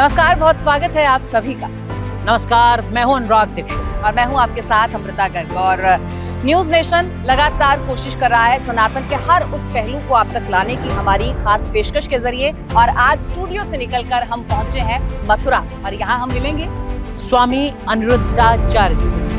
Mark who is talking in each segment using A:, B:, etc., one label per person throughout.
A: नमस्कार, बहुत स्वागत है आप सभी का।
B: नमस्कार, मैं हूं अनुराग दीक्षित
A: और मैं हूं आपके साथ अमृता गर्ग। और न्यूज नेशन लगातार कोशिश कर रहा है सनातन के हर उस पहलू को आप तक लाने की हमारी खास पेशकश के जरिए। और आज स्टूडियो से निकलकर हम पहुंचे हैं मथुरा और यहाँ हम मिलेंगे
B: स्वामी अनिरुद्धाचार्य जी से।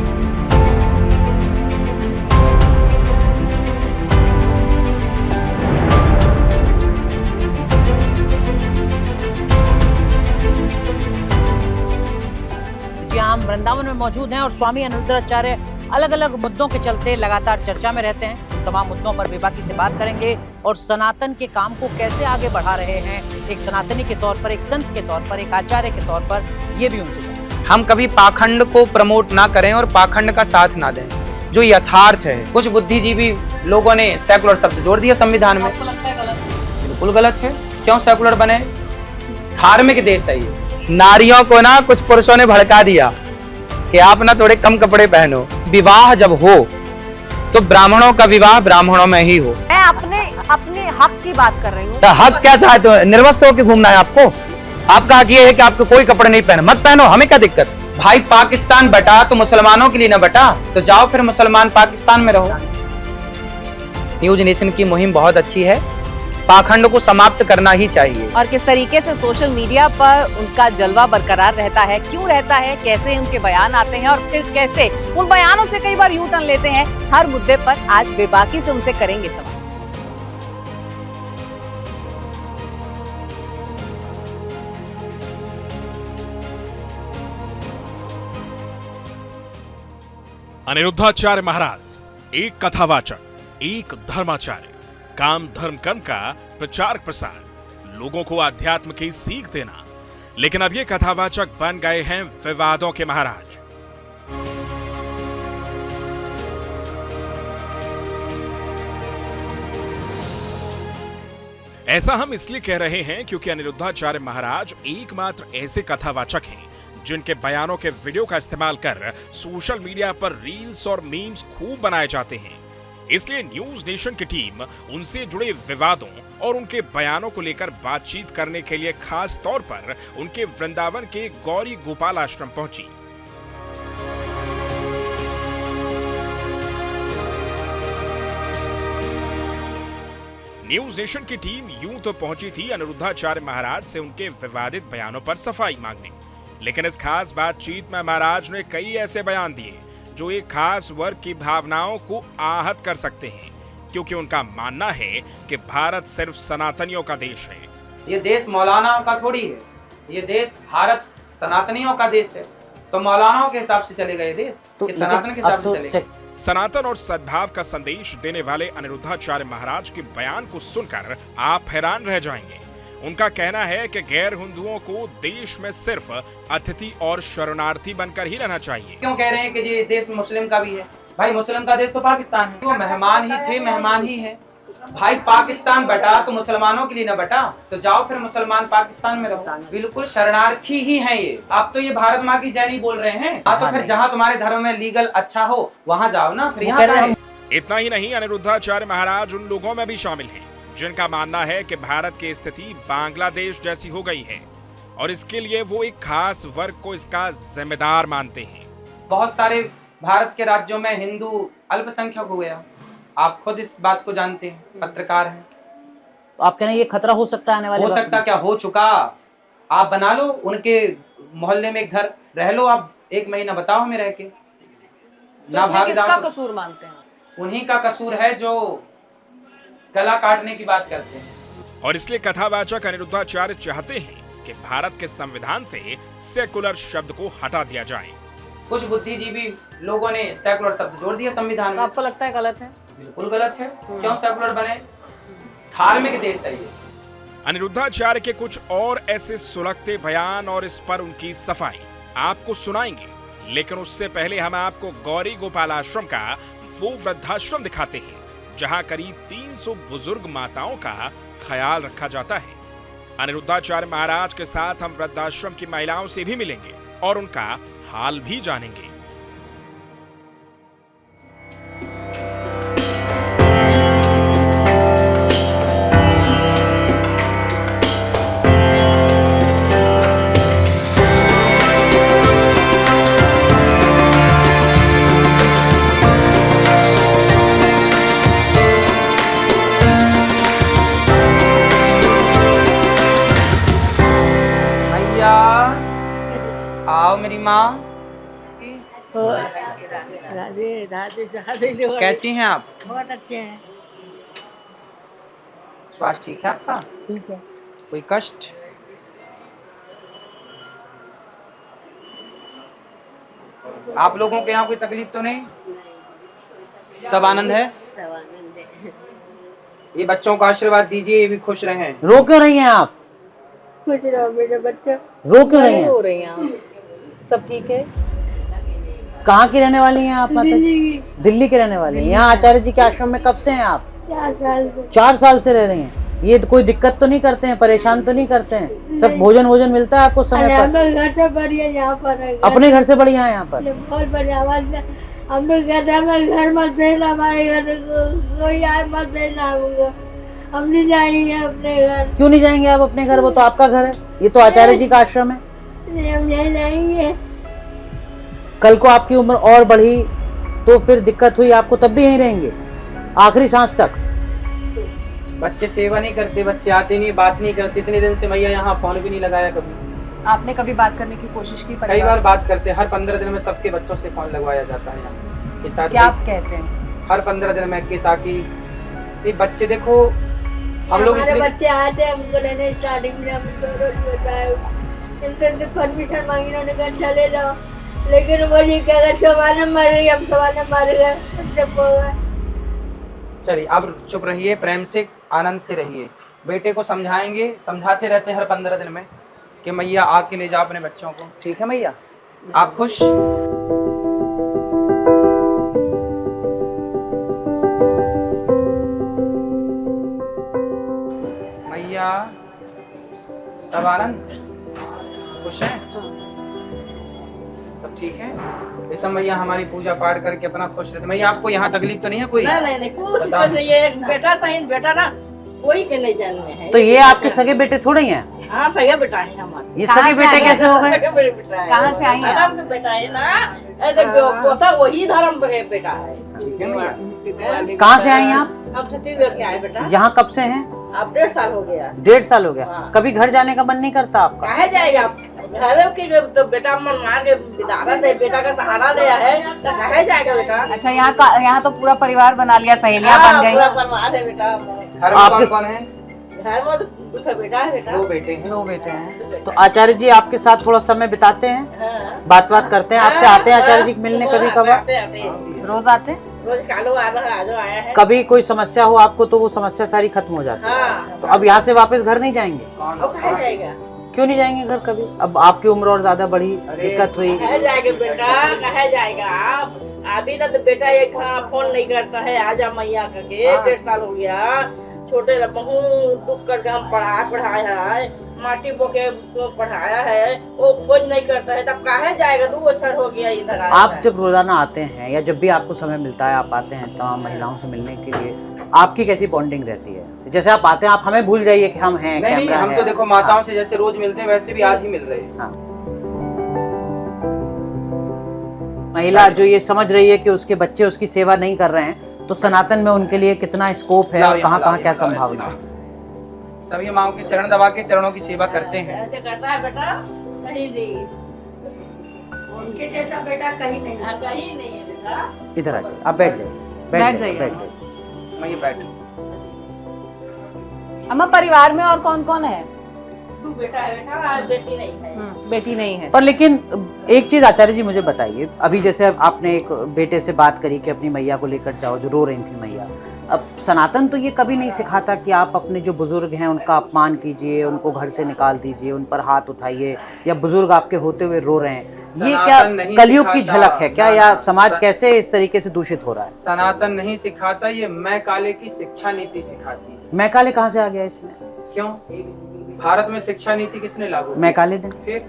B: हम वृंदावन में मौजूद हैं और स्वामी अनिरुद्धाचार्य अलग अलग मुद्दों के चलते लगातार चर्चा में रहते हैं। तमाम मुद्दों पर बेबाकी से बात करेंगे और सनातन के काम को कैसे आगे बढ़ा रहे हैं, एक सनातनी के तौर पर, एक संत के तौर पर, एक आचार्य के तौर पर, ये भी उनसे जानेंगे।
C: हम कभी पाखंड को प्रमोट ना करें और पाखंड का साथ ना दें, जो यथार्थ है। कुछ बुद्धिजीवी लोगों ने सेकुलर शब्द जोड़ दिया संविधान में।
A: आपको लगता है गलत?
C: बिल्कुल गलत है। क्यों सेकुलर बने? धार्मिक देश है ये। नारियों को ना कुछ पुरुषों ने भड़का दिया कि आप ना थोड़े कम कपड़े पहनो। विवाह जब हो तो ब्राह्मणों का विवाह ब्राह्मणों में ही हो।
A: मैं अपने हक की बात कर रही हूँ।
C: तो हक क्या चाहते हो? निर्वस्त्र होकर घूमना है आपको? आपका हक ये है कि आपको कोई कपड़े नहीं पहने, मत पहनो, हमें क्या दिक्कत? भाई पाकिस्तान बटा तो मुसलमानों के लिए ना बटा, तो जाओ फिर मुसलमान पाकिस्तान में रहो। न्यूज नेशन की मुहिम बहुत अच्छी है, पाखंड को समाप्त करना ही चाहिए।
A: और किस तरीके से सोशल मीडिया पर उनका जलवा बरकरार रहता है, क्यों रहता है, कैसे उनके बयान आते हैं और फिर कैसे उन बयानों से कई बार यू टर्न लेते हैं, हर मुद्दे पर आज बेबाकी से उनसे करेंगे सवाल।
D: अनिरुद्धाचार्य महाराज एक कथावाचक, एक धर्माचार्य, काम धर्म कर्म का प्रचार प्रसार, लोगों को अध्यात्म की सीख देना। लेकिन अब ये कथावाचक बन गए हैं विवादों के महाराज। ऐसा हम इसलिए कह रहे हैं क्योंकि अनिरुद्धाचार्य महाराज एकमात्र ऐसे कथावाचक हैं जिनके बयानों के वीडियो का इस्तेमाल कर सोशल मीडिया पर रील्स और मीम्स खूब बनाए जाते हैं। इसलिए न्यूज नेशन की टीम उनसे जुड़े विवादों और उनके बयानों को लेकर बातचीत करने के लिए खास तौर पर उनके वृंदावन के गौरी गोपाल आश्रम पहुंची। न्यूज नेशन की टीम यूं तो पहुंची थी अनिरुद्धाचार्य महाराज से उनके विवादित बयानों पर सफाई मांगने, लेकिन इस खास बातचीत में महाराज ने कई ऐसे बयान दिए जो एक खास वर्ग की भावनाओं को आहत कर सकते हैं, क्योंकि उनका मानना है कि भारत सिर्फ सनातनियों का देश है।
C: ये देश मौलानाओं का थोड़ी है, ये देश भारत सनातनियों का देश है। तो मौलानाओं के हिसाब से चलेगा ये देश, तो सनातन के हिसाब से चलेगा।
D: सनातन और सद्भाव का संदेश देने वाले अनिरुद्धाचार्य महाराज के बयान को सुनकर आप हैरान रह जाएंगे। उनका कहना है कि गैर हिंदुओं को देश में सिर्फ अतिथि और शरणार्थी बनकर ही रहना चाहिए।
C: क्यों कह रहे हैं कि ये देश मुस्लिम का भी है? भाई मुस्लिम का देश तो पाकिस्तान है, वो मेहमान ही थे, मेहमान ही है। भाई पाकिस्तान बटा तो मुसलमानों के लिए ना बटा, तो जाओ फिर मुसलमान पाकिस्तान में रहो। बिल्कुल शरणार्थी ही हैं ये। आप तो ये भारत माँ की जय नहीं बोल रहे हैं। हाँ तो फिर जहाँ तुम्हारे धर्म में लीगल अच्छा हो वहाँ जाओ ना, फिर यहाँ।
D: इतना ही नहीं, अनिरुद्धाचार्य महाराज उन लोगों में भी शामिल हैं जिनका मानना है कि भारत की स्थिति बांग्लादेश जैसी हो गई है और इसके लिए वो एक खास वर्ग को इसका जिम्मेदार मानते हैं।
C: बहुत सारे भारत के राज्यों में हिंदू अल्पसंख्यक हो गया, आप खुद इस बात को जानते हैं, पत्रकार हैं।
B: तो आप कह रहे हैं ये खतरा हो सकता है आने वाले
C: हो सकता क्या, हो चुका। आप बना लो उनके मोहल्ले में एक घर, रह लो आप 1 महीना, बताओ हमें रह के
A: ना भाग जाओ। किसका कसूर मानते हैं?
C: उन्हीं का कसूर है जो गला काटने की बात करते हैं।
D: और इसलिए कथावाचक अनिरुद्धाचार्य चाहते हैं कि भारत के संविधान से सेकुलर शब्द को हटा दिया जाए।
C: कुछ बुद्धिजीवी लोगों ने सेकुलर शब्द जोड़ दिया संविधान में।
A: तो आपको लगता है गलत है?
C: बिल्कुल गलत है। क्यों सेकुलर बने? धार्मिक देश है ये।
D: अनिरुद्धाचार्य के कुछ और ऐसे सुलगते बयान और इस पर उनकी सफाई आपको सुनाएंगे, लेकिन उससे पहले हम आपको गौरी गोपाल आश्रम का वो वृद्धाश्रम दिखाते हैं जहां करीब 300 बुजुर्ग माताओं का ख्याल रखा जाता है। अनिरुद्धाचार्य महाराज के साथ हम वृद्धाश्रम की महिलाओं से भी मिलेंगे और उनका हाल भी जानेंगे।
C: आओ मेरी माँ।
E: राधे राधे राधे।
C: कैसी हैं आप?
E: बहुत अच्छे हैं।
C: स्वास्थ्य ठीक है आपका?
E: ठीक है।
C: कोई कष्ट? आप लोगों के यहाँ कोई तकलीफ तो नहीं? सब आनंद है?
E: सब आनंद है।
C: ये बच्चों को आशीर्वाद दीजिए, ये भी खुश रहें।
B: रो क्यों रही हैं आप?
E: खुश रहो मेरे बच्चे।
B: रो क्यों रही
A: नहीं
B: हैं?
A: हो रही हैं आप? सब ठीक है?
B: कहाँ की रहने वाली हैं आप माता जी? दिल्ली के रहने वाली हैं। यहाँ आचार्य जी के आश्रम में कब से हैं आप?
E: 4 साल से।
B: 4 साल से रह रही हैं। ये तो कोई दिक्कत तो नहीं करते हैं, परेशान तो नहीं करते हैं? सब भोजन वोजन मिलता है आपको समय
E: हम
B: पर?
E: लोग घर से बढ़िया यहाँ पर है।
B: अपने घर से बढ़िया है यहाँ पर?
E: बहुत बढ़िया। हम लोग कहते हैं हमें घर मत भेजना, हमारे घर कोई आए मत भेजना हमको। हम नहीं जाएंगे अपने घर।
B: क्यों नहीं जाएंगे आप अपने घर? वो तो आपका घर है, ये तो आचार्य जी का आश्रम है।
E: नहीं, हम नहीं जाएंगे।
B: कल को आपकी उम्र और बढ़ी तो फिर दिक्कत हुई आपको, तब भी यहीं रहेंगे आखिरी सांस तक?
C: बच्चे सेवा नहीं करते, बच्चे आते नहीं, बात नहीं करते। इतने दिन से मैया यहाँ फोन भी नहीं लगाया कभी।
A: आपने कभी बात करने की कोशिश की?
C: कई
A: परिवार
C: बार
A: से?
C: बात करते हैं, हर 15 दिन में सबके बच्चों से फोन लगवाया जाता है यहाँ के साथ।
A: क्या आप कहते हैं?
C: हर 15 दिन में, कि ताकि ये बच्चे देखो हम लोग
E: हमारे
C: इसलिए
E: बच्चे आते हैं हमको लेने, स्टार्टिंग में हम तो रोज बताए इनसे परमिशन मांगी, उन्होंने कहा चले जाओ, लेकिन वो ये क्या सवाल मर गई, हम सवाल मर गए।
C: चलिए अब चुप रहिए, प्रेम से आनंद से रहिए। बेटे को समझाएंगे, समझाते रहते हैं हर 15 दिन में कि मैया आके ले जाओ अपने बच्चों को। ठीक है मैया? आप खुश? मैया सब आनंद, खुश हैं? सब ठीक है? ये सब मैया हमारी पूजा पाठ करके अपना खुश रहते। मैया आपको यहाँ तकलीफ तो नहीं है कोई?
F: नहीं कुछ नहीं, ये बेटा सही बेटा ना कोई के नहीं जन्म में है।
B: तो ये आपके सगे बेटे थोड़े ही हैं?
F: हाँ सही बेटा है हमारे।
B: ये
A: कहाँ
B: सगे
A: से
B: बेटे
A: आए
B: कैसे हो गए?
F: सगे बेटा है।
A: कहाँ से आई हैं आप?
F: धर्म के बेटा है ना, ऐसे पोता वही धर्म के बेटा है।
C: ठीक है मैया।
B: कहाँ से आई हैं आप?
F: हम छत्तीसगढ़ के आए बेटा।
B: यहाँ कब से हैं?
F: अब 1.5 साल हो गया।
B: 1.5 साल हो गया।
F: हाँ।
B: कभी घर जाने का मन नहीं करता आपका?
F: कहे जाएगा घर के तो बेटा मन मार के बिदारा दे, बेटा का सहारा लिया है तो कहे जाएगा बेटा।
A: अच्छा, यहाँ तो पूरा परिवार बना लिया, सहेलियां
F: हाँ,
A: बन गई।
F: पूरा परिवार है बेटा।
C: घर में
B: आपके-
C: कौन कौन है?
F: घर में तो बेटा है बेटा।
C: 2 बेटे हैं।
A: 2 बेटे हैं।
B: तो आचार्य जी आपके साथ थोड़ा समय बिताते हैं,
F: हाँ।
B: बात करते हैं आपसे? आते हैं आचार्य जी मिलने कभी कभार?
F: आते हैं।
A: रोज आते हैं?
F: रोज कालो आ रहा है, आज आया है।
B: कभी कोई समस्या हो आपको तो वो समस्या सारी खत्म हो जाती है।
F: हाँ।
B: तो अब यहाँ से वापस घर नहीं जाएंगे?
F: वो कहा जाएगा?
B: क्यों नहीं जाएंगे घर कभी? अब आपकी उम्र और ज्यादा बढ़ी, दिक्कत हुई।
F: कहा जाएगा बेटा, कहा जाएगा आप अभी ना तो बेटा एक फोन नहीं करता है, आजा मैया करके। 1.5 साल हो गया, छोटे बहुत दुख करके हम पढ़ाया है, माटी बोके पढ़ाया है, वो खोज नहीं करता है, तब कहा जाएगा? 2 बछर हो गया इधर आया
B: आप
F: है।
B: जब रोजाना आते हैं या जब भी आपको समय मिलता है आप आते हैं तमाम महिलाओं से मिलने के लिए, आपकी कैसी बॉन्डिंग रहती है? जैसे आप आते हैं, आप हमें भूल जाइए कि हम हैं,
C: नहीं
B: कैमरा
C: हम
B: है।
C: तो देखो माताओं से जैसे रोज मिलते हैं वैसे भी आज ही मिल रहे हैं।
B: हाँ। महिला जो ये समझ रही है कि उसके बच्चे उसकी सेवा नहीं कर रहे हैं, तो सनातन में उनके लिए कितना स्कोप है और कहाँ कहाँ क्या संभावना है?
C: सभी माओ के चरण दबा के चरणों की सेवा करते हैं।
F: ऐसे करता है बेटा, कहीं नहीं,
E: उनके जैसा बेटा कहीं नहीं।
F: कहीं नहीं है बेटा।
B: इधर आ जाइए, आप बैठ जाइए,
A: बैठ जाइए।
B: बैठ जाइए।
C: मैं ये बैठ।
A: अम्मा, परिवार में और कौन कौन है?
F: 2 बेटा है बेटा, बेटी नहीं है।
A: बेटी नहीं है।
B: पर लेकिन एक चीज आचार्य जी मुझे बताइए, अभी जैसे आपने एक बेटे से बात करी कि अपनी मैया को लेकर जाओ जो रो रही थी मैया, अब सनातन तो ये कभी नहीं सिखाता कि आप अपने जो बुजुर्ग हैं उनका अपमान कीजिए, उनको घर से निकाल दीजिए, उन पर हाथ उठाइए, या बुजुर्ग आपके होते हुए रो रहे हैं, ये क्या
C: सनातन नहीं
B: कलयुग की
C: सिखाता।
B: झलक है क्या, या समाज कैसे इस तरीके से दूषित हो रहा है?
C: सनातन नहीं सिखाता, ये मैं काले की शिक्षा नीति सिखाती है।
B: मैं काले कहाँ से आ गया इसमें?
C: क्यों? भारत में शिक्षा नीति किसने लागू की?
B: मैं काले दिन
C: फिर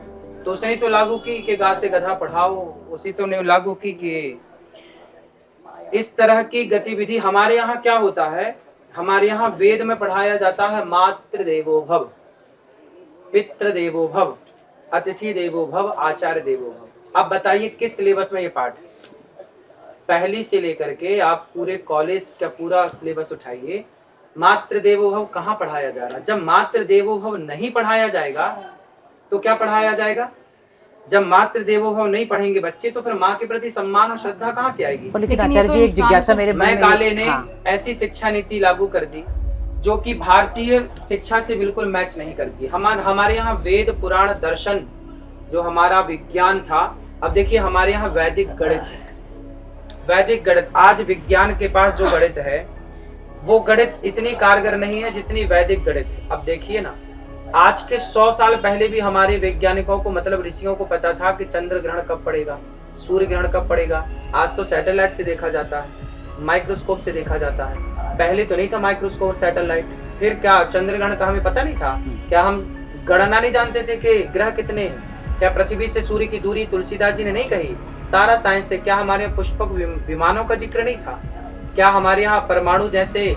C: तो उसने तो लागू की कि गाय से गधा पढ़ाओ, उसी तो ने लागू की कि इस तरह की गतिविधि। हमारे यहाँ क्या होता है, हमारे यहाँ वेद में पढ़ाया जाता है मातृ देवो भव, पितृ देवो भव, अतिथि देवो भव, आचार्य देवो भव। अब बताइए किस सिलेबस में ये पाठ है? पहली से लेकर के आप पूरे कॉलेज का पूरा सिलेबस उठाइए, मातृ देवो भव कहाँ पढ़ाया जा रहा है? जब मातृ देवो भव नहीं पढ़ाया जाएगा तो क्या पढ़ाया जाएगा? जब मातृ देवो भव नहीं पढ़ेंगे बच्चे तो फिर माँ के प्रति सम्मान और श्रद्धा कहाँ से आएगी?
B: पर लेकिन
A: लेकिन ये
B: आचार्य
A: तो
B: जी एक
A: इंसान
B: जिज्ञासा
A: को-
B: मेरे मन में
C: मैकाले ने
B: हाँ।
C: ऐसी शिक्षा नीति लागू कर दी जो कि भारतीय शिक्षा से बिल्कुल मैच नहीं करती। हमारे यहाँ वेद पुराण दर्शन जो हमारा विज्ञान था, अब देखिए हमारे यहाँ वैदिक गणित है। वैदिक गणित, आज विज्ञान के पास जो गणित है वो गणित इतनी कारगर नहीं है जितनी वैदिक गणित है। अब देखिए ना, आज के 100 साल पहले भी हमारे वैज्ञानिकों को मतलब ऋषियों को पता था कि चंद्र ग्रहण कब पड़ेगा, सूर्य ग्रहण कब पड़ेगा। आज तो सैटेलाइट से देखा जाता है, माइक्रोस्कोप से देखा जाता है। पहले तो नहीं था माइक्रोस्कोप और सैटेलाइट। फिर क्या चंद्र ग्रहण का हमें पता नहीं था? क्या हम गणना नहीं जानते थे कि ग्रह कितने हैं? क्या पृथ्वी से सूर्य की दूरी तुलसीदास जी ने नहीं कही? सारा साइंस से। क्या हमारे यहाँ पुष्पक विमानों का जिक्र नहीं था? क्या हमारे यहाँ परमाणु जैसे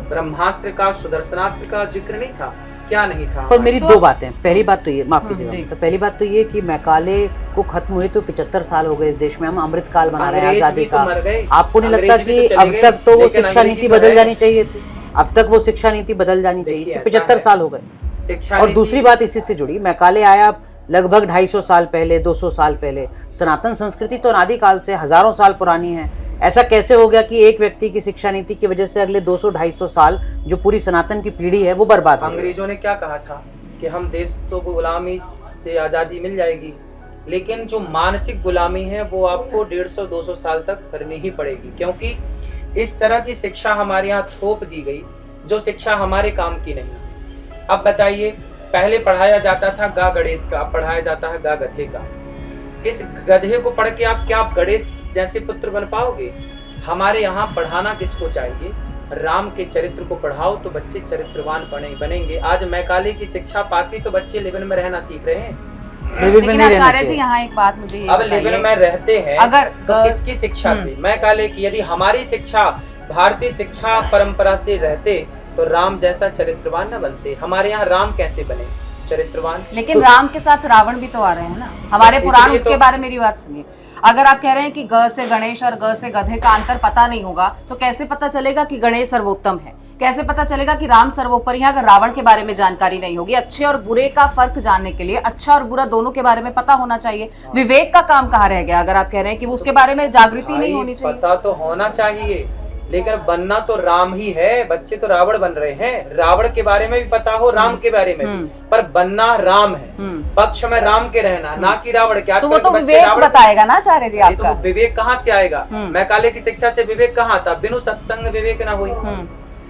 C: ब्रह्मास्त्र का, सुदर्शनास्त्र का जिक्र नहीं था? क्या नहीं था?
B: पर मेरी
A: तो-
B: दो बातें, पहली बात तो ये, माफ
A: जी।
B: कीजिएगा, तो पहली बात तो ये कि मैकाले को खत्म हुए तो 75 साल हो गए इस देश में, हम अमृत काल मना रहे हैं
C: अंग्रेज
B: आजादी
C: भी तो
B: का।
C: मर गए।
B: आपको नहीं लगता
C: अंग्रेज भी
B: कि
C: तो चले
B: अब
C: गए,
B: तक तो वो
C: लेकिन
B: शिक्षा
C: अंग्रेजी
B: नीति
C: तो
B: बदल
C: है।
B: जानी चाहिए थी? अब तक वो शिक्षा नीति बदल जानी चाहिए
C: देखिए,
B: थी।
C: ऐसा
B: 75
C: है।
B: साल हो गए।
C: शिक्षा
B: और
C: नीति-
B: दूसरी बात इसी से जुड़ी, मैकाले आया लगभग 250 साल पहले, 200 साल पहले। सनातन संस्कृति तो अनादिकाल से हजारों साल पुरानी है। ऐसा कैसे हो गया कि एक व्यक्ति की शिक्षा नीति की वजह से अगले 200-250 साल जो पूरी सनातन की पीढ़ी है वो बर्बाद हो गई?
C: अंग्रेजों ने क्या कहा था कि हम देश को गुलामी से आजादी मिल जाएगी, लेकिन जो मानसिक गुलामी है वो आपको 150-200 साल तक करनी ही पड़ेगी, क्योंकि इस तरह की शिक्षा हमारे यहाँ थोप दी गई जो शिक्षा हमारे काम की नहीं। अब बताइए, पहले पढ़ाया जाता था गा गणेश का, अब पढ़ाया जाता है गा गधे का। इस गधे को पढ़ के आप क्या गणेश जैसे पुत्र बन पाओगे? हमारे यहाँ पढ़ाना किसको चाहिए? राम के चरित्र को पढ़ाओ तो बच्चे चरित्रवान बनेंगे। आज मैकाले की शिक्षा पाके तो बच्चे लिविन में रहना सीख रहे हैं।
B: लिविन में
A: लेकिन
B: नहीं रहना
A: आचार्य जी
B: चाहिए।
A: यहाँ एक बात मुझे ये
C: अब लिविन
A: बताइए,
C: में रहते हैं
A: अगर
C: तो किसकी शिक्षा से? मैकाले की। यदि हमारी शिक्षा भारतीय शिक्षा परंपरा से रहते तो राम जैसा चरित्रवान न बनते। हमारे यहाँ राम कैसे बने चरित्रवान?
A: लेकिन राम के साथ रावण भी तो आ रहे हैं ना, हमारे
C: तो
A: पुराण
C: इसलिए
A: उसके
C: तो-
A: बारे में मेरी बात सुनिए। अगर आप कह रहे हैं कि ग से गणेश और ग से गधे का अंतर पता नहीं होगा, तो कैसे पता चलेगा कि गणेश सर्वोत्तम है? कैसे पता चलेगा कि राम सर्वोपरि है अगर रावण के बारे में जानकारी नहीं होगी? अच्छे और बुरे का फर्क जानने के लिए अच्छा और बुरा दोनों के बारे में पता होना चाहिए। विवेक का काम कहाँ रह गया अगर आप कह रहे हैं कि उसके बारे में जागृति नहीं
C: भाई,
A: होनी चाहिए?
C: पता तो होना चाहिए, लेकिन बनना तो राम ही है। बच्चे तो रावण बन रहे हैं। रावण के बारे में भी पता हो, राम के बारे में भी, पर बनना राम है। पक्ष में राम के रहना, ना कि रावण के।
A: तो वो
C: आजकल
A: तो
C: के बच्चे
A: विवेक
C: रावण
A: बताएगा ना आचार्य जी
C: नहीं, तो
A: आपका।
C: वो विवेक कहाँ से आएगा? मैकाले की शिक्षा से विवेक कहाँ आता? बिनु सत्संग विवेक ना हुई।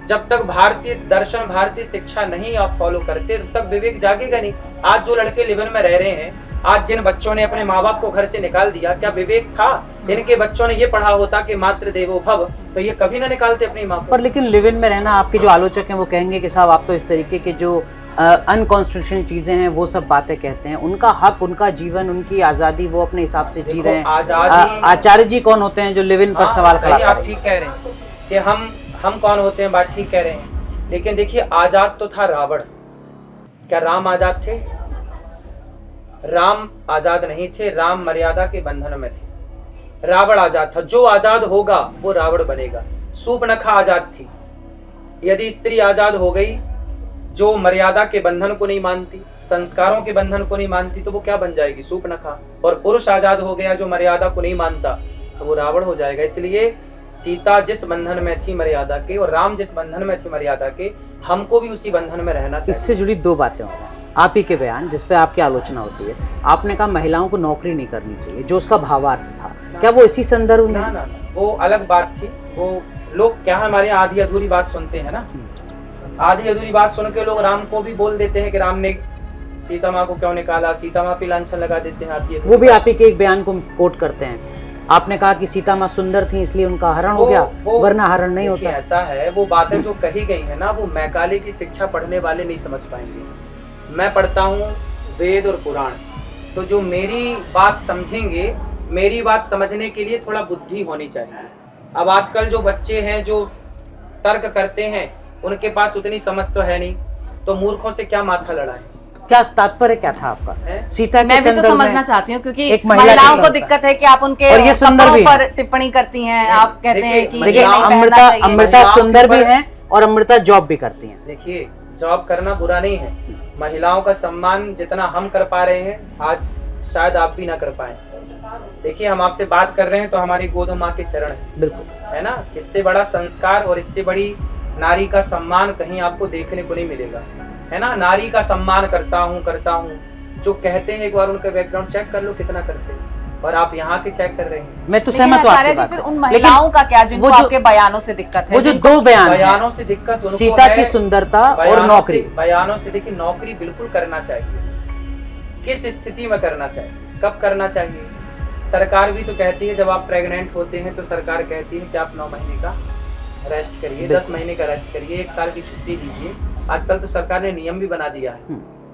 C: जब तक भारतीय दर्शन, भारतीय शिक्षा नहीं आप फॉलो करते तब तक विवेक जागेगा नहीं। आज जो लड़के लिवन में रह रहे हैं, आज जिन बच्चों ने अपने माँ बाप को घर से निकाल दिया, क्या विवेक था? इनके बच्चों ने ये पढ़ा होता कि मातृ देवो भव, तो ये कभी ना निकालते अपनी माँ को।
B: पर लेकिन लिविन में रहना, आपके जो आलोचक हैं वो कहेंगे कि साहब आप तो इस तरीके के जो अनकॉन्स्टिट्यूशनल चीजें हैं वो सब बातें कहते हैं। उनका हक, उनका जीवन, उनकी आजादी, वो अपने हिसाब से जी
C: देखो,
B: रहे हैं।
C: आजादी-
B: आचार्य जी कौन होते हैं जो लिविन पर
C: हाँ,
B: सवाल
C: सही,
B: खड़ा
C: आप
B: करें?
C: ठीक कह रहे हैं कि हम कौन होते हैं, बात ठीक कह रहे हैं। लेकिन देखिए, आजाद तो था रावण, क्या राम आजाद थे? राम आजाद नहीं थे, राम मर्यादा के बंधन में थे। रावण आजाद था। जो आजाद होगा वो रावण बनेगा। सूर्पनखा आजाद थी। यदि स्त्री आजाद हो गई, जो मर्यादा के बंधन को नहीं मानती, संस्कारों के बंधन को नहीं मानती, तो वो क्या बन जाएगी? सूर्पनखा। और पुरुष आजाद हो गया जो मर्यादा को नहीं मानता, तो वो रावण हो जाएगा। इसलिए सीता जिस बंधन में थी मर्यादा के, और राम जिस बंधन में थे मर्यादा के, हमको भी उसी बंधन में रहना चाहिए।
B: इससे जुड़ी दो बातें हो गई। आप ही के बयान जिसपे आपकी आलोचना होती है, आपने कहा महिलाओं को नौकरी नहीं करनी चाहिए, जो उसका भावार्थ था, क्या वो इसी संदर्भ में?
C: ना, वो अलग बात थी। वो लोग क्या है, हमारे यहाँ आधी अधूरी बात सुनते हैं ना, आधी अधूरी बात सुन के लोग राम को भी बोल देते हैं कि राम ने सीता माँ को क्यों निकाला, सीता माँ पे लांछन लगा देते हैं आधी अधूरी
B: वो भी
C: बात।
B: आप ही के एक बयान को कोट करते हैं। आपने कहा कि सीता माँ सुंदर थी इसलिए उनका हरण हो गया, वरना हरण नहीं
C: देखिए,
B: होता।
C: ऐसा है, वो बातें जो कही गई है ना, वो मैकाले की शिक्षा पढ़ने वाले नहीं समझ पाएंगे। मैं पढ़ता हूँ वेद और पुराण, तो जो मेरी बात समझेंगे, मेरी बात समझने के लिए थोड़ा बुद्धि होनी चाहिए। अब आजकल जो बच्चे हैं जो तर्क करते हैं, उनके पास उतनी समझ तो है नहीं, तो मूर्खों से क्या माथा लड़ाएं?
B: क्या तात्पर्य क्या था आपका?
C: है?
B: सीता के
A: मैं भी तो
B: संदर्भ में
A: समझना चाहती हूँ, क्योंकि
B: एक महिला
A: महिलाओं
B: के
A: को
B: तौर
A: दिक्कत है कि आप उनके
B: और ये सुंदर
A: कपड़ों
B: भी
A: पर
B: है।
A: टिप्पणी करती हैं। आप कहते हैं कि
C: देखिए,
A: ये नहीं पहनना
B: अमृता
A: चाहिए।
B: अमृता
C: महिलाओं
B: सुंदर
C: के
B: भी
C: ऊपर-
B: हैं और अमृता जॉब भी करती हैं।
C: देखिए, जॉब करना बुरा नहीं है। महिलाओं का सम्मान जितना हम कर पा रहे हैं, आज शायद आप भी ना कर पाए। देखिए हम आपसे बात कर रहे हैं तो हमारी गोद माँ के चरण है,
B: बिल्कुल
C: है ना। इससे बड़ा संस्कार और इससे बड़ी नारी का सम्मान कहीं आपको देखने को नहीं मिलेगा, है ना। नारी का सम्मान करता हूँ जो कहते हैं, एक बार उनका बैकग्राउंड चेक कर लो कितना करते हैं, और आप यहाँ के चेक कर रहे हैं।
B: मैं तो
A: लेकिन
B: सहमत हूँ
A: आचार्य
B: आपकी
A: जी
B: बात
A: फिर
B: से।
A: उन महिलाओं का क्या जिनको
B: वो जो-
A: आपके बयानों से दिक्कत है?
B: वो जो
A: जिनको-
B: दो बयान हैं,
C: बयानों से दिक्कत उनको
B: सीता
C: है,
B: की सुंदरता और
C: बयानों
B: नौकरी।
C: से- बयानों से देखिए नौकरी बिल्कुल करना चाहिए, किस स्थिति में करना चाहिए, कब करना चाहिए। सरकार भी तो कहती है जब आप प्रेग्नेंट होते हैं तो सरकार कहती है कि आप 9 महीने का रेस्ट करिए, 10 महीने का रेस्ट करिए, 1 साल की छुट्टी लीजिए। आजकल तो सरकार ने नियम भी बना दिया है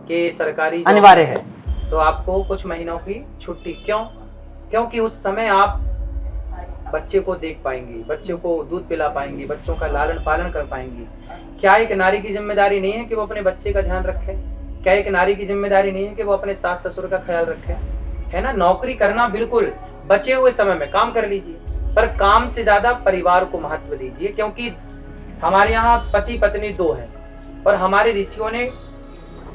C: कि सरकारी जॉब
B: अनिवार्य है।
C: तो आपको कुछ महीनों की छुट्टी। क्यों? क्योंकि उस समय आप बच्चे को देख पाएंगे, बच्चे को दूध पिला पाएंगे, बच्चों का लालन पालन कर पाएंगे। क्या एक नारी की जिम्मेदारी नहीं है कि वो अपने बच्चे का ध्यान रखे? क्या एक नारी की जिम्मेदारी नहीं है कि वो अपने सास ससुर का ख्याल रखे? है ना। नौकरी करना बिल्कुल, बचे हुए समय में काम कर लीजिए, पर काम से ज्यादा परिवार को महत्व दीजिए। क्योंकि हमारे यहाँ पति पत्नी 2 हैं, पर हमारे ऋषियों ने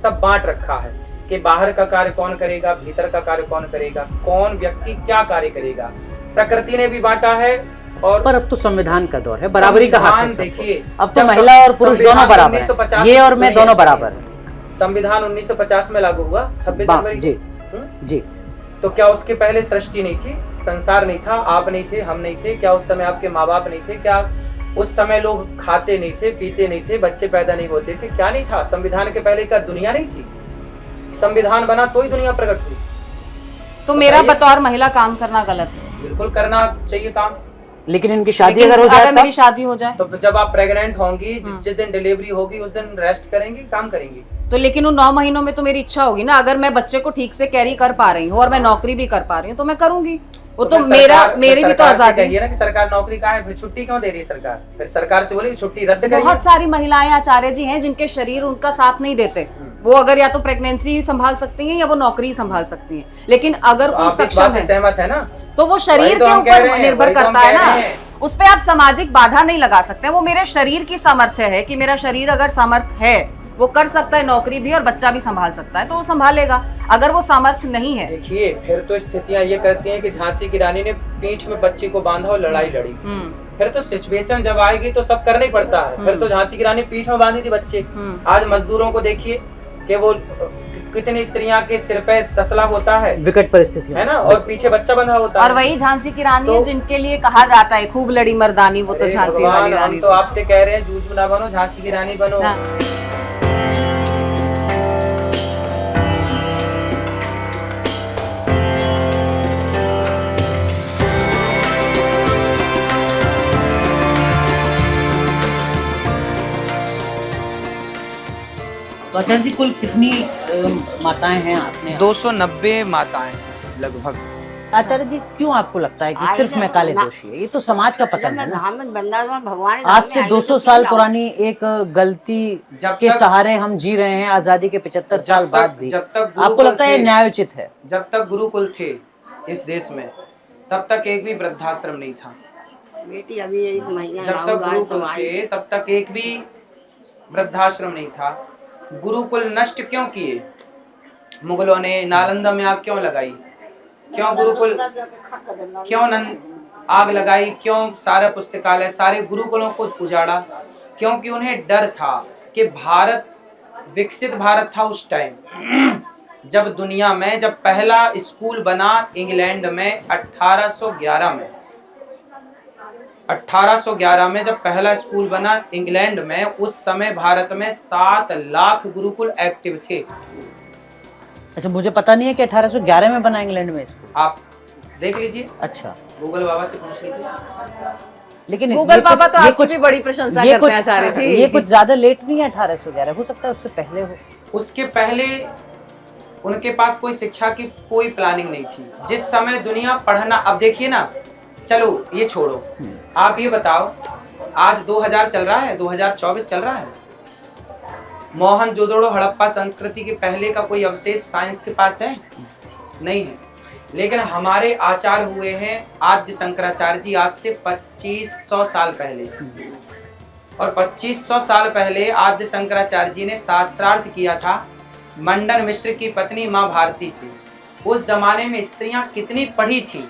C: सब बांट रखा है कि बाहर का कार्य कौन करेगा, भीतर का कार्य कौन करेगा, कौन व्यक्ति क्या कार्य करेगा। प्रकृति ने भी बांटा है। और
B: पर अब तो संविधान का दौर है, बराबरी का हक है सबको।
C: देखिए
B: अब तो महिला और पुरुष दोनों बराबर हैं। ये और मैं दोनों बराबर हैं।
C: संविधान 1950 में लागू हुआ 26 जनवरी
B: जी जी।
C: तो क्या उसके पहले सृष्टि नहीं थी, संसार नहीं था, आप नहीं थे, हम नहीं थे? क्या उस समय आपके माँ बाप नहीं थे? क्या उस समय लोग खाते नहीं थे, पीते नहीं थे, बच्चे पैदा नहीं होते थे? क्या नहीं था? संविधान के पहले का दुनिया नहीं थी? संविधान बना तो ही दुनिया प्रकट हुई।
A: तो मेरा बतौर महिला काम करना गलत है?
C: बिल्कुल करना चाहिए काम।
B: लेकिन इनकी शादी
A: लेकिन
B: अगर हो जाए
A: अगर
B: तब?
A: मेरी शादी हो जाए
C: तो जब आप प्रेग्नेंट होंगी, जिस दिन डिलीवरी होगी उस दिन रेस्ट करेंगी, काम करेंगी।
A: तो लेकिन उन 9 महीनों में तो मेरी इच्छा होगी ना, अगर मैं बच्चे को ठीक से कैरी कर पा रही हूँ और मैं नौकरी भी कर पा रही हूँ तो मैं करूंगी। वो तो मेरी भी तो आजादी
C: है ना कि सरकार नौकरी का है, फिर छुट्टी क्यों दे रही है सरकार? फिर सरकार से बोले छुट्टी रद्द करिए।
A: बहुत सारी महिलाएं आचार्य जी हैं जिनके शरीर उनका साथ नहीं देते। वो अगर या तो प्रेगनेंसी संभाल सकती हैं या वो नौकरी संभाल सकती हैं, लेकिन अगर
C: तो
A: कोई
C: आप इस
A: सक्षम
C: बात से
A: है
C: सहमत है ना?
A: तो वो शरीर
C: वही तो
A: के
C: हम कह रहे
A: ऊपर
C: हैं,
A: निर्भर
C: वही तो हम
A: करता है
C: कह
A: ना।
C: रहे हैं।
A: उस पे आप सामाजिक बाधा नहीं लगा सकते। वो मेरे शरीर की सामर्थ्य है कि मेरा शरीर अगर सामर्थ्य है वो कर सकता है नौकरी भी और बच्चा भी संभाल सकता है तो वो संभालेगा। अगर वो सामर्थ्य नहीं है,
C: देखिए फिर तो स्थितियां ये करती हैं कि झांसी की रानी ने पीठ में बच्चे को बांधा और लड़ाई लड़ी। फिर तो सिचुएशन जब आएगी तो सब करना ही पड़ता है। फिर तो झांसी की रानी पीठ में बांधी थी बच्चे। आज मजदूरों को देखिए कि वो कितनी स्त्रियां के सिर पे तसला होता है,
B: विकट परिस्थिति
C: है ना, और पीछे बच्चा बंधा होता है।
A: और वही झांसी की रानी है
C: तो-
A: जिनके लिए कहा जाता है खूब लड़ी मर्दानी, वो तो
C: अरे
A: झांसी
C: भगवान,
A: वाली रानी
C: हम तो आपसे कह रहे हैं जूझू ना बनो, झांसी की रानी बनो।
A: हाँ।
B: तो आचार्य जी कुल कितनी माताएं हैं आपने?
C: 290 माताएं लगभग।
B: आचार्य जी क्यों आपको लगता है कि सिर्फ मैं काले दोषी है? ये तो समाज का पतन है ना।
E: भगवान
B: आज से 200 साल पुरानी एक गलती
C: जब
B: के
C: तक-
B: सहारे हम जी रहे हैं आजादी के 75 साल बाद भी।
C: जब तक
B: आपको
C: गुरुकुल
B: लगता है ये
C: थे-
B: न्यायोचित है?
C: जब तक गुरुकुल थे इस देश में तब तक एक भी वृद्धाश्रम नहीं था।
E: बेटी अभी एक महीना
C: जब तक गुरुकुल थे तब तक एक भी वृद्धाश्रम नहीं था। गुरुकुल नष्ट क्यों किए मुगलों ने? नालंदा में आग क्यों लगाई? क्यों गुरुकुल क्यों आग लगाई? क्यों सारे पुस्तकालय सारे गुरुकुलों को उजाड़ा? क्योंकि उन्हें डर था कि भारत विकसित भारत था उस टाइम जब दुनिया में जब पहला स्कूल बना इंग्लैंड में 1811 में जब पहला स्कूल बना इंग्लैंड में, उस समय भारत में 7 लाख गुरुकुल एक्टिव थे।
B: अच्छा, मुझे पता नहीं है कि 1811 में बना इंग्लैंड में स्कूल।
C: आप देख लीजिए,
B: अच्छा,
C: गूगल बाबा से पूछ लीजिए।
B: लेकिन
A: गूगल
B: ये
A: बाबा
B: कुछ-
A: तो
B: ये
A: आपकी
B: कुछ-
A: भी बड़ी प्रशंसा
B: ये
A: करते
B: कुछ-
A: हैं आचार्य जी।
B: ये कुछ ज्यादा लेट नहीं है 1811, हो सकता है उससे पहले हो।
C: उसके पहले उनके पास कोई शिक्षा की कोई प्लानिंग नहीं थी। जिस समय दुनिया पढ़ना, अब देखिए ना, चलो ये छोड़ो, आप ये बताओ आज 2000 चल रहा है, 2024 चल रहा है। मोहनजोदड़ो हड़प्पा संस्कृति के पहले का कोई अवशेष साइंस के पास है? नहीं है। लेकिन हमारे आचार्य हुए हैं आद्य शंकराचार्य जी आज से 2500 साल पहले, और 2500 साल पहले आद्य शंकराचार्य जी ने शास्त्रार्थ किया था मंडन मिश्र की पत्नी माँ भारती से उस जमाने में स्त्रियां कितनी पढ़ी थी।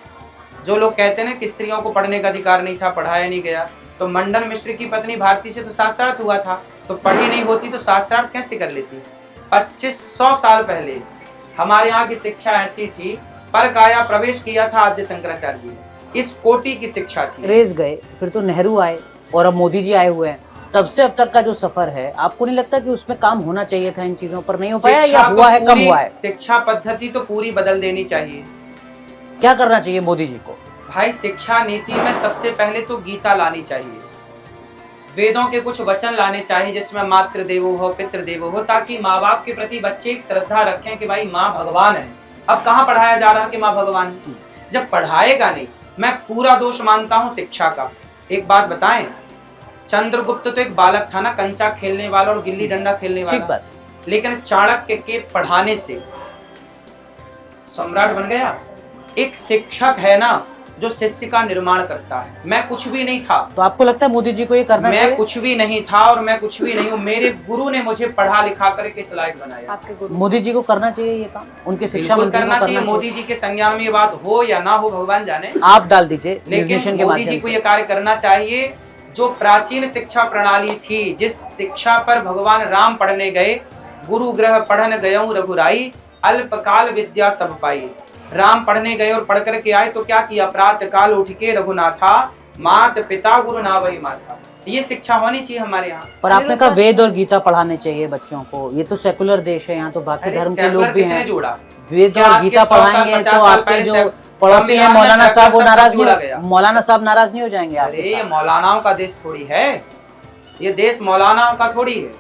C: जो लोग कहते हैं ना कि स्त्रियों को पढ़ने का अधिकार नहीं था, पढ़ाया नहीं गया, तो मंडन मिश्र की पत्नी भारती से तो शास्त्रार्थ हुआ था, तो पढ़ी नहीं होती तो शास्त्रार्थ कैसे कर लेती। 2500 साल पहले हमारे यहाँ की शिक्षा ऐसी थी, पर काया प्रवेश किया था आद्य शंकराचार्य जी ने, इस कोटि की शिक्षा थी।
B: अंग्रेज गए, फिर तो नेहरू आए और अब मोदी जी आए हुए हैं। तब से अब तक का जो सफर है, आपको नहीं लगता कि उसमें काम होना चाहिए था, इन चीजों पर नहीं हो पाया या हुआ है, कम हुआ है?
C: शिक्षा पद्धति तो पूरी बदल देनी चाहिए।
B: क्या करना चाहिए मोदी जी को?
C: भाई शिक्षा नीति में सबसे पहले तो गीता लानी चाहिए, वेदों के कुछ वचन लाने चाहिए जिसमें मातृ देवो हो पितृ देवो हो, ताकि माँ बाप के प्रति बच्चे एक श्रद्धा रखें कि भाई माँ भगवान है। अब कहाँ पढ़ाया जा रहा कि माँ भगवान है, जब पढ़ाएगा नहीं। मैं पूरा दोष मानता हूँ शिक्षा का। एक बात बताएं, चंद्रगुप्त तो एक बालक था ना, कंचा खेलने वाला और गिल्ली डंडा खेलने वाला, लेकिन चाणक्य के पढ़ाने से सम्राट बन गया। एक शिक्षक है ना जो शिष्य का निर्माण करता है। मैं कुछ भी नहीं था,
B: तो आपको लगता है मोदी जी को ये करना चाहिए?
C: मैं कुछ भी नहीं था और मैं कुछ भी नहीं हूँ। मेरे गुरु ने मुझे पढ़ा लिखा करके इस लायक बनाया।
A: आपके गुरु
B: मोदी जी को करना चाहिए ये काम, उनके शिक्षा
C: बिल्कुल
B: मंत्री को
C: करना चाहिए। मोदी जी के संज्ञान में ये बात हो या ना हो भगवान जाने,
B: आप डाल दीजिए,
C: लेकिन मोदी जी को ये कार्य करना चाहिए। जो प्राचीन शिक्षा प्रणाली थी, जिस शिक्षा पर भगवान राम पढ़ने गए, गुरु ग्रह पढ़न गयऊं रघुराई, अल्पकाल विद्या सब पाई। राम पढ़ने गए और पढ़ करके आए तो क्या किया, प्रातः काल उठ के रघुनाथा, मात पिता गुरु ना वही माता। ये शिक्षा होनी चाहिए हमारे यहाँ।
B: पर आपने कहा वेद और गीता पढ़ाने चाहिए बच्चों को, ये तो सेकुलर देश है, यहाँ तो बाकी धर्म के लोग भी हैं।
C: जोड़ा
B: वेद और गीता पढ़ाएंगे तो आपके जो पड़ोसी है मौलाना साहब, वो नाराज नहीं, मौलाना साहब नाराज नहीं हो जाएंगे?
C: अरे ये मौलानाओं का देश थोड़ी है, ये देश मौलानाओं का थोड़ी है,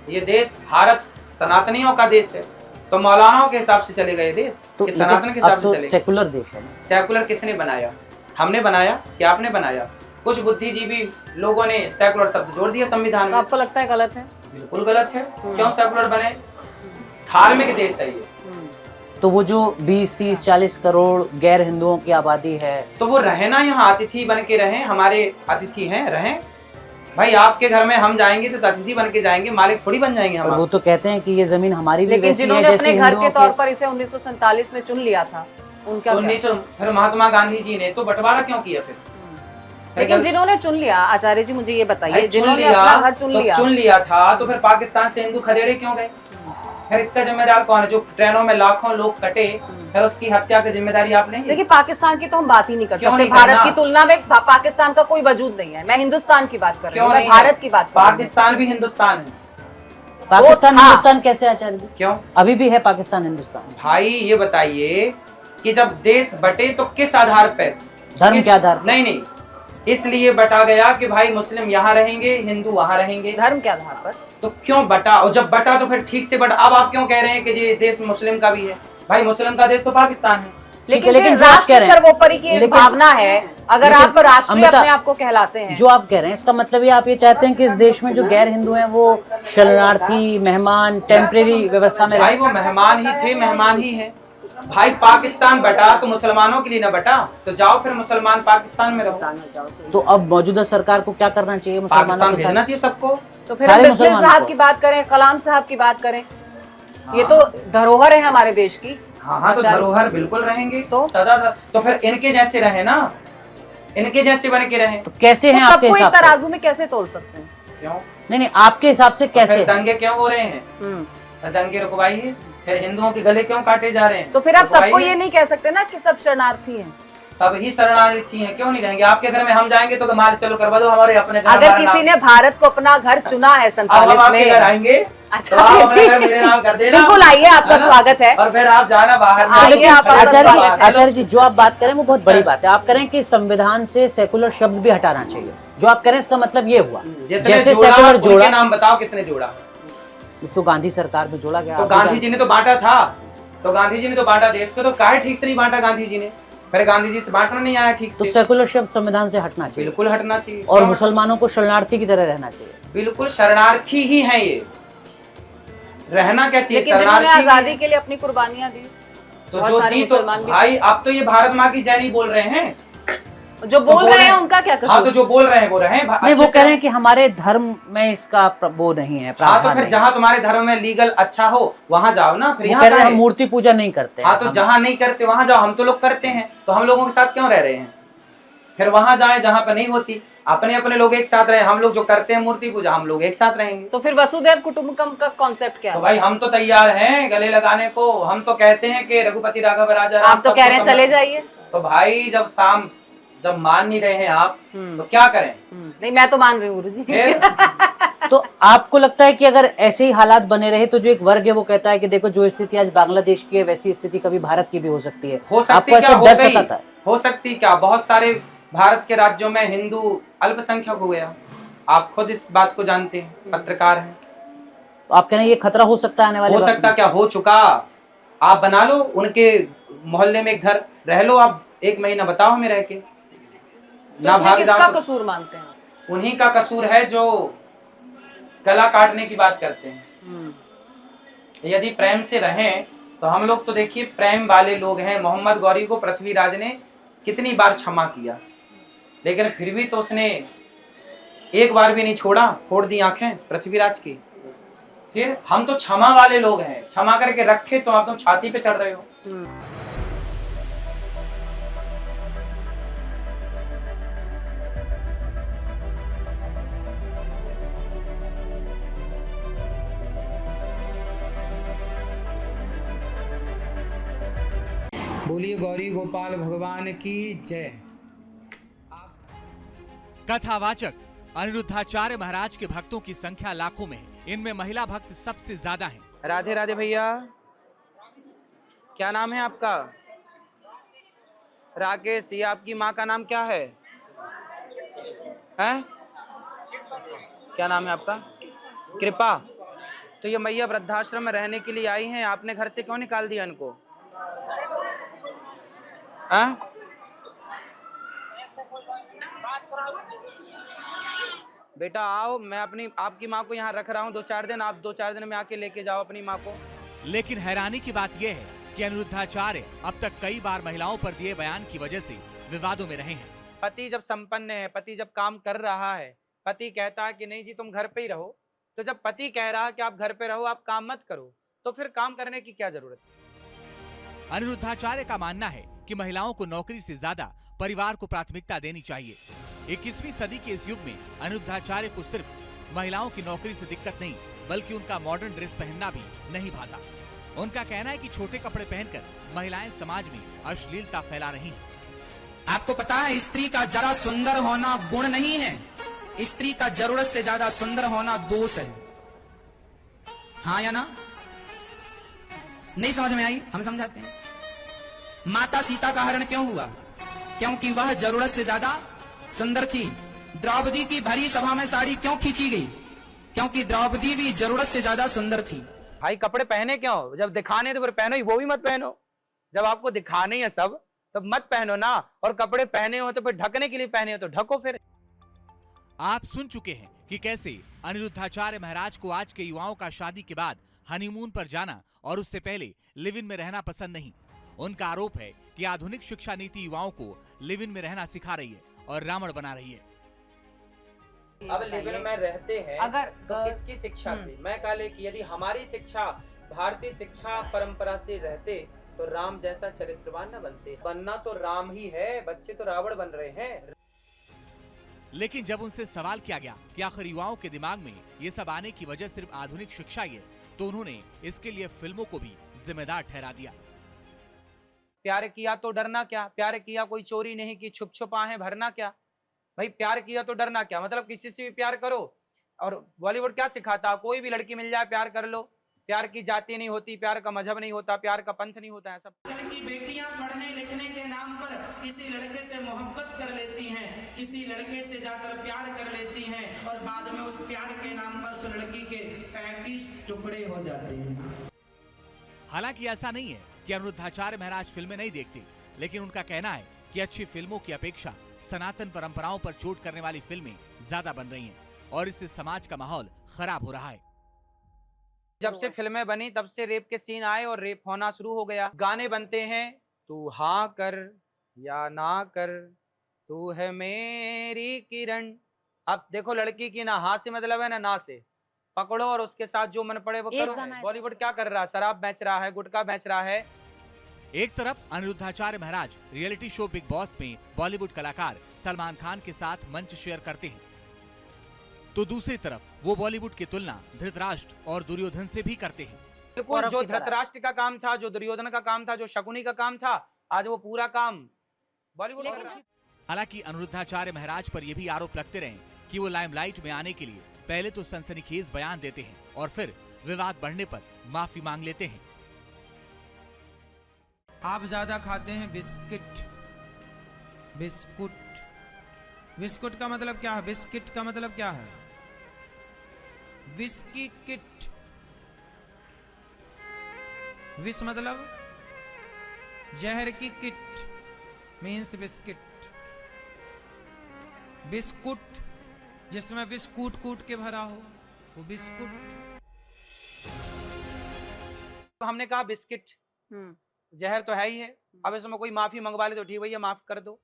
C: ये देश भारत सनातनियों का देश है। तो मौलानाओं के हिसाब से चलेगा ये देश, तो सनातन के हिसाब से चलेगा?
B: सेकुलर देश है।
C: सेकुलर किसने बनाया? हमने बनाया कि आपने बनाया? कुछ बुद्धिजीवी लोगों ने सेकुलर शब्द जोड़ दिया संविधान में।
A: तो आपको लगता है गलत है?
C: बिल्कुल गलत है। क्यों सेकुलर बने? धार्मिक देश है ये।
B: तो वो जो 20, 30, 40 करोड़ गैर हिंदुओं की आबादी है,
C: तो वो रहे ना यहाँ, अतिथि बन के रहें, हमारे अतिथि हैं, रहें। भाई आपके घर में हम जाएंगे तो अतिथि बन के जाएंगे, मालिक थोड़ी बन जाएंगे हम।
B: वो तो कहते हैं कि ये जमीन हमारी भी
A: लेकिन
B: वैसी है
A: जिन्होंने अपने घर के तौर
B: के
A: पर इसे 1947 में चुन लिया था, उनका
C: 1900 फिर महात्मा गांधी जी ने तो बंटवारा क्यों किया फिर?
A: लेकिन जिन्होंने चुन लिया, आचार्य जी मुझे ये बताइए,
C: चुन
A: जिन्होंने
C: लिया,
A: अपना घर चुन लिया
C: था तो फिर पाकिस्तान से हिंदू खदेड़े क्यों गए? फिर इसका जिम्मेदार कौन है? जो ट्रेनों में लाखों लोग कटे, फिर उसकी हत्या की जिम्मेदारी आपने?
A: देखिए पाकिस्तान की तो हम बात ही नहीं कर सकते, भारत की तुलना में पाकिस्तान का कोई वजूद नहीं है। मैं हिंदुस्तान की बात कर रही हूँ, मैं भारत की बात कर रही हूँ।
C: पाकिस्तान भी हिंदुस्तान है।
B: पाकिस्तान हिंदुस्तान कैसे आचार्य जी?
C: क्यों
B: अभी भी है पाकिस्तान हिंदुस्तान?
C: भाई ये बताइए कि जब देश बटे तो किस आधार पर?
B: धर्म के आधार?
C: नहीं, इसलिए बटा गया कि भाई मुस्लिम यहाँ रहेंगे, हिंदू वहाँ रहेंगे।
A: धर्म के आधार पर? तो
C: क्यों बटा? और जब बटा तो फिर ठीक से बटा। अब आप क्यों कह रहे हैं कि ये देश मुस्लिम का भी है? भाई मुस्लिम का देश तो पाकिस्तान है।
A: लेकिन राष्ट्र सर्वोपरि की एक भावना है, अगर आप राष्ट्रीय अपने आप को कहलाते हैं।
B: जो आप कह रहे हैं इसका मतलब ये आप ये चाहते हैं कि इस देश में जो गैर हिंदू हैं वो शरणार्थी, मेहमान, टेम्परेरी व्यवस्था में?
C: भाई वो मेहमान ही थे, मेहमान ही है। भाई पाकिस्तान बटा तो मुसलमानों के लिए ना बटा, तो जाओ फिर मुसलमान पाकिस्तान में रहो।
B: तो अब मौजूदा सरकार को क्या करना चाहिए?
C: पाकिस्तान भेजना चाहिए सबको।
A: तो फिर हम बिस्मिल साहब की बात करें, कलाम साहब की बात करें, ये तो धरोहर है हमारे देश की।
C: हाँ, तो धरोहर बिल्कुल रहेंगे तो सदा। तो फिर इनके जैसे रहे ना, इनके जैसे बन के रहे।
B: तो कैसे हैं आपके हिसाब से?
A: सबको तराजू में कैसे तोल सकते हैं?
C: क्यों
B: नहीं, आपके हिसाब से कैसे?
C: दंगे क्यों हो रहे हैं? दंगे रुकवाइए। फिर हिंदुओं के गले क्यों काटे जा रहे हैं?
A: तो फिर आप सबको ये नहीं कह सकते ना कि सब शरणार्थी हैं।
C: सब ही शरणार्थी हैं, क्यों नहीं रहेंगे? आपके घर में हम जाएंगे तो माल चलो करवा दो हमारे अपने घर।
A: अगर किसी ने भारत को अपना घर चुना है 47 में,
C: घर आएंगे
A: अच्छा
C: तो आप अपने घर मेरे नाम कर देना।
A: बिल्कुल आइए, आपका स्वागत है।
C: और फिर आप जाना बाहर।
B: आचार्य जी जो आप बात करें वो बहुत बड़ी बात है। आप करें कि संविधान से सेकुलर शब्द भी हटाना चाहिए, जो आप करें इसका मतलब ये हुआ
C: जैसे सेकुलर जोड़ा। नाम बताओ किसने जोड़ा?
B: तो गांधी सरकार में जोड़ा गया।
C: तो गांधी जी ने तो बांटा था, तो गांधी जी ने तो बांटा देश को, तो काहे ठीक से नहीं बांटा गांधी जी ने? फिर गांधी जी से बांटना नहीं आया ठीक से।
B: तो सेकुलर शब्द संविधान से हटना चाहिए।
C: बिल्कुल हटना चाहिए।
B: और मुसलमानों को शरणार्थी की तरह रहना चाहिए।
C: बिल्कुल शरणार्थी ही है ये, रहना क्या चाहिए?
A: लेकिन जिन्होंने आजादी के लिए अपनी कुर्बानियां दी,
C: तो जो दी तो भाई अब तो ये भारत माँ की जय नहीं बोल रहे हैं,
A: जो बोल रहे हैं उनका क्या
C: हाँ, तो
A: कसूर?
C: जो बोल रहे हैं वो रहे
B: नहीं, वो कह रहे हैं कि हमारे धर्म में इसका वो नहीं है,
C: हाँ, तो
B: प्रावधान
C: फिर
B: नहीं।
C: जहाँ तुम्हारे धर्म में लीगल अच्छा हो वहां जाओ ना, फिर
B: वो
C: यहाँ
B: कह रहे हैं
C: का
B: हम
C: है।
B: मूर्ति पूजा नहीं करते हैं।
C: हाँ, तो जहाँ नहीं करते वहां जाओ, हम तो लोग करते हैं, तो हम लोगों के साथ क्यों रह रहे हैं? फिर वहां जाए जहाँ पर नहीं होती, अपने अपने लोग एक साथ रहे, हम लोग जो करते हैं मूर्ति पूजा हम लोग एक साथ रहेंगे।
A: तो फिर वसुधैव कुटुंबकम का कॉन्सेप्ट क्या
C: तो
A: है?
C: भाई हम तो तैयार हैं गले लगाने को, हम तो कहते हैं कि रघुपति राघव राजा राम।
A: आप तो कह रहे हैं चले जाइए।
C: तो भाई जब मान नहीं रहे हैं आप, तो क्या करें?
A: नहीं, मैं तो मान रही हूँ गुरुजी।
C: फिर
B: तो आपको लगता है कि अगर ऐसे ही हालात बने रहे तो जो एक वर्ग है वो कहता है कि देखो जो स्थिति आज बांग्लादेश की है वैसी स्थिति कभी भारत की भी हो सकती है,
C: हो सकती
B: आपको
C: क्या,
B: ऐसा
C: हो
B: डर
C: गई,
B: सताता है?
C: हो सकती क्या, बहुत सारे भारत के राज्यों में हिंदू अल्पसंख्यक हो गया, आप खुद इस बात को जानते हैं, पत्रकार हैं।
B: तो आप कह रहे हैं ये खतरा हो सकता है आने वाले
C: हो
B: वक्त
C: सकता
B: में?
C: क्या, हो चुका। आप बना लो उनके मोहल्ले में एक घर, रह लो आप 1 महीना, बताओ हमें रह के
A: तो
C: ना
A: इसमें
C: भाग
A: किसका
C: जाओ।
A: कसूर मानते हैं?
C: उन्हीं का कसूर है जो गला काटने की बात करते हैं। यदि प्रेम से रहें तो हम लोग तो देखिए प्रेम वाले लोग हैं। मोहम्मद गौरी को पृथ्वीराज ने कितनी बार क्षमा किया, लेकिन फिर भी तो उसने एक बार भी नहीं छोड़ा, फोड़ दी आंखें पृथ्वीराज की। फिर हम तो क्षमा वाले लोग हैं, क्षमा करके रखे तो आप तो छाती पे चढ़ रहे हो। बोलिए गौरी गोपाल भगवान की जय।
G: कथावाचक अनिरुद्धाचार्य महाराज के भक्तों की संख्या लाखों में है। इनमें महिला भक्त सबसे ज्यादा हैं।
C: राधे राधे भैया, क्या नाम है आपका? राकेश। ये आपकी माँ का नाम क्या है? हैं? क्या नाम है आपका? कृपा। तो ये मैया वृद्धाश्रम में रहने के लिए आई हैं, आपने घर से क्यों निकाल दिया इनको? हैं? बेटा आओ, मैं आपकी माँ को यहाँ रख रहा हूँ 2-4 दिन, आप 2-4 दिन में आके लेके जाओ अपनी माँ को।
G: लेकिन हैरानी की बात यह है कि अनिरुद्धाचार्य अब तक कई बार महिलाओं पर दिए बयान की वजह से विवादों में रहे हैं।
C: पति जब संपन्न है, पति जब काम कर रहा है, पति कहता है कि नहीं जी तुम घर पे ही रहो, तो जब पति कह रहा है कि आप घर पे रहो, आप काम मत करो, तो फिर काम करने की क्या जरूरत है?
G: अनिरुद्धाचार्य का मानना है कि महिलाओं को नौकरी से ज्यादा परिवार को प्राथमिकता देनी चाहिए। 21वीं सदी के इस युग में अनिरुद्धाचार्य को सिर्फ महिलाओं की नौकरी से दिक्कत नहीं, बल्कि उनका मॉडर्न ड्रेस पहनना भी नहीं भाता। उनका कहना है कि छोटे कपड़े पहनकर महिलाएं समाज में अश्लीलता फैला रही हैं।
H: आपको पता है स्त्री का ज्यादा सुंदर होना गुण नहीं है, स्त्री का जरूरत से ज्यादा सुंदर होना दोष है। हाँ या ना? नहीं समझ में आई? हम समझाते हैं। माता सीता का हरण क्यों हुआ? क्योंकि वह जरूरत से ज्यादा सुंदर थी। द्रौपदी की भरी सभा में साड़ी क्यों खींची गई? क्योंकि द्रौपदी भी जरूरत से ज्यादा सुंदर थी।
C: भाई कपड़े पहने क्यों? जब दिखाने तो फिर पहनो ही, वो भी मत पहनो। जब आपको दिखाने है सब, तब मत पहनो ना। और कपड़े पहने हो तो फिर ढकने के लिए पहने हो तो ढको फिर।
G: आप सुन चुके हैं कि कैसे अनिरुद्धाचार्य महाराज को आज के युवाओं का शादी के बाद हनीमून पर जाना और उससे पहले लिव इन में रहना पसंद नहीं। उनका आरोप है कि आधुनिक शिक्षा नीति युवाओं को लिव इन में रहना सिखा रही है और रावण बना रही है।
C: अब लिव इन में रहते हैं
A: अगर
C: तो किसकी शिक्षा से? मैं काले की यदि हमारी शिक्षा भारतीय शिक्षा परंपरा से रहते तो राम जैसा चरित्रवान न बनते। बनना तो राम ही है, बच्चे तो रावण बन रहे हैं।
G: लेकिन जब उनसे सवाल किया गया कि आखिर युवाओं के दिमाग में ये सब आने की वजह सिर्फ आधुनिक शिक्षा ही है, तो उन्होंने इसके लिए फिल्मों को भी जिम्मेदार ठहरा दिया।
C: प्यार किया तो डरना क्या? प्यार किया कोई चोरी नहीं की, छुप छुपा है भरना क्या? भाई प्यार किया तो डरना क्या? मतलब किसी से भी प्यार करो। और बॉलीवुड क्या सिखाता? कोई भी लड़की मिल जाए प्यार कर लो। प्यार की जाति नहीं होती, प्यार का मजहब नहीं होता, प्यार का पंथ नहीं होता है। सब
H: की बेटियां पढ़ने लिखने के नाम पर किसी लड़के से मोहब्बत कर लेती हैं, किसी लड़के से जाकर प्यार कर लेती हैं और बाद में उस प्यार के नाम पर उस लड़की के 35 टुकड़े हो जाते हैं।
G: हालांकि ऐसा नहीं है कि अनिरुद्धाचार्य महाराज फिल्में नहीं देखते, लेकिन उनका कहना है कि अच्छी फिल्मों की अपेक्षा सनातन परंपराओं पर चोट करने वाली फिल्में ज्यादा बन रही हैं और इससे समाज का माहौल खराब हो रहा है।
C: जब से फिल्में बनी तब से रेप के सीन आए और रेप होना शुरू हो गया। गाने बनते हैं तू हाँ कर या ना कर, तू है मेरी किरण। अब देखो लड़की की ना हाँ से मतलब है ना से, पकड़ो और उसके साथ जो मन पड़े वो
A: एक
C: करो।
A: गाना है।
C: बॉलीवुड क्या कर रहा है? शराब बेच रहा है, गुटखा बेच रहा है।
G: एक तरफ अनिरुद्धाचार्य महाराज रियलिटी शो बिग बॉस में बॉलीवुड कलाकार सलमान खान के साथ मंच शेयर करते हैं, तो दूसरी तरफ वो बॉलीवुड की तुलना धृतराष्ट्र और दुर्योधन से भी करते हैं।
C: बिल्कुल,
B: कौरव
C: जो
B: की तरह।
C: धृतराष्ट्र का काम था, जो दुर्योधन का काम था, जो शकुनी का काम था, आज वो पूरा काम बॉलीवुड कर रहा है।
G: हालांकि अनिरुद्धाचार्य महाराज पर यह भी आरोप लगते रहे कि वो लाइमलाइट में आने के लिए पहले तो सनसनीखेज बयान देते हैं और फिर विवाद बढ़ने पर माफी मांग लेते हैं।
H: आप ज्यादा खाते हैं बिस्किट। बिस्कुट, बिस्कुट का मतलब क्या है? बिस्किट का मतलब क्या है? Whisky kit. विस मतलब जहर की किट, मीन्स बिस्किट। बिस्कुट जिसमें विष कूट कूट के भरा हो, वो बिस्कुट।
C: हमने कहा बिस्किट, जहर तो है ही है। अब इसमें कोई माफी मंगवा ले तो ठीक भैया माफ कर दो।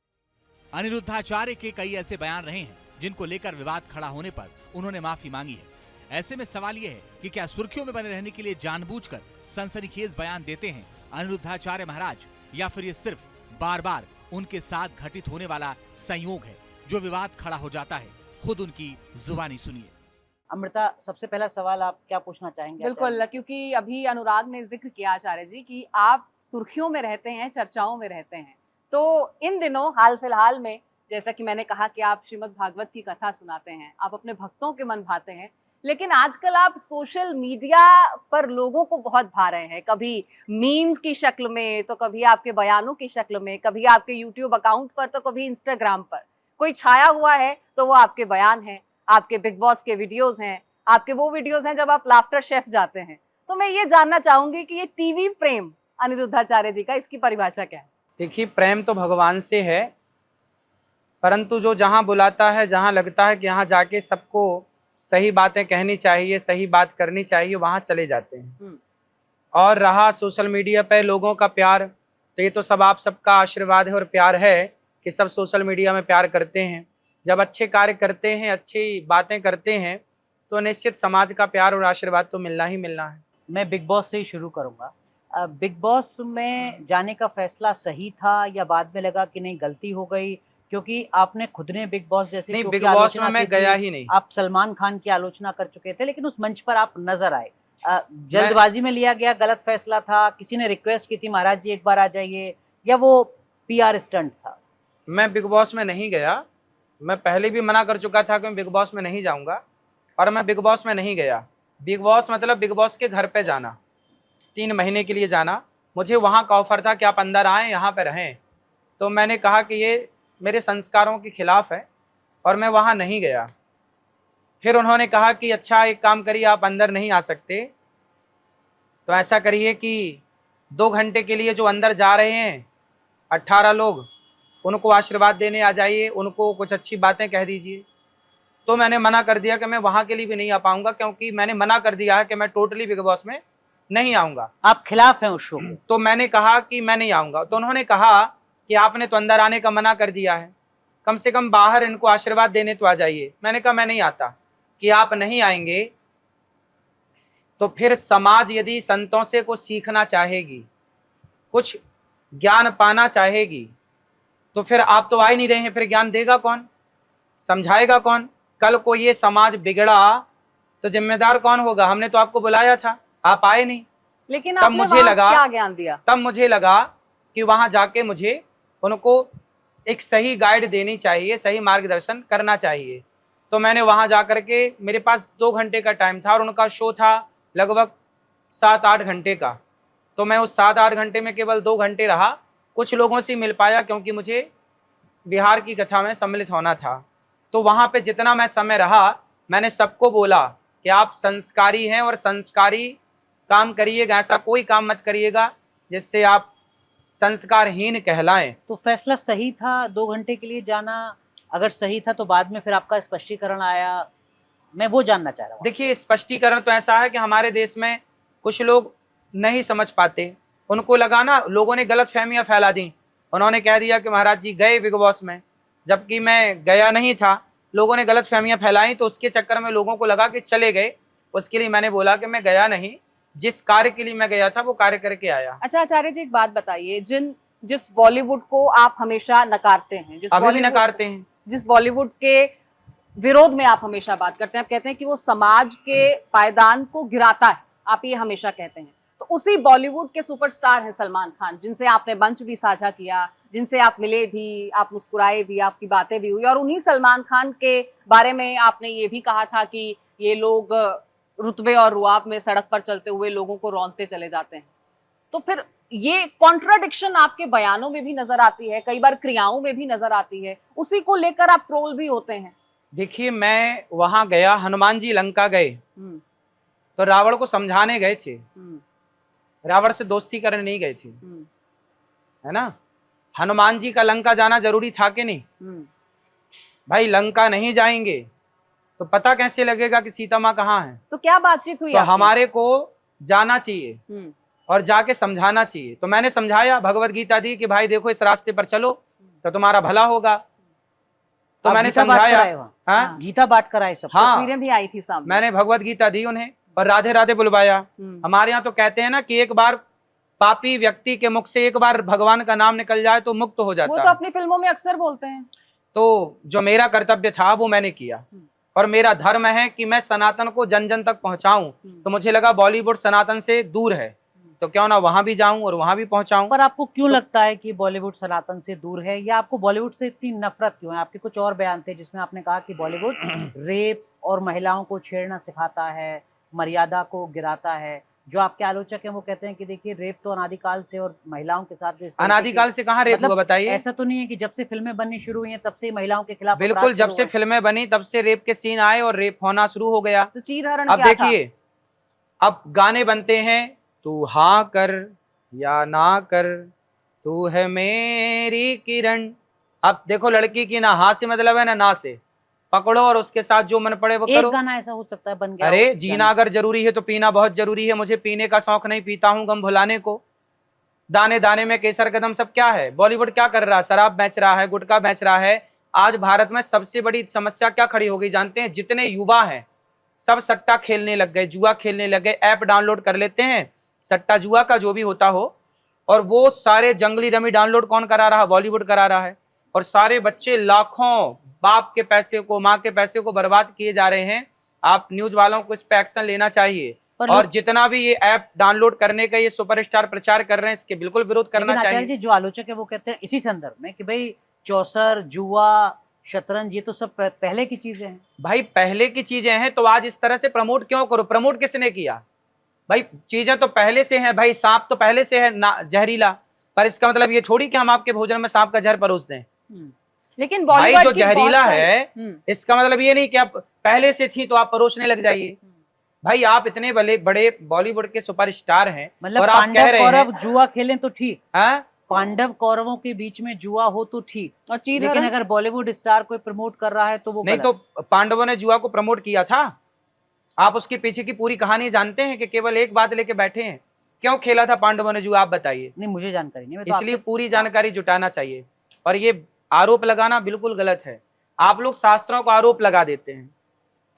G: अनिरुद्धाचार्य के कई ऐसे बयान रहे हैं जिनको लेकर विवाद खड़ा होने पर उन्होंने माफी मांगी है। ऐसे में सवाल यह है कि क्या सुर्खियों में बने रहने के लिए जानबूझकर सनसनीखेज बयान देते हैं अनिरुद्धाचार्य महाराज, या फिर ये सिर्फ बार बार उनके साथ घटित होने वाला संयोग है जो विवाद खड़ा हो जाता है? खुद उनकी जुबानी सुनिए।
B: अमृता, सबसे पहला सवाल आप क्या पूछना चाहेंगे?
A: बिल्कुल, क्योंकि अभी अनुराग ने जिक्र किया आचार्य जी कि आप सुर्खियों में रहते हैं, चर्चाओं में रहते हैं, तो इन दिनों हाल फिलहाल में जैसा कि मैंने कहा कि आप श्रीमद् भागवत की कथा सुनाते हैं, आप अपने भक्तों के मन भाते हैं, लेकिन आजकल आप सोशल मीडिया पर लोगों को बहुत भा रहे हैं, कभी मीम्स की शक्ल में, तो कभी आपके बयानों की शक्ल में, कभी आपके यूट्यूब अकाउंट पर, तो कभी इंस्टाग्राम पर। कोई छाया हुआ है तो वो आपके बयान हैं, आपके बिग बॉस के वीडियोस हैं, आपके वो वीडियोस हैं जब आप लाफ्टर शेफ जाते हैं। तो मैं ये जानना चाहूंगी कि ये टीवी प्रेम अनिरुद्धाचार्य जी का, इसकी परिभाषा क्या है?
C: देखिए, प्रेम तो भगवान से है, परंतु जो जहाँ बुलाता है, जहाँ लगता है कि यहाँ जाके सबको सही बातें कहनी चाहिए, सही बात करनी चाहिए, वहाँ चले जाते हैं। और रहा सोशल मीडिया पे लोगों का प्यार, तो ये तो सब आप सबका आशीर्वाद है और प्यार है कि सब सोशल मीडिया में प्यार करते हैं। जब अच्छे कार्य करते हैं, अच्छी बातें करते हैं, तो निश्चित समाज का प्यार और आशीर्वाद तो मिलना ही मिलना है।
B: मैं बिग बॉस से ही शुरू करूंगा। बिग बॉस में जाने का फैसला सही था या बाद में लगा कि नहीं गलती हो गई? क्योंकि आपने खुद ने बिग बॉस जैसे
C: नहीं,
B: शो की
C: बिग बॉस
B: आलोचना
C: में मैं
B: की थी,
C: गया ही नहीं।
B: आप सलमान खान की आलोचना कर चुके थे, लेकिन उस मंच पर आप नजर आए। जल्दबाजी में लिया गया गलत फैसला था? किसी ने रिक्वेस्ट की थी महाराज जी एक बार आ जाइए, या वो PR स्टंट था?
C: मैं बिग बॉस में नहीं गया। मैं पहले भी मना कर चुका था कि मैं बिग बॉस में नहीं जाऊंगा, और मैं बिग बॉस में नहीं गया। बिग बॉस मतलब बिग बॉस के घर पे जाना, 3 महीने के लिए जाना। मुझे वहाँ का ऑफर था कि आप अंदर आएँ, यहाँ पे रहें, तो मैंने कहा कि ये मेरे संस्कारों के खिलाफ है और मैं वहाँ नहीं गया। फिर उन्होंने कहा कि अच्छा एक काम करिए, आप अंदर नहीं आ सकते, तो ऐसा करिए कि 2 घंटे के लिए जो अंदर जा रहे हैं 18 लोग, उनको आशीर्वाद देने आ जाइए, उनको कुछ अच्छी बातें कह दीजिए। तो मैंने मना कर दिया कि मैं वहाँ के लिए भी नहीं आ पाऊंगा, क्योंकि मैंने मना कर दिया है कि मैं टोटली बिग बॉस में नहीं आऊँगा।
B: आप खिलाफ हैं उस शो के?
C: तो मैंने कहा कि मैं नहीं आऊँगा। तो उन्होंने कहा कि आपने तो अंदर आने का मना कर दिया है, कम से कम बाहर इनको आशीर्वाद देने तो आ जाइए। मैंने कहा मैं नहीं आता। कि आप नहीं आएंगे तो फिर समाज यदि संतों से कुछ सीखना चाहेगी, कुछ ज्ञान पाना चाहेगी, तो फिर आप तो आ ही नहीं रहे हैं, फिर ज्ञान देगा कौन, समझाएगा कौन? कल को ये समाज बिगड़ा तो जिम्मेदार कौन होगा? हमने तो आपको बुलाया था, आप आए नहीं।
A: लेकिन
C: तब
A: आपने
C: मुझे
A: वहाँ
C: लगा,
A: क्या ज्ञान दिया?
C: तब मुझे लगा कि वहां जाके मुझे उनको एक सही गाइड देनी चाहिए, सही मार्गदर्शन करना चाहिए। तो मैंने वहां जा करके, मेरे पास 2 घंटे का टाइम था और उनका शो था लगभग 7-8 घंटे का। तो मैं उस 7-8 घंटे में केवल 2 घंटे रहा, कुछ लोगों से मिल पाया क्योंकि मुझे बिहार की कथा में सम्मिलित होना था। तो वहाँ पे जितना मैं समय रहा, मैंने सबको बोला कि आप संस्कारी हैं और संस्कारी काम करिएगा, ऐसा कोई काम मत करिएगा जिससे आप संस्कारहीन कहलाएं।
B: तो फैसला सही था 2 घंटे के लिए जाना? अगर सही था तो बाद में फिर आपका स्पष्टीकरण आया, मैं वो जानना चाह रहा हूँ।
C: देखिए, स्पष्टीकरण तो ऐसा है कि हमारे देश में कुछ लोग नहीं समझ पाते, उनको लगा ना, लोगों ने गलत फहमियाँ फैला दी। उन्होंने कह दिया कि महाराज जी गए बिग बॉस में, जबकि मैं गया नहीं था। लोगों ने गलत फहमियां फैलाई तो उसके चक्कर में लोगों को लगा कि चले गए। उसके लिए मैंने बोला कि मैं गया नहीं, जिस कार्य के लिए मैं गया था वो कार्य करके आया।
A: अच्छा आचार्य जी, एक बात बताइए, जिस बॉलीवुड को आप हमेशा नकारते हैं,
C: अभी भी नकारते हैं,
A: जिस बॉलीवुड के विरोध में आप हमेशा बात करते हैं, आप कहते हैं कि वो समाज के पायदान को गिराता है, आप ये हमेशा कहते हैं, तो उसी बॉलीवुड के सुपरस्टार हैं सलमान खान, जिनसे आपने मंच भी साझा किया, जिनसे आप मिले भी, आप मुस्कुराए भी, आपकी बातें भी हुई, और उन्हीं सलमान खान के बारे में आपने ये भी कहा था कि ये लोग रुतबे और रुआब में सड़क पर चलते हुए लोगों को रौंदते चले जाते हैं। तो फिर ये कॉन्ट्राडिक्शन आपके बयानों में भी नजर आती है, कई बार क्रियाओं में भी नजर आती है, उसी को लेकर आप ट्रोल भी होते हैं।
C: देखिए, मैं वहां गया, हनुमान जी लंका गए तो रावण को समझाने गए थे, रावण से दोस्ती करने नहीं गए थे, है ना। हनुमान जी का लंका जाना जरूरी था कि नहीं? भाई लंका नहीं जाएंगे तो पता कैसे लगेगा कि सीता माँ कहाँ है?
A: तो क्या बातचीत हुई?
C: तो हमारे को जाना चाहिए और जाके समझाना चाहिए। तो मैंने समझाया, भगवत गीता दी कि भाई देखो इस रास्ते पर चलो तो तुम्हारा भला होगा। तो मैंने समझाया, हाँ
B: गीता बांट कर आए सब।
C: हाँ,
A: तस्वीरें भी आई थी सामने,
C: मैंने भगवत गीता दी उन्हें और राधे राधे बुलवाया। हमारे यहाँ तो कहते हैं ना कि एक बार पापी व्यक्ति के मुख से एक बार भगवान का नाम निकल जाए तो मुक्त हो जाता है।
A: वो तो अपनी फिल्मों में अक्सर बोलते हैं।
C: तो जो मेरा कर्तव्य था वो मैंने किया और मेरा धर्म है कि मैं सनातन को जन जन तक पहुंचाऊं। तो मुझे लगा बॉलीवुड सनातन से दूर है तो क्यों ना वहां भी जाऊं और वहां भी पहुंचाऊं।
B: पर आपको क्यों लगता है कि बॉलीवुड सनातन से दूर है, या आपको बॉलीवुड से इतनी नफरत क्यों है? आपके कुछ और बयान थे जिसमें आपने कहा कि बॉलीवुड रेप और महिलाओं को छेड़ना सिखाता है, मर्यादा को गिराता है। जो आपके आलोचक हैं वो कहते हैं कि देखिए रेप तो अनादिकाल से और महिलाओं के साथ जो
C: अनादिकाल से कहाँ रेप हुआ बताइए?
B: ऐसा तो नहीं है कि जब से फिल्में बननी शुरू हुई हैं तब से महिलाओं के खिलाफ?
C: बिल्कुल, जब से फिल्में बनी तब से रेप के सीन आए और रेप होना शुरू हो गया।
A: तो चीरहरण
C: अब देखिए, अब गाने बनते हैं, तू हाँ कर या ना कर, तू है मेरी किरण। अब देखो लड़की की ना हाँ से मतलब है ना से, पकड़ो और उसके साथ जो मन पड़े वो करो।
B: एक गाना ऐसा हो सकता है बन गया।
C: अरे जीना अगर जरूरी है तो पीना बहुत जरूरी है। मुझे पीने का शौक नहीं, पीता हूँ गम भुलाने को। दाने दाने में केसर कदम सब क्या है? बॉलीवुड क्या कर रहा है? शराब बेच रहा है, गुटखा बेच रहा है। आज भारत में सबसे बड़ी समस्या क्या खड़ी हो गई जानते हैं? जितने युवा हैं सब सट्टा खेलने लग गए, जुआ खेलने लग गए। ऐप डाउनलोड कर लेते हैं सट्टा जुआ का जो भी होता हो, और वो सारे जंगली रमी डाउनलोड कौन करा रहा? बॉलीवुड करा रहा है। और सारे बच्चे लाखों बाप के पैसे को, माँ के पैसे को बर्बाद किए जा रहे हैं। आप न्यूज वालों को इस पे एक्शन लेना चाहिए। और जितना भी ये ऐप डाउनलोड करने का ये सुपरस्टार प्रचार कर रहे हैं इसके बिल्कुल विरोध करना चाहिए।
B: जी, जो आलोचक है वो कहते हैं इसी संदर्भ में कि भाई चौसर, जुआ, शतरंज ये तो सब पहले की चीजें हैं।
C: भाई पहले की चीजें हैं तो आज इस तरह से प्रमोट क्यों करो? प्रमोट किसने किया भाई? चीजें तो पहले से हैं भाई। सांप तो पहले से है जहरीला, पर इसका मतलब ये थोड़ी कि हम आपके भोजन में सांप का जहर परोस दें।
A: लेकिन
C: भाई जो जहरीला है इसका मतलब ये नहीं कि आप पहले से थी तो आप परोसने लग जाइए। भाई आप इतने बड़े बॉलीवुड के सुपरस्टार हैं और आप कह रहे हैं
B: जुआ खेलें तो ठीक
C: है,
B: पांडव कौरवों के बीच में जुआ हो तो ठीक,
A: और
B: लेकिन अगर बॉलीवुड स्टार कोई प्रमोट कर रहा है तो वो
C: नहीं। तो पांडवों ने जुआ को प्रमोट किया था। आप उसके पीछे की पूरी कहानी जानते हैं कि केवल एक बात लेके बैठे हैं? क्यों खेला था पांडवों ने जुआ? आप बताइए।
B: नहीं, मुझे जानकारी नहीं,
C: इसलिए पूरी जानकारी जुटाना चाहिए। और ये आरोप लगाना बिल्कुल गलत है। आप लोग शास्त्रों को आरोप लगा देते हैं,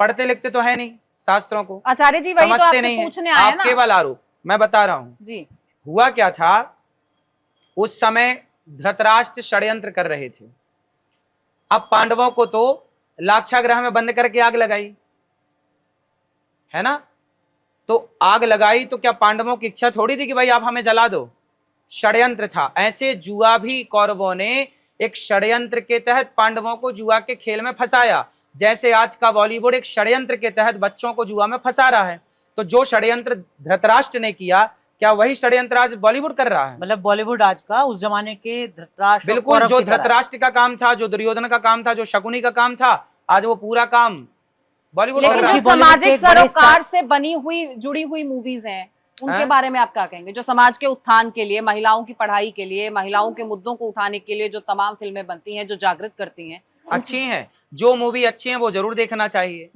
C: पढ़ते लिखते तो है नहीं शास्त्रों को।
A: आचार्य जी वही तो आपसे
C: नहीं
A: पूछने आए
C: ना, आप केवल आरोप। मैं बता रहा हूं
A: जी,
C: हुआ क्या था। उस समय धृतराष्ट्र षड्यंत्र कर रहे थे। अब पांडवों को तो लाक्षागृह में बंद करके आग लगाई, है ना। तो आग लगाई तो क्या पांडवों की इच्छा थोड़ी थी कि भाई आप हमें जला दो? षड्यंत्र था। ऐसे जुआ भी कौरवों ने एक षड्यंत्र के तहत पांडवों को जुआ के खेल में फंसाया, जैसे आज का बॉलीवुड एक षड्यंत्र के तहत बच्चों को जुआ में फंसा रहा है। तो जो षड्यंत्र धृतराष्ट्र ने किया, क्या वही षड्यंत्र आज बॉलीवुड कर रहा है?
B: मतलब बॉलीवुड आज का उस जमाने के धृतराष्ट्र,
C: बिल्कुल जो धृतराष्ट्र का काम था, जो दुर्योधन का काम था, जो शकुनी का काम था, आज वो पूरा काम बॉलीवुड कर रहा है।
A: जो सामाजिक सरोकार से बनी हुई जुड़ी हुई मूवीज हैं उनके बारे में आप क्या कहेंगे? जो समाज के उत्थान के लिए, महिलाओं की पढ़ाई के लिए, महिलाओं के मुद्दों को उठाने के लिए जो तमाम फिल्में बनती हैं, जो जागृत करती हैं,
C: अच्छी हैं। जो मूवी अच्छी है वो जरूर देखना चाहिए,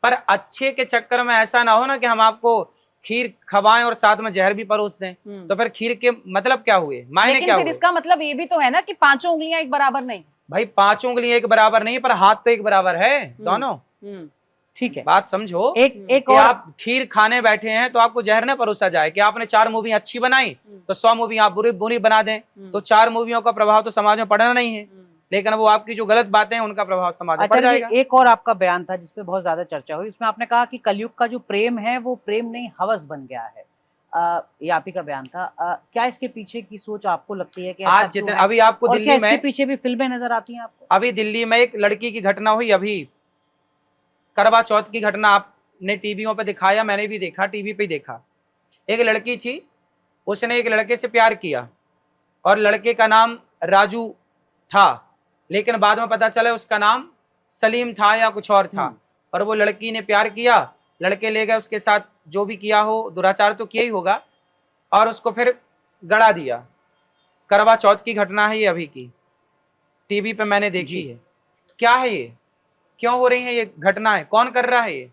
C: पर अच्छे के चक्कर में ऐसा ना हो ना कि हम आपको खीर खवाएं और साथ में जहर भी परोस दें। तो फिर खीर के मतलब क्या हुए, मायने क्या हुए?
A: इसका मतलब ये भी तो है ना कि पांचों उंगलियां एक बराबर नहीं।
C: भाई 5 उंगलियां एक बराबर नहीं, पर हाथ तो एक बराबर है दोनों।
B: ठीक है,
C: बात समझो।
B: एक
C: कि
B: और
C: आप खीर खाने बैठे हैं तो आपको जहर न परोसा जाए कि आपने 4 मूवी अच्छी बनाई तो 100 मूवी आप बुरी बुरी बना दें, तो 4 मूवियों का प्रभाव तो समाज में पड़ना नहीं है, लेकिन वो आपकी जो गलत बातें हैं उनका प्रभाव समाज में पड़
B: अच्छा
C: जाएगा।
B: एक और आपका बयान था जिसपे बहुत ज्यादा चर्चा हुई, इसमें आपने कहा कि कलयुग का जो प्रेम है वो प्रेम नहीं हवस बन गया है। ये आप ही का बयान था। क्या इसके पीछे की सोच आपको लगती है कि ऐसा
C: आज
B: क्यों
C: जितने
B: है?
C: अभी आपको
B: और
C: दिल्ली
B: क्या इसके
C: में
B: पीछे भी फिल्में नजर आती हैं आपको?
C: अभी दिल्ली में एक लड़की की घटना हुई, अभी करवा चौथ की घटना आपने टीवियों पे दिखाया, मैंने भी देखा, टीवी पे देखा। एक लड़की थी, उसने एक लड़के से प्यार किया और लड़के का नाम राजू था, लेकिन बाद में पता चला उसका नाम सलीम था या कुछ और था। और वो लड़की ने प्यार किया, लड़के ले गए उसके साथ, जो भी किया हो, दुराचार तो किया ही होगा, और उसको फिर गड़ा दिया। करवा चौथ की घटना है ये, अभी की टीवी पे मैंने देखी है। क्या है ये, क्यों हो रही है ये घटनाएं, कौन कर रहा है ये?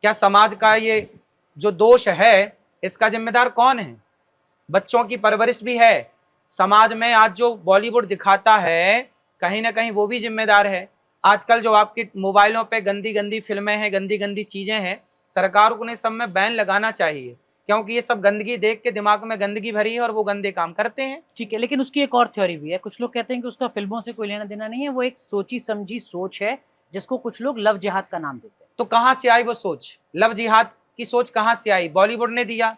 C: क्या समाज का ये जो दोष है इसका जिम्मेदार कौन है? बच्चों की परवरिश भी है, समाज में आज जो बॉलीवुड दिखाता है कहीं ना कहीं वो भी जिम्मेदार है। आजकल जो आपकी मोबाइलों पे गंदी गंदी फिल्में हैं, गंदी गंदी चीजें हैं, सरकार को ने सब में बैन लगाना चाहिए, क्योंकि ये सब गंदगी देख के दिमाग में गंदगी भरी है और वो गंदे काम करते हैं।
B: ठीक है, लेकिन उसकी एक और थ्योरी भी है। कुछ लोग कहते हैं कि उसका फिल्मों से कोई लेना देना नहीं है, वो एक सोची समझी सोच है जिसको कुछ लोग लव जिहाद का नाम देते हैं।
C: तो कहां से आई वो सोच? लव जिहाद की सोच कहां से आई? बॉलीवुड ने दिया?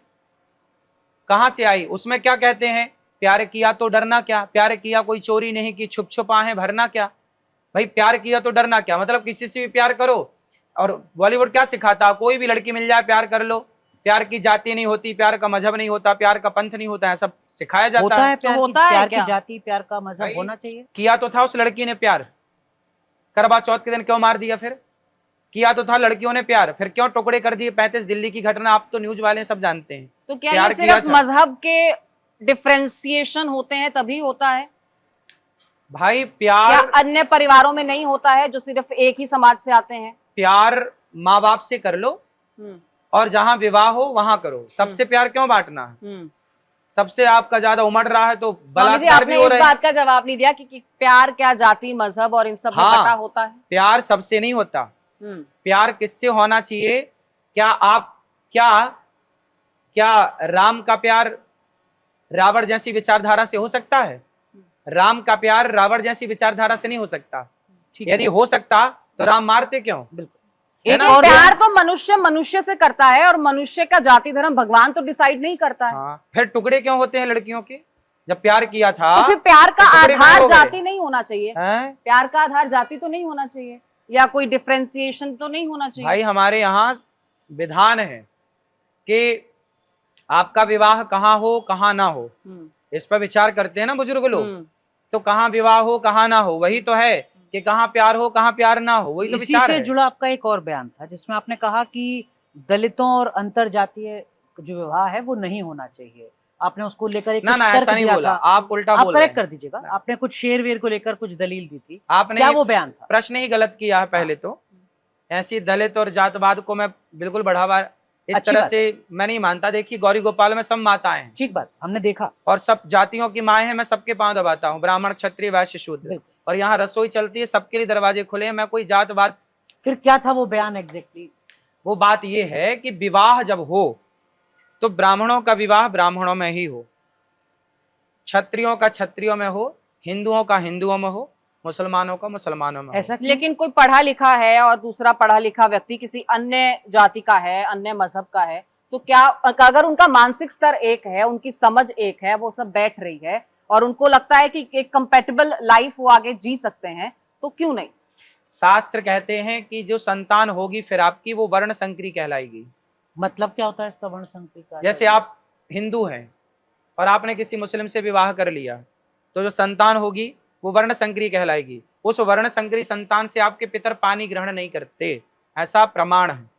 C: कहां से आई? उसमें क्या कहते हैं, प्यार किया तो डरना क्या, प्यार किया कोई चोरी नहीं की, छुप छुप आहें भरना क्या। भाई प्यार किया तो डरना क्या, मतलब किसी से भी प्यार करो। और बॉलीवुड क्या सिखाता, कोई भी लड़की मिल जाए प्यार कर लो, प्यार की जाति नहीं होती, प्यार का मजहब नहीं होता, प्यार का पंथ नहीं होता है, सब सिखाया जाता है।
B: प्यार की जाति, प्यार का मजहब होना चाहिए।
C: किया तो था उस लड़की ने प्यार, करवा चौथ के दिन क्यों मार दिया? फिर किया तो था लड़कियों ने प्यार, फिर क्यों टुकड़े कर दिए? 35 दिल्ली की घटना आप तो न्यूज वाले सब जानते हैं।
A: तो क्या ये सिर्फ मजहब के डिफरेंशिएशन होते हैं तभी होता है?
C: भाई प्यार
A: क्या अन्य परिवारों में नहीं होता है जो सिर्फ एक ही समाज से आते हैं?
C: प्यार माँ बाप से कर लो और जहां विवाह हो वहां करो, सबसे प्यार क्यों बांटना है? सबसे आपका ज्यादा उमड़ रहा है तो बलात्कार भी हो रहा है।
A: इस बात का जवाब नहीं दिया कि प्यार क्या जाति मजहब और इन सब में बटा होता है?
C: प्यार सबसे नहीं होता। प्यार किससे होना चाहिए? क्या आप क्या राम का प्यार रावण जैसी विचारधारा से हो सकता है? राम का प्यार रावण जैसी विचारधारा से नहीं हो सकता। यदि हो सकता तो राम मारते क्यों?
A: प्यार तो मनुष्य से करता है और मनुष्य का जाति धर्म भगवान तो डिसाइड नहीं करता है।
C: फिर टुकड़े क्यों होते हैं लड़कियों के? जब प्यार किया था
A: तो फिर प्यार का आधार जाति नहीं होना चाहिए? प्यार का आधार जाति तो नहीं होना चाहिए, या कोई डिफरेंशिएशन तो नहीं होना चाहिए?
C: भाई हमारे यहाँ विधान है कि आपका विवाह कहाँ हो कहाँ ना हो, इस पर विचार करते हैं ना बुजुर्ग लोग। तो कहाँ विवाह हो कहाँ ना हो, वही तो है कि कहाँ प्यार हो कहाँ प्यार ना हो, वही तो विचार है।
B: इसी से जुड़ा आपका एक और बयान था जिसमें आपने कहा कि दलितों और अंतर जातीय जो विवाह है वो नहीं होना चाहिए। आपने उसको लेकर एक
C: ना ऐसा नहीं बोला, आप उल्टा बोल रहे हैं।
B: करेक्ट कर दीजिएगा, आपने कुछ शेर वेर को लेकर कुछ दलील दी थी,
C: आपने
B: क्या वो बयान था?
C: प्रश्न ही गलत किया है। पहले तो ऐसी दलित और जातवाद को मैं बिल्कुल बढ़ावा इस तरह से मैं नहीं मानता। देखिए गौरी गोपाल में सब माताएं हैं,
B: ठीक बात, हमने देखा,
C: और सब जातियों की माएं हैं, मैं सबके पांव दबाता हूँ, ब्राह्मण क्षत्रिय वैश्य शूद्र, और यहाँ रसोई चलती है, सबके लिए दरवाजे खुले हैं, मैं कोई जातवाद।
B: फिर क्या था वो बयान एग्जैक्टली?
C: वो बात ये है कि विवाह जब हो तो ब्राह्मणों का विवाह ब्राह्मणों में ही हो, क्षत्रियों का क्षत्रियों में हो, हिंदुओं का हिंदुओं में हो, मुसलमानों का मुसलमानों में।
B: ऐसा
A: लेकिन कोई पढ़ा लिखा है और दूसरा पढ़ा लिखा व्यक्ति किसी अन्य जाति का है, अन्य मजहब का है, तो क्या अगर उनका मानसिक स्तर एक है, उनकी समझ एक है, वो सब बैठ रही है और उनको लगता है कि एक कंपैटिबल लाइफ वो आगे जी सकते हैं, तो क्यों नहीं?
C: शास्त्र कहते हैं कि जो संतान होगी फिर आपकी, वो वर्ण संकरी कहलाएगी।
B: मतलब क्या होता है इसका वर्ण संकरी का?
C: जैसे आप हिंदू हैं और आपने किसी मुस्लिम से विवाह कर लिया, तो जो संतान होगी वो वर्ण संकरी कहलाएगी। उस वर्ण संकरी संतान से आपके पितर पानी ग्रहण नहीं करते, ऐसा प्रमाण है।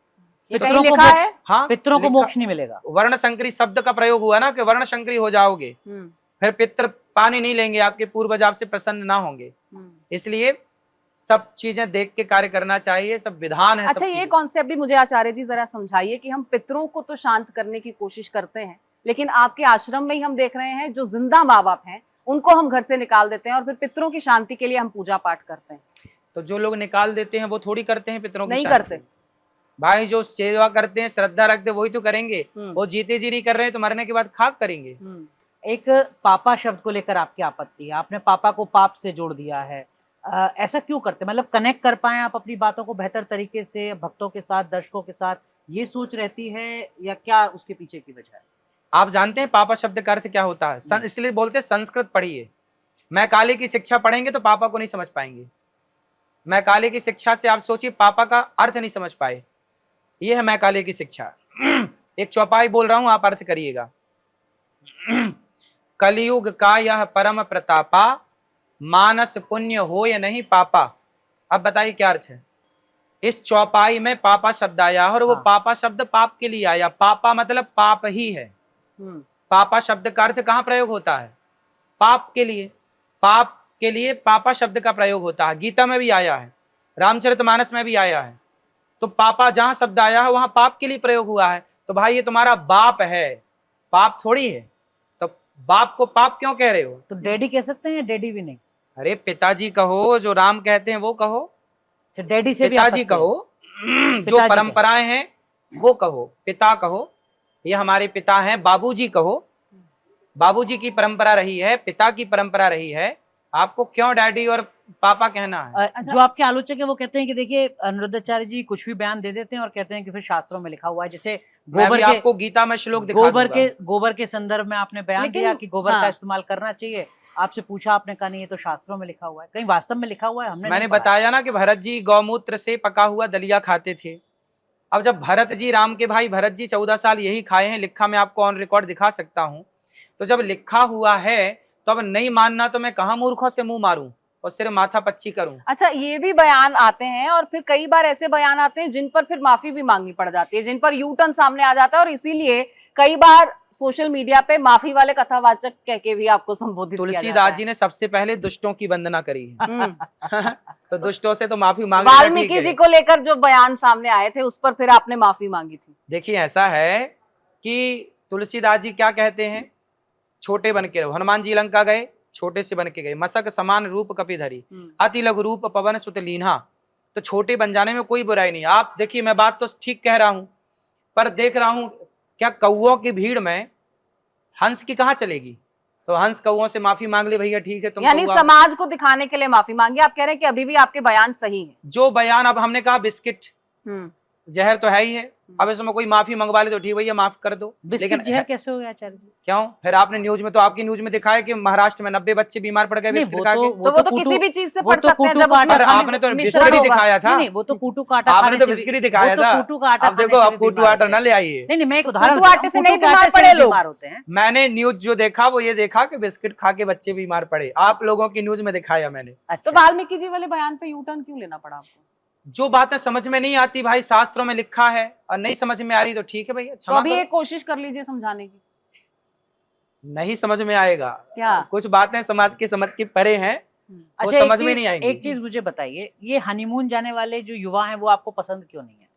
A: पितरों को लिखा है?
C: हाँ,
B: पितरों को मोक्ष नहीं मिलेगा।
C: वर्ण संकरी शब्द का प्रयोग हुआ ना कि वर्ण संकरी हो जाओगे, फिर पितर पानी नहीं लेंगे, आपके पूर्वज आपसे प्रसन्न ना होंगे। इसलिए सब चीजें देख के कार्य करना चाहिए, सब विधान है।
A: अच्छा, ये कॉन्सेप्ट भी मुझे आचार्य जी जरा समझाइए कि हम पितरों को तो शांत करने की कोशिश करते हैं, लेकिन आपके आश्रम में ही हम देख रहे हैं जो जिंदा माँ बाप हैं उनको हम घर से निकाल देते हैं और फिर पितरों की शांति के लिए हम पूजा पाठ करते हैं।
C: तो जो लोग निकाल देते हैं वो थोड़ी करते हैं पितरों की
A: नहीं
C: शांति?
A: करते।
C: भाई जो सेवा करते हैं, श्रद्धा रखते हैं, वही तो करेंगे। वो जीते जी नहीं कर रहे हैं तो मरने के बाद खाक करेंगे।
B: एक पापा शब्द को लेकर आपकी आपत्ति है, आपने पापा को पाप से जोड़ दिया है, ऐसा क्यों करते? मतलब कनेक्ट कर पाए आप अपनी बातों को बेहतर तरीके से भक्तों के साथ, दर्शकों के साथ, ये सोच रहती है या क्या उसके पीछे की वजह है?
C: आप जानते हैं पापा शब्द का अर्थ क्या होता है? इसलिए बोलते हैं संस्कृत पढ़िए। मैं काले की शिक्षा पढ़ेंगे तो पापा को नहीं समझ पाएंगे। मैं काले की शिक्षा से आप सोचिए पापा का अर्थ नहीं समझ पाए, ये है मैं काले की शिक्षा। एक चौपाई बोल रहा हूं, आप अर्थ करिएगा। कलयुग का यह परम प्रतापा, मानस पुण्य हो या नहीं पापा। अब बताइए क्या अर्थ है? इस चौपाई में पापा शब्द आया और वो पापा शब्द पाप के लिए आया। पापा मतलब पाप ही है। पापा शब्द का अर्थ कहाँ प्रयोग होता है? पाप के लिए। पाप के लिए पापा शब्द का प्रयोग होता है। गीता में भी आया है, रामचरितमानस में भी आया है। तो पापा जहां शब्द आया है वहां पाप के लिए प्रयोग हुआ है। तो भाई ये तुम्हारा बाप है, पाप थोड़ी है। तो बाप को पाप क्यों कह रहे हो?
B: तो डैडी कह सकते हैं या डैडी भी नहीं?
C: अरे पिताजी कहो, जो राम कहते हैं वो कहो।
B: डैडी से
C: पिताजी कहो, जो परंपराएं हैं वो कहो। पिता कहो, ये हमारे पिता हैं। बाबूजी कहो, बाबूजी की परंपरा रही है, पिता की परंपरा रही है। आपको क्यों डैडी और पापा कहना है?
B: जो आपके आलोचक है वो कहते हैं कि देखिए अनिरुद्धाचार्य जी कुछ भी बयान दे देते हैं और कहते हैं कि फिर शास्त्रों में लिखा हुआ है। जैसे गोबर के,
C: आपको गीता में श्लोक दिखा
B: गोबर के संदर्भ में आपने बयान दिया कि गोबर का इस्तेमाल करना चाहिए। आपसे पूछा, आपने कहा नहीं ये तो शास्त्रों में लिखा हुआ है। कहीं वास्तव में लिखा हुआ है? मैंने
C: बताया ना कि भरत जी गौमूत्र से पका हुआ दलिया खाते थे। अब जब भरत जी, राम के भाई भरत जी 14 साल यही खाए हैं, लिखा मैं आपको ऑन रिकॉर्ड दिखा सकता हूँ। तो जब लिखा हुआ है तो अब नहीं मानना तो मैं कहाँ मूर्खों से मुंह मारूं और सिर्फ माथा पच्ची करूं।
A: अच्छा, ये भी बयान आते हैं और फिर कई बार ऐसे बयान आते हैं जिन पर फिर माफी भी मांगनी पड़ जाती है, जिन पर यू टर्न सामने आ जाता है और इसीलिए कई बार सोशल मीडिया पे माफी वाले कथावाचक कह के भी आपको संबोधित किया जाता है।
C: तुलसीदास जी ने सबसे पहले दुष्टों की वंदना करी है। तो दुष्टों से तो माफी मांग।
A: वाल्मीकि जी को लेकर जो बयान सामने आए थे उस पर फिर आपने माफी मांगी थी।
C: देखिए ऐसा है कि तुलसीदास जी क्या कहते हैं, छोटे बन के रहो। हनुमान जी लंका गए, छोटे से बन के गए। मसक समान रूप कपिधरी, अति लघु रूप पवन सुत लीन्हा। तो छोटे बन जाने में कोई बुराई नहीं। आप देखिए, मैं बात तो ठीक कह रहा हूं, पर देख रहा हूं क्या कौओं की भीड़ में हंस की कहाँ चलेगी? तो हंस कौओं से माफी मांग ले, भैया ठीक है तुम।
A: यानी समाज को दिखाने के लिए माफी मांगी। आप कह रहे हैं कि अभी भी आपके बयान सही है?
C: जो बयान, अब हमने कहा बिस्किट जहर तो है ही है, अब इसमें कोई माफी मंगवा ले तो ठीक भैया माफ कर दो।
B: लेकिन जहर कैसे हो गया आचार्य जी?
C: क्यों? फिर आपने न्यूज में, तो आपकी न्यूज में दिखाया कि महाराष्ट्र में 90 बच्चे बीमार पड़ गए बिस्किट खा के।
A: वो तो किसी भी चीज से पड़ सकते हैं। जब
C: आपने तो बिस्किट ही दिखाया था।
B: नहीं, वो तो कूटू का आटा,
C: आपने तो बिस्किट ही दिखाया था। अब देखो, अब कूटू आटा न ले आइए।
B: नहीं, मैं एक उदाहरण,
A: कूटू आटे से नहीं बीमार पड़े लोग
B: होते हैं।
C: मैंने न्यूज जो देखा वो ये देखा कि बिस्किट खा के बच्चे बीमार पड़े। आप लोगों की न्यूज में दिखाया मैंने।
A: तो वाल्मीकि जी वाले बयान पे यू टर्न क्यों लेना पड़ा आपको?
C: जो बातें समझ में नहीं आती भाई, शास्त्रों में लिखा है और नहीं समझ में आ रही तो ठीक है भैया,
A: तो अभी एक कोशिश कर लीजिए समझाने की।
C: नहीं समझ में आएगा
A: क्या?
C: कुछ बातें समाज की समझ के परे हैं, वो समझ में नहीं आएंगी।
B: एक चीज मुझे बताइए, ये हनीमून जाने वाले जो युवा हैं वो आपको पसंद क्यों नहीं है?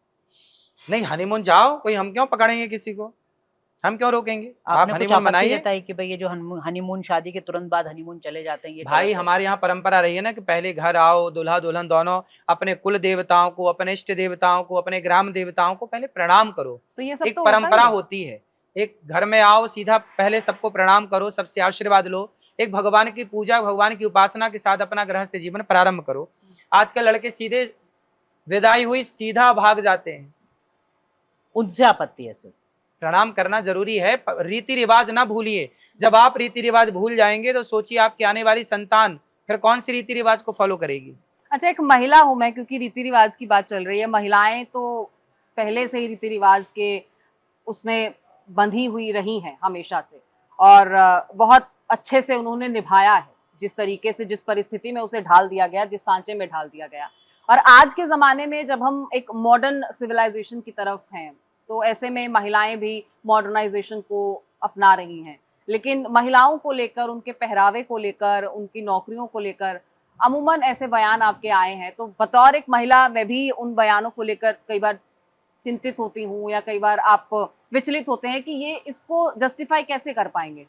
C: नहीं, हनीमून जाओ, कोई हम क्यों पकड़ेंगे किसी को, हम क्यों रोकेंगे? आप हनीमून मनाइए।
B: कि भाई ये जो हनीमून, शादी के तुरंत बाद हनीमून चले जाते हैं, ये
C: भाई हमारे यहाँ परंपरा रही है ना कि पहले घर आओ, दूल्हा दुल्हन दोनों अपने कुल देवताओं को, अपने इष्ट देवताओं को, अपने ग्राम देवताओं को पहले प्रणाम करो।
A: तो ये सब
C: एक परंपरा होती है। एक घर में आओ, सीधा पहले सबको प्रणाम करो, सबसे आशीर्वाद लो, एक भगवान की पूजा, भगवान की उपासना के साथ अपना गृहस्थ जीवन प्रारंभ करो। आजकल लड़के सीधे विदाई हुई सीधा भाग जाते हैं,
B: उनसे आपत्ति है सर।
C: प्रणाम करना जरूरी है, रीति रिवाज ना भूलिए। जब आप रीति रिवाज भूल जाएंगे तो सोचिए आपकी आने वाली संतान फिर कौन सी रीति रिवाज को फॉलो करेगी।
A: अच्छा, एक महिला हूं मैं, क्योंकि रीति रिवाज की बात चल रही है। महिलाएं तो पहले से ही रीति रिवाज के उसमें बंधी हुई रही हैं हमेशा से, और बहुत अच्छे से उन्होंने निभाया है। जिस तरीके से, जिस परिस्थिति में उसे ढाल दिया गया, जिस सांचे में ढाल दिया गया। और आज के जमाने में जब हम एक मॉडर्न सिविलाइजेशन की तरफ हैं, तो ऐसे में महिलाएं भी मॉडर्नाइजेशन को अपना रही हैं। लेकिन महिलाओं को लेकर, उनके पहरावे को लेकर, उनकी नौकरियों को लेकर अमूमन ऐसे बयान आपके आए हैं। तो बतौर एक महिला मैं भी उन बयानों को लेकर कई बार चिंतित होती हूँ, या कई बार आप विचलित होते हैं कि ये इसको जस्टिफाई कैसे कर पाएंगे।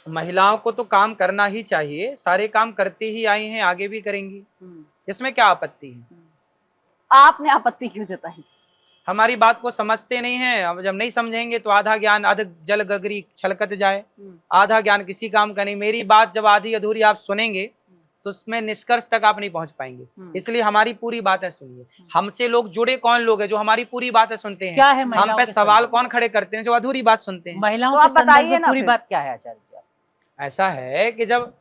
C: महिलाओं को तो काम करना ही चाहिए, सारे काम करती ही आई हैं, आगे भी करेंगी, इसमें क्या आपत्ति है?
A: आपने आपत्ति क्यों जताई?
C: हमारी बात को समझते नहीं हैं। अब जब नहीं समझेंगे तो आधा ज्ञान आधा जल गगरी छलकत जाए, आधा ज्ञान किसी काम का नहीं। मेरी बात जब आधी अधूरी आप सुनेंगे तो उसमें निष्कर्ष तक आप नहीं पहुंच पाएंगे, इसलिए हमारी पूरी बातें सुनिए। हमसे लोग जुड़े कौन लोग हैं जो हमारी पूरी बातें सुनते हैं?
B: क्या है
C: हम पे सवाल कौन खड़े करते हैं जो अधूरी बात सुनते हैं?
B: महिलाओं
A: तो आप
B: के संदर्भ
A: बताइए
B: में
A: ना
B: पूरी
A: फिर।
B: बात क्या है आचार्य जी?
C: ऐसा है कि जब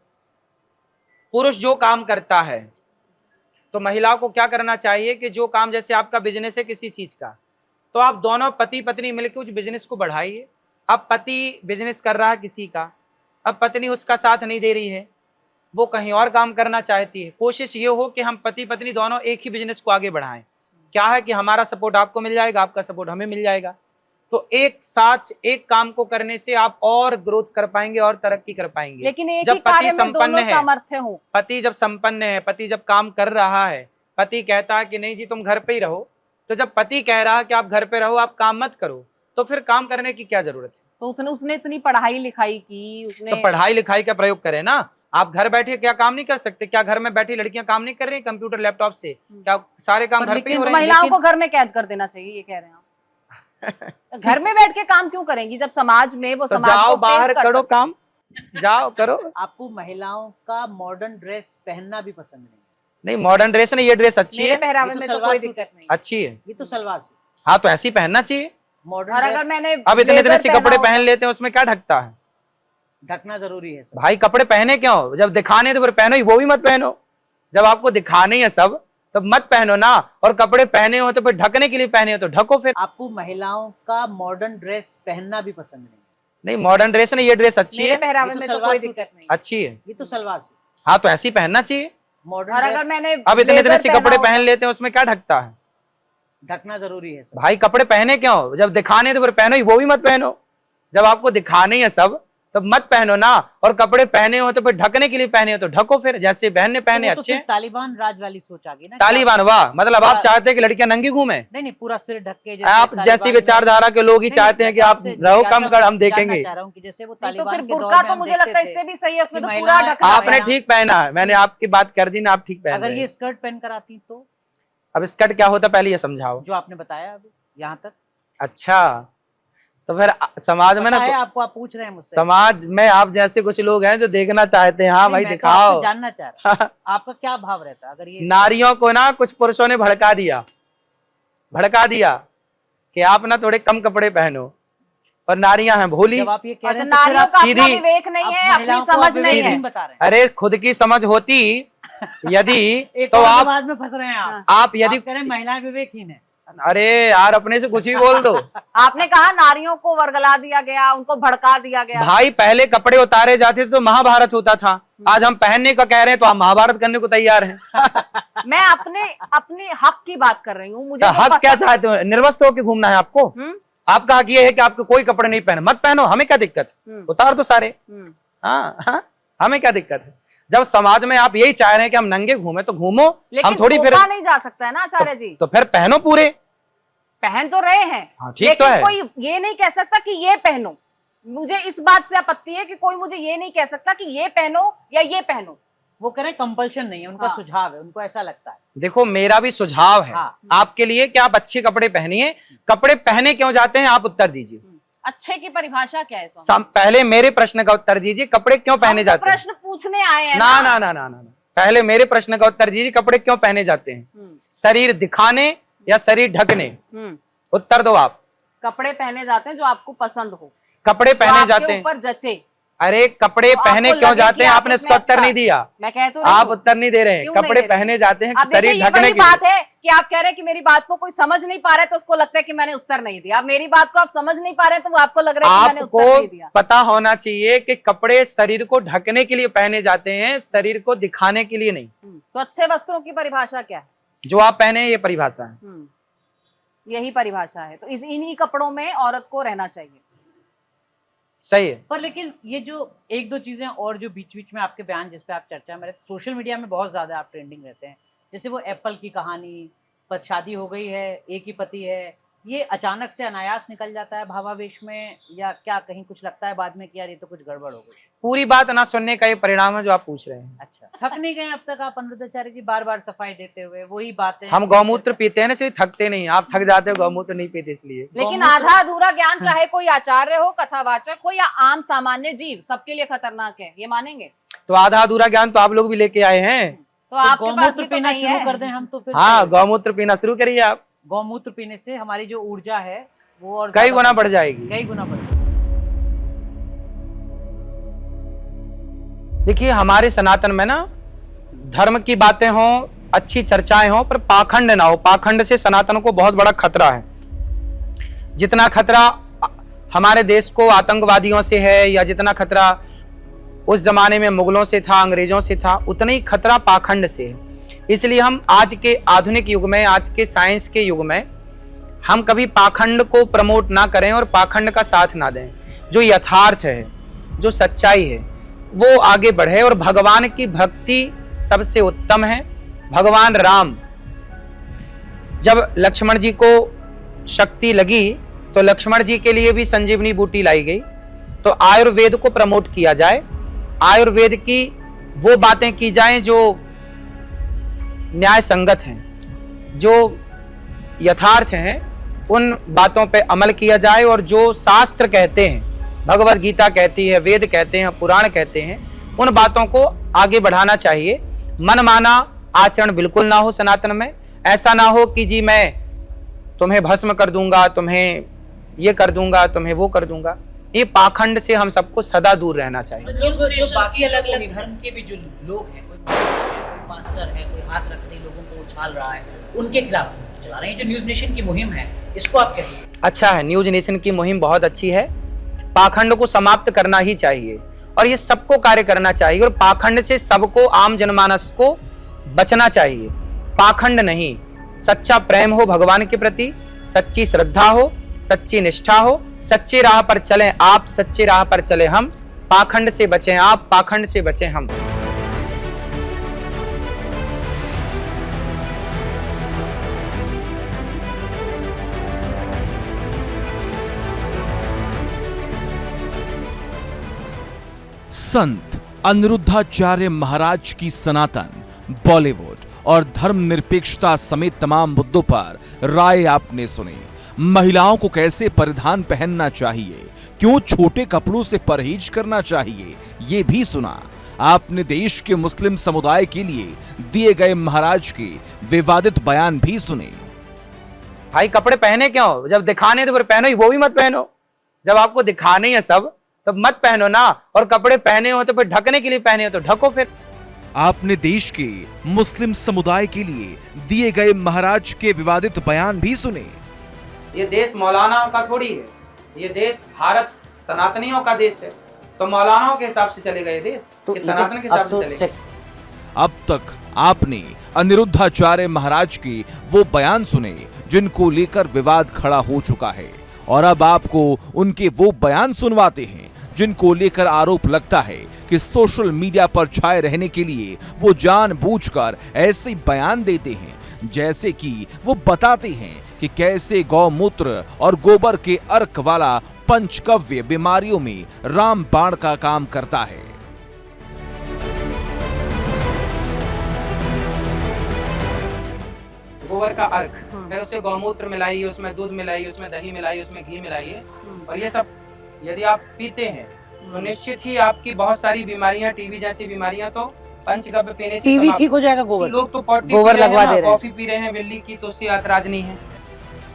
C: पुरुष जो काम करता है तो महिला को क्या करना चाहिए कि जो काम, जैसे आपका बिजनेस है किसी चीज का, तो आप दोनों पति पत्नी मिलकर उस बिजनेस को बढ़ाइए। अब पति बिजनेस कर रहा है किसी का, अब पत्नी उसका साथ नहीं दे रही है, वो कहीं और काम करना चाहती है। कोशिश ये हो कि हम पति पत्नी दोनों एक ही बिजनेस को आगे बढ़ाएं। क्या है कि हमारा सपोर्ट आपको मिल जाएगा, आपका सपोर्ट हमें मिल जाएगा, तो एक साथ एक काम को करने से आप और ग्रोथ कर पाएंगे और तरक्की कर पाएंगे।
A: लेकिन एक ही
C: जब पति
A: कार्य में
C: संपन्न
A: दोनों
C: है,
A: सामर्थ्य हो।
C: पति जब संपन्न है, पति जब काम कर रहा है, पति कहता है कि नहीं जी तुम घर पे ही रहो, तो जब पति कह रहा है कि आप घर पे रहो, आप काम मत करो, तो फिर काम करने की क्या जरूरत है?
A: तो उसने इतनी पढ़ाई लिखाई की, उसने
C: तो पढ़ाई लिखाई का प्रयोग करें ना। आप घर बैठे क्या काम नहीं कर सकते? क्या घर में बैठी लड़कियां काम नहीं कर रही कंप्यूटर लैपटॉप से? क्या सारे काम घर पे ही हो
A: तो
C: रहे हैं?
A: महिलाओं को घर में कैद कर देना चाहिए, ये कह रहे हैं आप? घर में बैठ के काम क्यों करेंगी जब समाज में वो
C: तो
A: समाज
C: जाओ
A: को
C: बाहर
A: face कर
C: करो
A: सकते
C: काम, जाओ करो।
B: आपको महिलाओं का मॉडर्न ड्रेस पहनना भी पसंद नहीं?
C: नहीं, मॉडर्न ड्रेस नहीं, ये ड्रेस
A: हैं।
C: अच्छी
A: मेरे
C: है,
A: पहरावे
B: ये तो
A: में तो
B: सलवार
A: कोई
B: सूट
A: दिक्कत नहीं।
C: अच्छी है।
B: ये तो सलवार सूट,
C: हाँ तो ऐसी पहनना चाहिए।
B: मॉडर्न
A: और
B: ड्रेस
A: अगर मैंने
C: अब इतने इतने
A: ब्लेजर
C: से
A: पहना
C: कपड़े
A: होता-
C: पहन लेते हैं, उसमें क्या ढकता है?
B: ढकना जरूरी है सब।
C: भाई कपड़े पहने क्यों? जब दिखाने तो फिर पहनो ही, वो भी मत पहनो। जब आपको दिखाने है सब तो मत पहनो ना, और कपड़े पहने हो तो फिर ढकने के लिए पहने हो तो ढको फिर।
B: आपको महिलाओं का मॉडर्न ड्रेस पहनना भी पसंद नहीं?
C: नहीं, मॉडर्न ड्रेस नहीं, ये ड्रेस अच्छी
A: मेरे
C: है,
A: पहरावे
B: ये तो
A: में तो
B: सलवार
A: कोई
B: सूट
A: दिक्कत नहीं।
C: अच्छी है।
B: ये तो सलवार सूट,
C: हाँ तो ऐसी पहनना चाहिए।
B: मॉडर्न
A: और
B: ड्रेस
A: अगर मैंने
C: अब इतने इतने
A: ब्लेजर
C: से
A: पहना
C: कपड़े
A: होता-
C: पहन लेते हैं, उसमें क्या ढकता है?
B: ढकना जरूरी है सब।
C: भाई कपड़े पहने क्यों? जब दिखाने तो फिर पहनो ही, वो भी मत पहनो। जब आपको दिखाने है सब तो मत पहनो ना, और कपड़े पहने हो तो फिर ढकने के लिए पहने हो तो ढको फिर, जैसे बहन पहने
B: तो वो तो
C: अच्छे
B: फिर
C: हैं।
B: तालिबान राज वाली सोच आ गई ना।
C: तालिबान वाह, मतलब आप चाहते हैं कि लड़कियां नंगी घूमे?
B: नहीं नहीं, पूरा सिर ढक के
C: आप जैसी विचारधारा के लोग ही चाहते हैं कि आप रहो कम कर, हम देखेंगे।
B: चाह रहा हूँ कि जैसे वो
A: नहीं तो
B: तालिबान
A: फिर
B: के दौर
A: बुर्का
B: में
A: तो
B: हम
A: मुझे
B: देखते
A: लगता है
B: थे
A: इससे भी सही है, उसमें
B: कि
A: तो पूरा
B: महिलाएं-
A: ढकना
C: आपने
A: है।
C: ठीक पहना है, मैंने आपकी बात कर दी ना, आप ठीक पहन
B: अगर
C: रहे
B: ये
C: हैं।
B: स्कर्ट पहन कर आती तो
C: अब स्कर्ट क्या होता पहले ये समझाओ।
B: जो आपने बताया अभी यहाँ तक
C: अच्छा, तो फिर समाज में
B: पता है
C: ना,
B: आपको, आप पूछ रहे हैं मुझसे।
C: समाज में आप जैसे कुछ लोग हैं जो देखना चाहते हैं, हाँ
B: नहीं,
C: भाई
B: मैं तो
C: दिखाओ।
B: आपसे जानना चाह रहा हूँ आपका क्या भाव रहता है अगर ये
C: नारियों को ना कुछ पुरुषों ने भड़का दिया कि आप ना थोड़े कम कपड़े पहनो, और नारियां हैं भोली।
B: जब आप ये कह रहे
A: अच्छा,
B: हैं तो फिर
A: नारियों
B: आप
A: का अपना
C: सीधी-
A: विवेक नहीं
B: आप
A: है, अपनी
B: महिलाओं को
A: समझ
B: आप
A: नहीं
B: विवेक
A: है।
B: बता रहे हैं।
C: अरे खुद की समझ होती यदि
B: एक
C: तो
B: और
C: आप
B: विवाद में फंस रहे हैं आप।
C: आप यदि
B: आप कह रहे हैं महिलाएं विवेकहीन है।
C: अरे यार अपने से कुछ भी बोल दो।
A: आपने कहा नारियों को वर्गला दिया गया, उनको भड़का दिया गया।
C: भाई पहले कपड़े उतारे जाते थे तो महाभारत होता था, आज हम पहनने का कह रहे हैं तो आप महाभारत करने को तैयार हैं।
A: मैं अपने हक की बात कर रही हूँ। मुझे
C: तो
A: वो
C: हक क्या
A: पसंद-
C: चाहते हो? निर्वस्त्र होकर घूमना है आपको? आपका हक ये है कि आपको कोई कपड़े नहीं पहने, मत पहनो, हमें क्या दिक्कत है? उतार दो सारे। हाँ हाँ, हमें क्या दिक्कत है? जब समाज में आप यही चाह रहे हैं कि हम नंगे घूमे तो घूमो,
A: लेकिन
C: हम थोड़ी फिर
A: टोका नहीं जा सकता है ना आचार्य जी।
C: तो फिर पहनो पूरे।
A: पहन तो रहे हैं,
C: हाँ ठीक
A: लेकिन
C: तो है।
A: कोई ये नहीं कह सकता कि ये पहनो। मुझे इस बात से आपत्ति है कि कोई मुझे ये नहीं कह सकता कि ये पहनो या ये पहनो।
B: वो कह रहे हैं कंपल्शन नहीं है, उनका
A: हाँ।
B: सुझाव है, उनको ऐसा लगता है।
C: देखो मेरा भी सुझाव है
B: हाँ।
C: आपके लिए कि आप अच्छे कपड़े पहनिए। कपड़े पहने क्यों जाते हैं आप उत्तर दीजिए।
A: अच्छे की परिभाषा क्या है स्वामी?
C: पहले मेरे प्रश्न का उत्तर दीजिए, कपड़े क्यों पहने
A: हम तो
C: जाते हैं?
A: प्रश्न पूछने आए हैं
C: ना ना ना ना ना ना। पहले मेरे प्रश्न का उत्तर दीजिए, कपड़े क्यों पहने जाते हैं? शरीर दिखाने या शरीर ढकने? उत्तर दो आप।
A: कपड़े पहने जाते हैं जो आपको पसंद हो,
C: कपड़े
A: जो
C: पहने
A: आपके
C: जाते हैं।
A: ऊपर जचे।
C: अरे कपड़े
A: तो
C: पहने
A: आपको
C: क्यों
A: लगे
C: जाते
A: कि
C: हैं?
A: आप
C: आपने
A: इसमें
C: इसका उत्तर
A: अच्छा-
C: नहीं दिया।
A: मैं कह तो रही
C: आप
A: हूँ।
C: उत्तर नहीं दे रहे हैं।
A: क्यों नहीं
C: कपड़े
A: दे रहे?
C: पहने जाते हैं
A: अब देखिए,
C: शरीर
A: ये
C: ढकने
A: वही
C: के लिए।
A: बात है कि आप कह रहे हैं कि मेरी बात को कोई समझ नहीं पा रहा है तो उसको लगता है कि मैंने उत्तर नहीं दिया। अब मेरी बात को आप समझ नहीं पा रहे तो आपको लग रहा है कि मैंने
C: आपको
A: उत्तर नहीं दिया।
C: पता होना चाहिए कि कपड़े शरीर को ढकने के लिए पहने जाते हैं, शरीर को दिखाने के लिए नहीं।
A: तो अच्छे वस्त्रों की परिभाषा क्या है?
C: जो आप पहने हैं, ये परिभाषा है।
A: यही परिभाषा है। तो इन्हीं कपड़ों में औरत को रहना चाहिए।
C: सही है।
B: पर लेकिन ये जो एक दो चीजें और जो बीच बीच में आपके बयान जिस पे आप चर्चा में रहते, सोशल मीडिया में बहुत ज्यादा आप ट्रेंडिंग रहते हैं, जैसे वो एप्पल की कहानी, शादी हो गई है, एक ही पति है, ये अचानक से अनायास निकल जाता है भावावेश में, या क्या कहीं कुछ लगता है बाद में कि यार ये तो कुछ गड़बड़ हो गई?
C: पूरी बात ना सुनने का ये परिणाम है जो आप पूछ रहे हैं।
B: अच्छा, थक नहीं गए अब तक आप अनिरुद्धाचार्य जी बार बार सफाई देते हुए वही बातें?
C: हम गौमूत्र पीते हैं ना, इसलिए थकते नहीं। आप थक जाते हो, गौमूत्र नहीं पीते इसलिए।
A: लेकिन आधा अधूरा ज्ञान, चाहे कोई आचार्य हो, कथावाचक हो या आम सामान्य जीव, सबके लिए खतरनाक है, ये मानेंगे?
C: तो आधा अधूरा ज्ञान तो आप लोग भी लेके आए हैं।
A: तो आपके पास
B: गौमूत्र
A: भी तो
B: पीना
A: नहीं
B: शुरू
A: है।
B: कर दें हम तो फिर?
C: हाँ, गौमूत्र पीना शुरू करिए आप।
B: गौमूत्र पीने से हमारी जो ऊर्जा है वो और
C: कई गुना बढ़ जाएगी।
B: कई गुना बढ़ जाएगी।
C: देखिए, हमारे सनातन में ना धर्म की बातें हों, अच्छी चर्चाएं हों, पर पाखंड ना हो। पाखंड से सनातन को बहुत बड़ा खतरा है। जितना खतरा हमारे देश को आतंकवादियों से है, या जितना खतरा उस जमाने में मुगलों से था, अंग्रेजों से था, उतना ही खतरा पाखंड से है। इसलिए हम आज के आधुनिक युग में, आज के साइंस के युग में, हम कभी पाखंड को प्रमोट ना करें और पाखंड का साथ ना दें। जो यथार्थ है, जो सच्चाई है, वो आगे बढ़े। और भगवान की भक्ति सबसे उत्तम है। भगवान राम, जब लक्ष्मण जी को शक्ति लगी तो लक्ष्मण जी के लिए भी संजीवनी बूटी लाई गई। तो आयुर्वेद को प्रमोट किया जाए, आयुर्वेद की वो बातें की जाएं जो न्याय संगत हैं, जो यथार्थ हैं, उन बातों पे अमल किया जाए। और जो शास्त्र कहते हैं, भगवत गीता कहती है, वेद कहते हैं, पुराण कहते हैं, उन बातों को आगे बढ़ाना चाहिए। मनमाना आचरण बिल्कुल ना हो सनातन में। ऐसा ना हो कि जी मैं तुम्हें भस्म कर दूंगा, तुम्हें ये कर दूंगा, तुम्हें वो कर दूंगा। ये पाखंड से हम सबको सदा दूर रहना चाहिए।
B: जो बाकी अलग अलग धर्म के भी जो लोग हैं, कोई पास्टर है, कोई हाथ रखते लोगों को उछाल रहा है, उनके खिलाफ चला रहे हैं। जो न्यूज नेशन की मुहिम है, इसको आप कैसे?
C: अच्छा है, न्यूज नेशन की मुहिम बहुत अच्छी है। पाखंड को समाप्त करना ही चाहिए और ये सबको कार्य करना चाहिए। और पाखंड से सबको, आम जनमानस को बचना चाहिए। पाखंड नहीं, सच्चा प्रेम हो भगवान के प्रति, सच्ची श्रद्धा हो, सच्ची निष्ठा हो, सच्ची राह पर चलें आप, सच्ची राह पर चले हम। पाखंड से बचें आप, पाखंड से बचें हम।
G: संत अनिरुद्धाचार्य महाराज की सनातन, बॉलीवुड और धर्मनिरपेक्षता समेत तमाम मुद्दों पर राय आपने सुनी। महिलाओं को कैसे परिधान पहनना चाहिए, क्यों छोटे कपड़ों से परहेज करना चाहिए, ये भी सुना। आपने देश के मुस्लिम समुदाय के लिए दिए गए महाराज के विवादित बयान भी सुने।
C: भाई कपड़े पहने क्यों? जब दिखाने तो फिर पहनो ही, वो भी मत पहनो। जब आपको दिखाने है सब, तब मत पहनो ना। और कपड़े पहने हो तो फिर ढकने के लिए पहने हो तो ढको फिर।
G: आपने देश के मुस्लिम समुदाय के लिए दिए गए महाराज के विवादित बयान भी सुने।
C: ये देश मौलानाओं का थोड़ी है, ये देश भारत सनातनियों का देश है। तो मौलानाओं के हिसाब से चलेगा ये देश, ये सनातन के हिसाब से चलेगा।
G: अब तक आपने अनिरुद्धाचार्य महाराज के वो बयान सुने जिनको लेकर विवाद खड़ा हो चुका है, और अब आपको उनके वो बयान सुनवाते हैं जिनको लेकर आरोप लगता है कि सोशल मीडिया पर छाए रहने के लिए वो जानबूझकर ऐसे बयान देते हैं, जैसे कि वो बताते हैं कि कैसे गौमूत्र और गोबर के अर्क वाला पंचकव्य बीमारियों में रामबाण का काम करता है।
C: गोबर का अर्क, फिर उससे गौमूत्र मिलाइए, उसमें दूध मिलाइए, उसमें दही मिलाइए, उसमें घी मिलाइए, और ये सब यदि आप पीते हैं तो निश्चित ही आपकी बहुत सारी बीमारियां, टीबी जैसी बीमारियां तो पंचगव्य पीने से
B: टीवी ठीक हो जाएगा गोबर?
C: लोग तो पॉटी
B: गोबर लगवा दे रहे हैं,
C: कॉफी पी रहे हैं बिल्ली की, तो उससे ऐतराज नहीं है।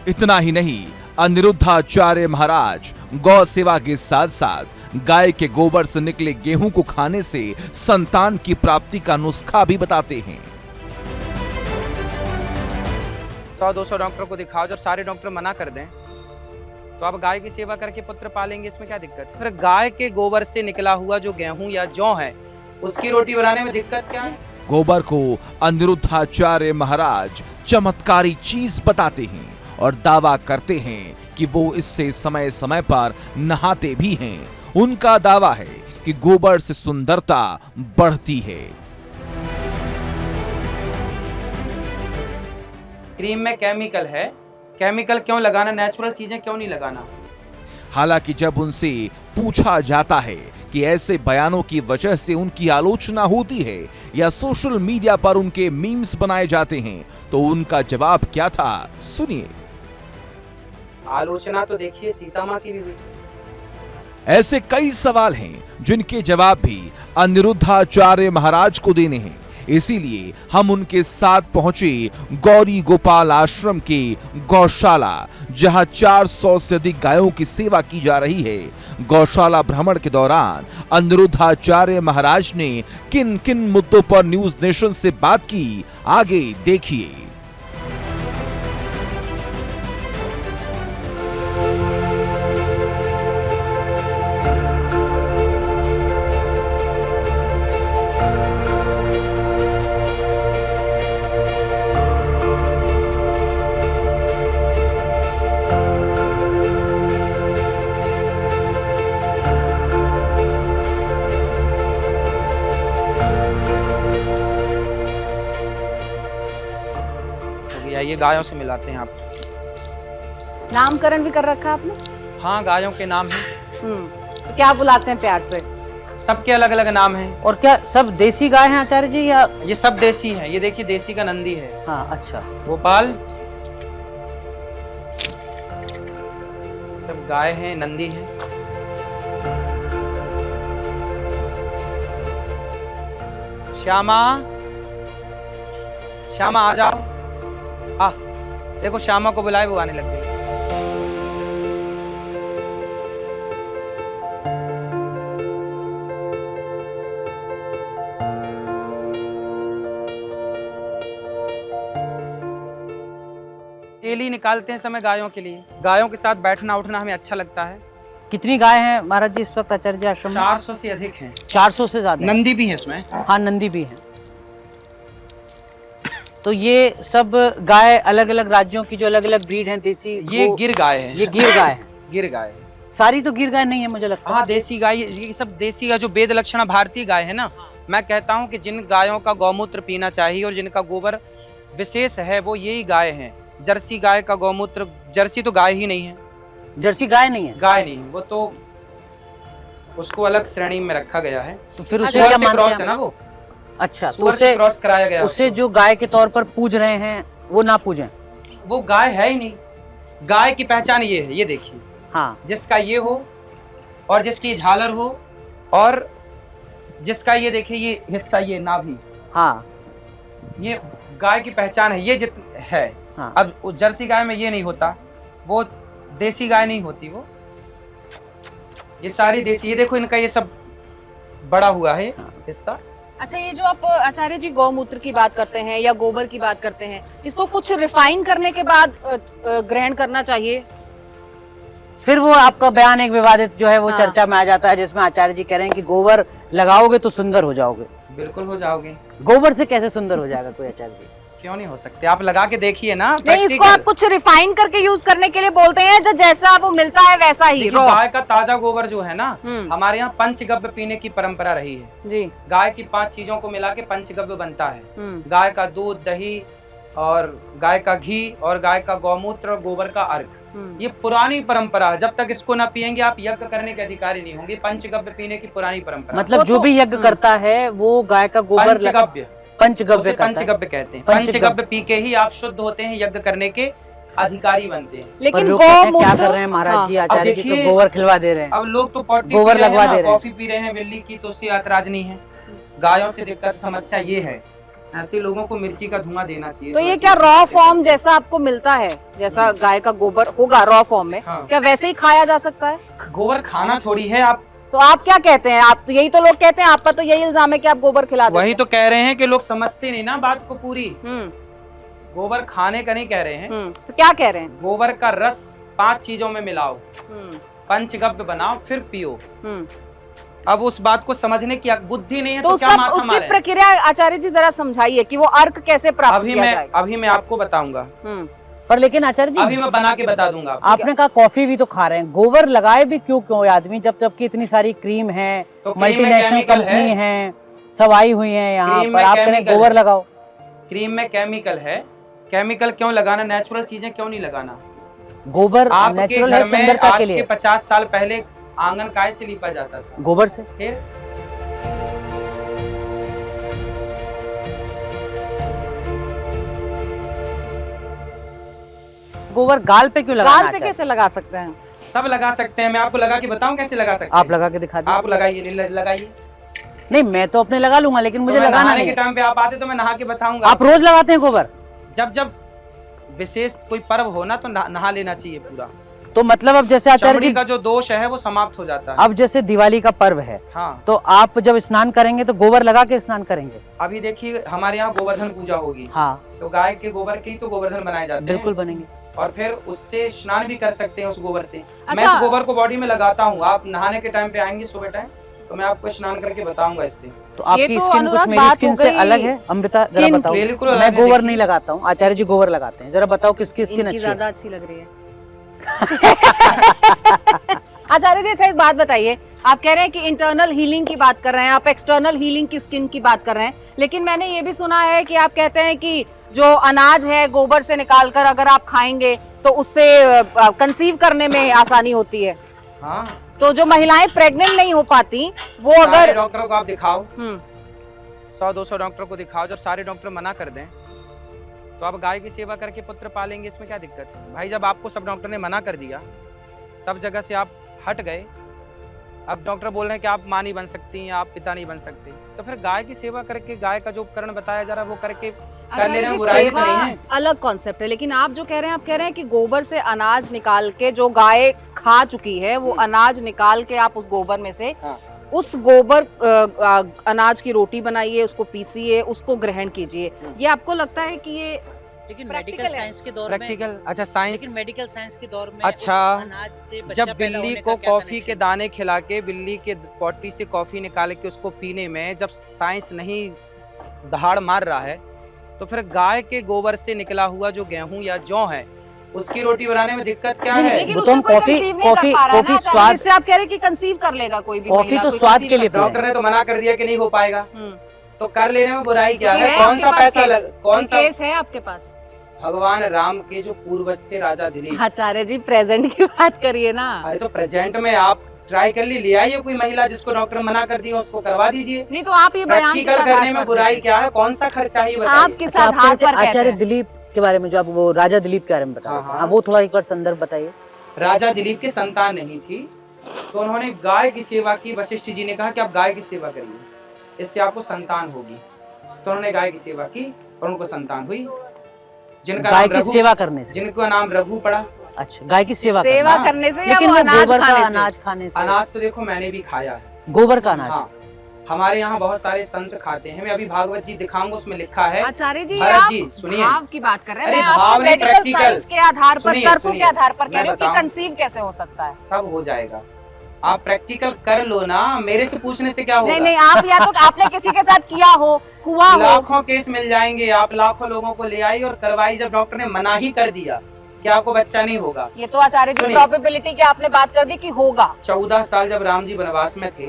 G: इतना ही नहीं, अनिरुद्धाचार्य महाराज गौ सेवा के साथ साथ गाय के गोबर से निकले गेहूं को खाने से संतान की प्राप्ति का नुस्खा भी बताते हैं।
C: 100-200 डॉक्टर को दिखाओ, जब सारे डॉक्टर मना कर दें तो आप गाय की सेवा करके पुत्र पालेंगे, इसमें क्या दिक्कत है? फिर गाय के गोबर से निकला हुआ जो गेहूं या जौ है, उसकी रोटी बनाने में दिक्कत क्या है?
G: गोबर को अनिरुद्धाचार्य महाराज चमत्कारी चीज बताते हैं और दावा करते हैं कि वो इससे समय समय पर नहाते भी हैं। उनका दावा है कि गोबर से सुंदरता बढ़ती है।
C: क्रीम में केमिकल है, केमिकल क्यों लगाना, नेचुरल चीजें क्यों नहीं लगाना।
G: हालांकि जब उनसे पूछा जाता है कि ऐसे बयानों की वजह से उनकी आलोचना होती है या सोशल मीडिया पर उनके मीम्स बनाए जाते हैं, तो उनका जवाब क्या था, सुनिए।
C: आलोचना तो देखिए सीता माँ की भी हुई।
G: ऐसे कई सवाल हैं जिनके जवाब भी अनिरुद्धाचार्य महाराज को देने हैं। इसीलिए हम उनके साथ पहुंचे गौरी गोपाल आश्रम के गौशाला, जहां 400 से अधिक गायों की सेवा की जा रही है। गौशाला भ्रमण के दौरान अनिरुद्धाचार्य महाराज ने किन किन मुद्दों पर न्यूज नेशन से बात की, आगे देखिए।
C: ये गायों से मिलाते हैं आप।
A: नामकरण भी कर रखा है आपने?
C: हाँ, गायों के नाम हैं।
A: तो क्या बुलाते हैं प्यार से?
C: सबके अलग अलग नाम हैं।
B: और क्या सब देसी गाय हैं आचार्य जी या?
C: ये सब देसी हैं। ये देखिए देसी का नंदी है।
B: हाँ, अच्छा।
C: गोपाल सब गाय हैं, नंदी है। श्यामा, श्यामा आ जाओ। देखो श्यामा को बुलाए, वो आने लग गई। डेली निकालते हैं समय गायों के लिए। गायों के साथ बैठना उठना हमें अच्छा लगता है।
B: कितनी गाय हैं महाराज जी इस वक्त आचार्य जी आश्रम में?
C: 400 से अधिक हैं।
B: 400 से ज्यादा?
C: नंदी भी है इसमें।
B: हाँ, नंदी भी है। तो ये सब गाय अलग अलग राज्यों की जो अलग अलग ब्रीड हैं देसी?
C: ये गिर गाय है।
B: ये गिर गाय है।
C: गिर गाय
B: सारी तो गिर गाय नहीं है मुझे लगता है।
C: हाँ, देसी गाय, ये सब देसी गाय जो वेद लक्षणा भारतीय गाय है ना। मैं कहता हूँ कि जिन गायों का गौमूत्र पीना चाहिए और जिनका गोबर विशेष है वो यही गाय हैं। जर्सी गाय का गौमूत्र, जर्सी तो गाय ही नहीं है।
B: जर्सी गाय नहीं है?
C: गाय नहीं, वो तो उसको अलग श्रेणी में रखा गया है।
B: तो फिर उसे
C: सुअर
B: क्या
C: से
B: मानते
C: क्रॉस
B: हैं?
C: है ना वो।
B: अच्छा, तो
C: सुअर से क्रॉस कराया गया।
B: उसे जो गाय के तौर पर पूज रहे हैं वो ना पूजें।
C: वो गाय है ही नहीं। गाय की पहचान ये है, ये देखिए।
B: हाँ,
C: जिसका ये हो और जिसकी झालर हो और जिसका ये देखिए ये हिस्सा, ये नाभि।
B: हाँ,
C: ये गाय की पहचान है। ये है।
B: हाँ।
C: अब जर्सी गाय में ये नहीं होता, वो देसी गाय नहीं होती। वो ये सारी देसी। ये देखो इनका ये सब बड़ा हुआ है हिस्सा।
A: अच्छा, ये जो आप आचार्य जी गौमूत्र की बात करते हैं या गोबर की बात करते हैं, इसको कुछ रिफाइन करने के बाद ग्रहण करना चाहिए?
B: फिर वो आपका बयान एक विवादित जो है वो
A: हाँ।
B: चर्चा में आ जाता है, जिसमें आचार्य जी कह रहे हैं कि गोबर लगाओगे तो सुंदर हो जाओगे।
C: बिल्कुल हो जाओगे।
B: गोबर से कैसे सुंदर हो जाएगा कोई आचार्य जी?
C: क्यों नहीं हो सकते? आप लगा के देखिए ना।
A: नहीं, इसको आप कुछ रिफाइन करके यूज करने के लिए बोलते हैं, जो जैसा वो मिलता है वैसा ही रॉ।
C: गाय का ताजा गोबर जो है ना, हमारे यहाँ पंचगव्य पीने की परंपरा रही है
A: जी।
C: गाय की 5 चीजों को मिला के पंचगव्य बनता है। गाय का दूध, दही और गाय का घी और गाय का गौमूत्र और गोबर का अर्घ। ये पुरानी परंपरा है। जब तक इसको ना पियेंगे आप यज्ञ करने के अधिकारी नहीं होंगे। पंचगव्य पीने की पुरानी परंपरा।
B: मतलब जो भी यज्ञ करता है वो गाय का गोबर
C: पंचगव्य,
B: पंचगव्य
C: पंचगव्य कहते हैं। पंचगव्य पी के ही आप शुद्ध होते हैं, यज्ञ करने के अधिकारी बनते हैं।
A: लेकिन
B: गौमूत्र क्या कर रहे हैं महाराज जी? आचार्य जी तो गोबर खिलवा दे रहे हैं।
C: अब लोग तो पॉटी
B: गोबर लगवा दे रहे हैं,
C: कॉफी पी रहे हैं बिल्ली की, तो उससे ऐतराज नहीं है। गायों से दिक्कत समस्या ये है, ऐसे लोगों को मिर्ची का धुआं देना चाहिए।
A: तो ये क्या रॉ फॉर्म जैसा आपको मिलता है, जैसा गाय का गोबर होगा रॉ फॉर्म में,
C: हाँ।
A: क्या वैसे ही खाया जा सकता है?
C: गोबर खाना थोड़ी है। आप
A: तो आप क्या कहते हैं? आप तो यही तो लोग कहते हैं, आप पर तो यही इल्जाम है कि आप गोबर खिलाते हैं।
C: वही तो कह रहे हैं कि लोग समझते नहीं ना बात को पूरी।
A: गोबर
C: खाने का नहीं कह रहे हैं।
A: तो क्या कह रहे हैं?
C: गोबर का रस 5 चीजों में मिलाओ, पंचगव्य बनाओ, फिर पियो। अब उस बात को समझने की बुद्धि नहीं है तो क्या माथा
A: उसकी प्रक्रिया आचार्य जी जरा समझाइए कि वो अर्क कैसे प्राप्त किया जाएगा।
C: अभी मैं आपको बताऊंगा।
B: पर लेकिन आचार्य जी
C: अभी मैं बना के बता दूंगा।
B: आपने कहा कॉफी भी तो खा रहे हैं, गोबर लगाए भी क्यों आदमी, जबकि इतनी सारी क्रीम है, मल्टीनेशनल कंपनी है, सब आई हुई है यहाँ पर, आप कह रहे गोबर लगाओ।
C: क्रीम में केमिकल है। केमिकल क्यों लगाना? नेचुरल चीजें क्यों नहीं लगाना?
B: गोबर
C: आपके
B: नेचुरल
C: घर
B: है,
C: में
B: सुंदरता के
C: आज के
B: लिए।
C: 50 साल पहले आंगन काय से लीपा जाता था?
B: गोबर से।
C: फिर
B: गोबर गाल पे क्यों लगाना?
A: गाल पे कैसे लगा सकते हैं?
C: सब लगा सकते हैं, मैं आपको लगा के बताऊं कैसे लगा सकते हैं?
B: आप लगा के दिखा दीजिए।
C: आप लगाइए, लगाइए।
B: नहीं, मैं तो अपने लगा लूंगा, लेकिन मुझे
C: तो मैं
B: लगाना
C: नहाने
B: नहीं
C: के
B: है।
C: टाइम पे आप आते तो मैं नहा के बताऊंगा।
B: आप रोज लगाते हैं गोबर?
C: जब जब विशेष कोई पर्व हो ना तो नहा लेना चाहिए पूरा।
B: तो मतलब अब जैसे आचार्य
C: चमड़ी
B: जी,
C: का जो दोष है वो समाप्त हो जाता है।
B: अब जैसे दिवाली का पर्व है,
C: हाँ,
B: तो आप जब स्नान करेंगे तो गोबर लगा के स्नान करेंगे?
C: अभी देखिए हमारे यहाँ गोवर्धन पूजा होगी,
B: हाँ,
C: तो गाय के गोबर के ही तो गोवर्धन बनाए जाते हैं।
B: बिल्कुल बनेंगे।
C: और फिर उससे स्नान भी कर सकते हैं उस गोबर से। मैं
A: अच्छा।
C: इस गोबर को बॉडी में लगाता हूँ। आप नहाने के टाइम पे आएंगे सुबह टाइम, तो मैं आपको स्नान करके बताऊंगा इससे।
B: तो आपकी
A: ये तो
B: स्किन कुछ
A: अनुराग
B: मेरी
A: बात
B: स्किन
A: हो
B: से
A: गई
B: अलग है। अमृता जरा
A: स्किन
B: बताओ।
C: बिल्कुल अलग
B: मैं
C: है,
B: गोबर
C: देखिए।
B: नहीं लगाता हूँ, आचार्य जी गोबर लगाते हैं। जरा बताओ किसकी स्किन
A: इनकी
B: अच्छी है?
A: ज्यादा अच्छी लग रही है। आचार्य जी, अच्छा एक बात बताइए, आप कह रहे हैं कि इंटरनल हीलिंग की बात कर रहे हैं, आप एक्सटर्नल हीलिंग की स्किन की बात कर रहे हैं, लेकिन मैंने ये भी सुना है कि आप कहते हैं कि जो अनाज है गोबर से निकालकर अगर आप खाएंगे तो उससे कंसीव करने में आसानी होती है।
C: हाँ,
A: तो जो महिलाएं प्रेग्नेंट नहीं हो पाती वो
C: सारे
A: अगर
C: डॉक्टरों को आप दिखाओ,
A: हम्म
C: 100-200 डॉक्टरों को दिखाओ। जब सारे डॉक्टर मना कर दें तो आप गाय की सेवा करके पुत्र पालेंगे, इसमें क्या दिक्कत है भाई? जब आपको सब डॉक्टर ने मना कर दिया, सब जगह से आप हट गए, अब डॉक्टर बोल रहे हैं कि आप मां नहीं बन सकती हैं, आप पिता नहीं बन सकते, तो फिर गाय की सेवा करके, गाय का जो उपकरण बताया जा रहा है वो करके कर लेने में बुराई तो नहीं है।
A: अलग कॉन्सेप्ट है, लेकिन आप जो कह रहे हैं, आप कह रहे हैं कि गोबर से अनाज निकाल के जो गाय खा चुकी है वो अनाज निकाल के आप उस गोबर में से
C: हाँ।
A: उस गोबर अनाज की रोटी बनाइए, उसको पीसिए, उसको ग्रहण कीजिए। ये आपको लगता है कि ये
B: लेकिन
A: Practical
B: मेडिकल
A: है।
B: साइंस के दौर में,
C: प्रैक्टिकल, अच्छा साइंस,
B: लेकिन मेडिकल साइंस के दौर में
C: अच्छा,
B: उस अनाज से बच्चा
C: जब
B: पैदा
C: बिल्ली
B: होने
C: को
B: का क्या
C: कॉफी के
B: connection?
C: दाने खिला के, बिल्ली के पॉटी से कॉफी निकाल के उसको पीने में जब साइंस नहीं दहाड़ मार रहा है, तो फिर गाय के गोबर से निकला हुआ जो गेहूं या जौ है उसकी रोटी बनाने में दिक्कत क्या है?
A: लेकिन
B: वो
A: उससे
B: तो
A: कोई
B: कॉफी-
A: कंसीव नहीं कर
B: कॉफी-
A: पा रहा है
B: कॉफी
A: ना, तो
B: स्वाद-
A: इससे आप कह रहे हैं कि कंसीव कर लेगा कोई भी
B: कॉफी
A: महिला,
B: तो
A: कोई
B: स्वाद
A: conceive
B: के लिए
A: कर सकती
C: डॉक्टर ने तो मना कर दिया कि नहीं हो पाएगा,
A: है।
C: तो कर लेने में बुराई क्या
A: क्योंकि
C: है?
A: है
C: कौन
A: आपके
C: सा
A: पास
C: पैसा
A: केस?
C: कौन सा?
A: केस है आपके पास?
C: भगवान राम के जो पूर्वज थे राजा दिलीप,
A: आचार्य जी प्रेजेंट की बात करिए ना।
C: अरे तो प्रेजेंट में आप ट्राई कर ले आइए कोई महिला जिसको डॉक्टर मना कर दिया, उसको करवा दीजिए।
A: नहीं तो आप ये बयान किस
C: प्रैक्टिकल
A: आधार
C: करने में
A: पर
C: बुराई
A: देते
C: क्या है? कौन सा खर्चा ही
A: हैं?
C: बताइए।
A: आप किस
B: अच्छा, आप
A: आधार
B: कहते
A: पर
B: हैं
A: कहते
B: आचार्य
A: हैं?
B: दिलीप के बारे में, जो आप वो राजा दिलीप के बारे में बता रहे थे,
C: हाँ,
B: हाँ, वो थोड़ा एक बार संदर्भ बताइए।
C: राजा दिलीप की संतान नहीं थी, तो उन्होंने गाय की सेवा की। वशिष्ठ जी ने कहा कि आप गाय की सेवा करिए, इससे आपको संतान होगी। तो उन्होंने गाय की सेवा की और उनको संतान हुई, जिनका
B: गाय
C: नाम
B: की
C: रघु,
B: सेवा करने से?
C: जिनका नाम रघु पड़ा।
B: अच्छा, गाय की सेवा
A: सेवा
B: करना।
A: करने से या
B: लेकिन
A: वो
B: वो
A: अनाज
B: गोबर का
A: खाने से?
B: अनाज खाने से?
C: अनाज तो देखो मैंने भी खाया है।
B: गोबर का अनाज?
C: हाँ, हमारे यहाँ बहुत सारे संत खाते हैं। मैं अभी भागवत जी दिखाऊंगा, उसमें लिखा है।
A: आचार्य जी
C: भरत
A: आप
C: जी, सुनिए।
A: भाव की बात कर रहे हैं,
C: अरे
A: मैं आपसे
C: भाव नहीं,
A: मेडिकल
C: practical।
A: साइंस के आधार पर,
C: सुनिए,
A: तर्कों के
C: सुनिए,
A: आधार पर कह
C: मैं
A: रही हूँ कि
C: बताऊं।
A: कंसीव कैसे हो सकता है।
C: सब हो जाएगा, आप प्रैक्टिकल कर लो ना, मेरे से पूछने से क्या होगा?
A: नहीं नहीं, आप या तो आपने किसी के साथ किया हो, हुआ हो।
C: लाखों केस मिल जाएंगे, आप लाखों लोगों को ले आई और करवाई। जब डॉक्टर ने मना ही कर दिया कि आपको बच्चा नहीं होगा।
A: ये तो आचार्य जी
C: सुनिए।
A: प्रोबेबिलिटी की आपने बात कर दी कि होगा।
C: 14 साल जब राम जी वनवास में थे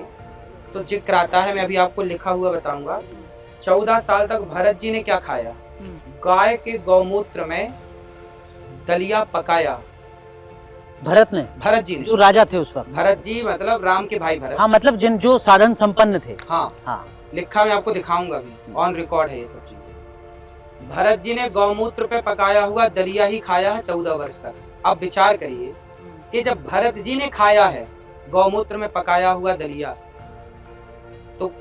C: तो जिक्र आता है, मैं अभी आपको लिखा हुआ बताऊंगा। 14 साल तक भरत जी ने क्या खाया? गाय के गौमूत्र में दलिया पकाया।
B: भरत ने?
C: भरत जी ने,
B: जो राजा थे उस वक्त?
C: भरत जी मतलब राम के भाई भरत।
B: हाँ, मतलब जिन जो साधन संपन्न थे।
C: हाँ,
B: हाँ,
C: लिखा मैं आपको दिखाऊंगा अभी, ऑन रिकॉर्ड है ये सब चीजें। भरत जी ने गौमूत्र पे पकाया हुआ दलिया ही खाया है 14 वर्ष तक। अब विचार करिए कि जब भरत जी ने खाया है गौमूत्र में पकाया हुआ दलिया, तो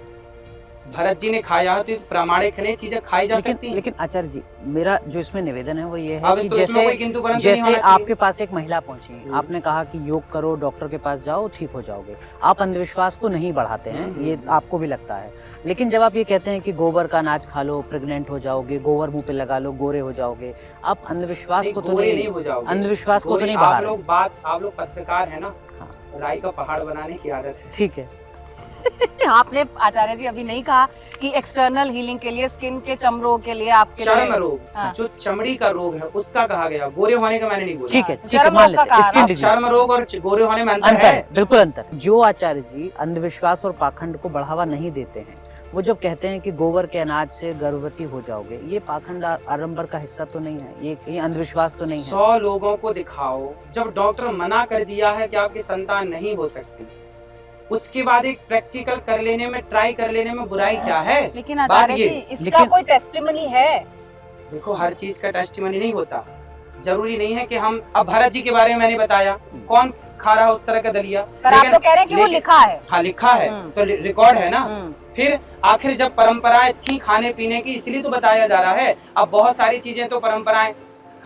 C: भरत जी ने खाया है, तो प्रामाणिक है, चीजें खाई जा सकती हैं।
B: लेकिन आचार्य जी, मेरा जो इसमें निवेदन है वो ये है
C: अब
B: कि
C: तो इसमें कोई किंतु परंतु नहीं
B: जैसे
C: होना चाहिए।
B: आपके पास एक महिला पहुंची, आपने कहा कि योग करो, डॉक्टर के पास जाओ, ठीक हो जाओगे। आप अंधविश्वास को नहीं बढ़ाते हैं, ये आपको भी लगता है। लेकिन जब आप ये कहते हैं कि गोबर का अनाज खा लो, प्रेग्नेंट हो जाओगे, गोबर मुंह पे लगा लो, गोरे हो जाओगे, आप अंधविश्वास को तो
C: गोरे नहीं हो जाओगे।
B: अंधविश्वास को तो
C: गोरे,
B: नहीं बढ़ा
C: आप
B: रहे।
C: लोग आप लोग पत्रकार है ना, राई का पहाड़ बनाने की आदत है।
B: ठीक है।
A: आपने आचार्य जी अभी नहीं कहा कि एक्सटर्नल हीलिंग के लिए, स्किन के चमड़ों के लिए, आपके
C: चर्म
A: लिए-
C: रोग,
A: हाँ।
C: जो चमड़ी का रोग है उसका कहा गया, गोरे होने का मैंने नहीं बोला।
B: ठीक है,
A: हाँ,
B: ठीक है,
A: चर्म
B: मान
A: रोग का
B: लेते हैं।
A: कहा
B: स्किन
C: अब
B: डिजीज।
C: चर्म रोग और गोरे होने में अंतर
B: अंतर
C: है।
B: है, बिल्कुल अंतर है। जो आचार्य जी अंधविश्वास और पाखंड को बढ़ावा नहीं देते हैं, वो जब कहते हैं कि गोबर के अनाज से गर्भवती हो जाओगे, ये पाखंड आडंबर का हिस्सा तो नहीं है, ये कहीं अंधविश्वास तो नहीं है?
C: 100 लोगों को दिखाओ, जब डॉक्टर मना कर दिया है कि आपकी संतान नहीं हो सकती, उसके बाद एक प्रैक्टिकल कर लेने में, ट्राई कर लेने में बुराई क्या है?
A: लेकिन
C: बात
A: आचार्य
C: ये,
A: जी इसका
B: लेकिन-
A: कोई टेस्टिमनी है?
C: देखो हर चीज का टेस्टिमनी नहीं होता, जरूरी नहीं है कि हम, अब भरत जी के बारे में मैंने बताया, कौन खा रहा उस तरह का दलिया?
A: पर आप तो कह रहे हैं कि वो
C: लेकिन-
A: लिखा है।
C: हाँ लिखा है,
A: हम्म।
C: तो रिकॉर्ड है ना।
A: हम्म।
C: फिर आखिर जब परंपराएं थी खाने पीने की, इसलिए तो बताया जा रहा है। अब बहुत सारी चीजें तो परंपराएं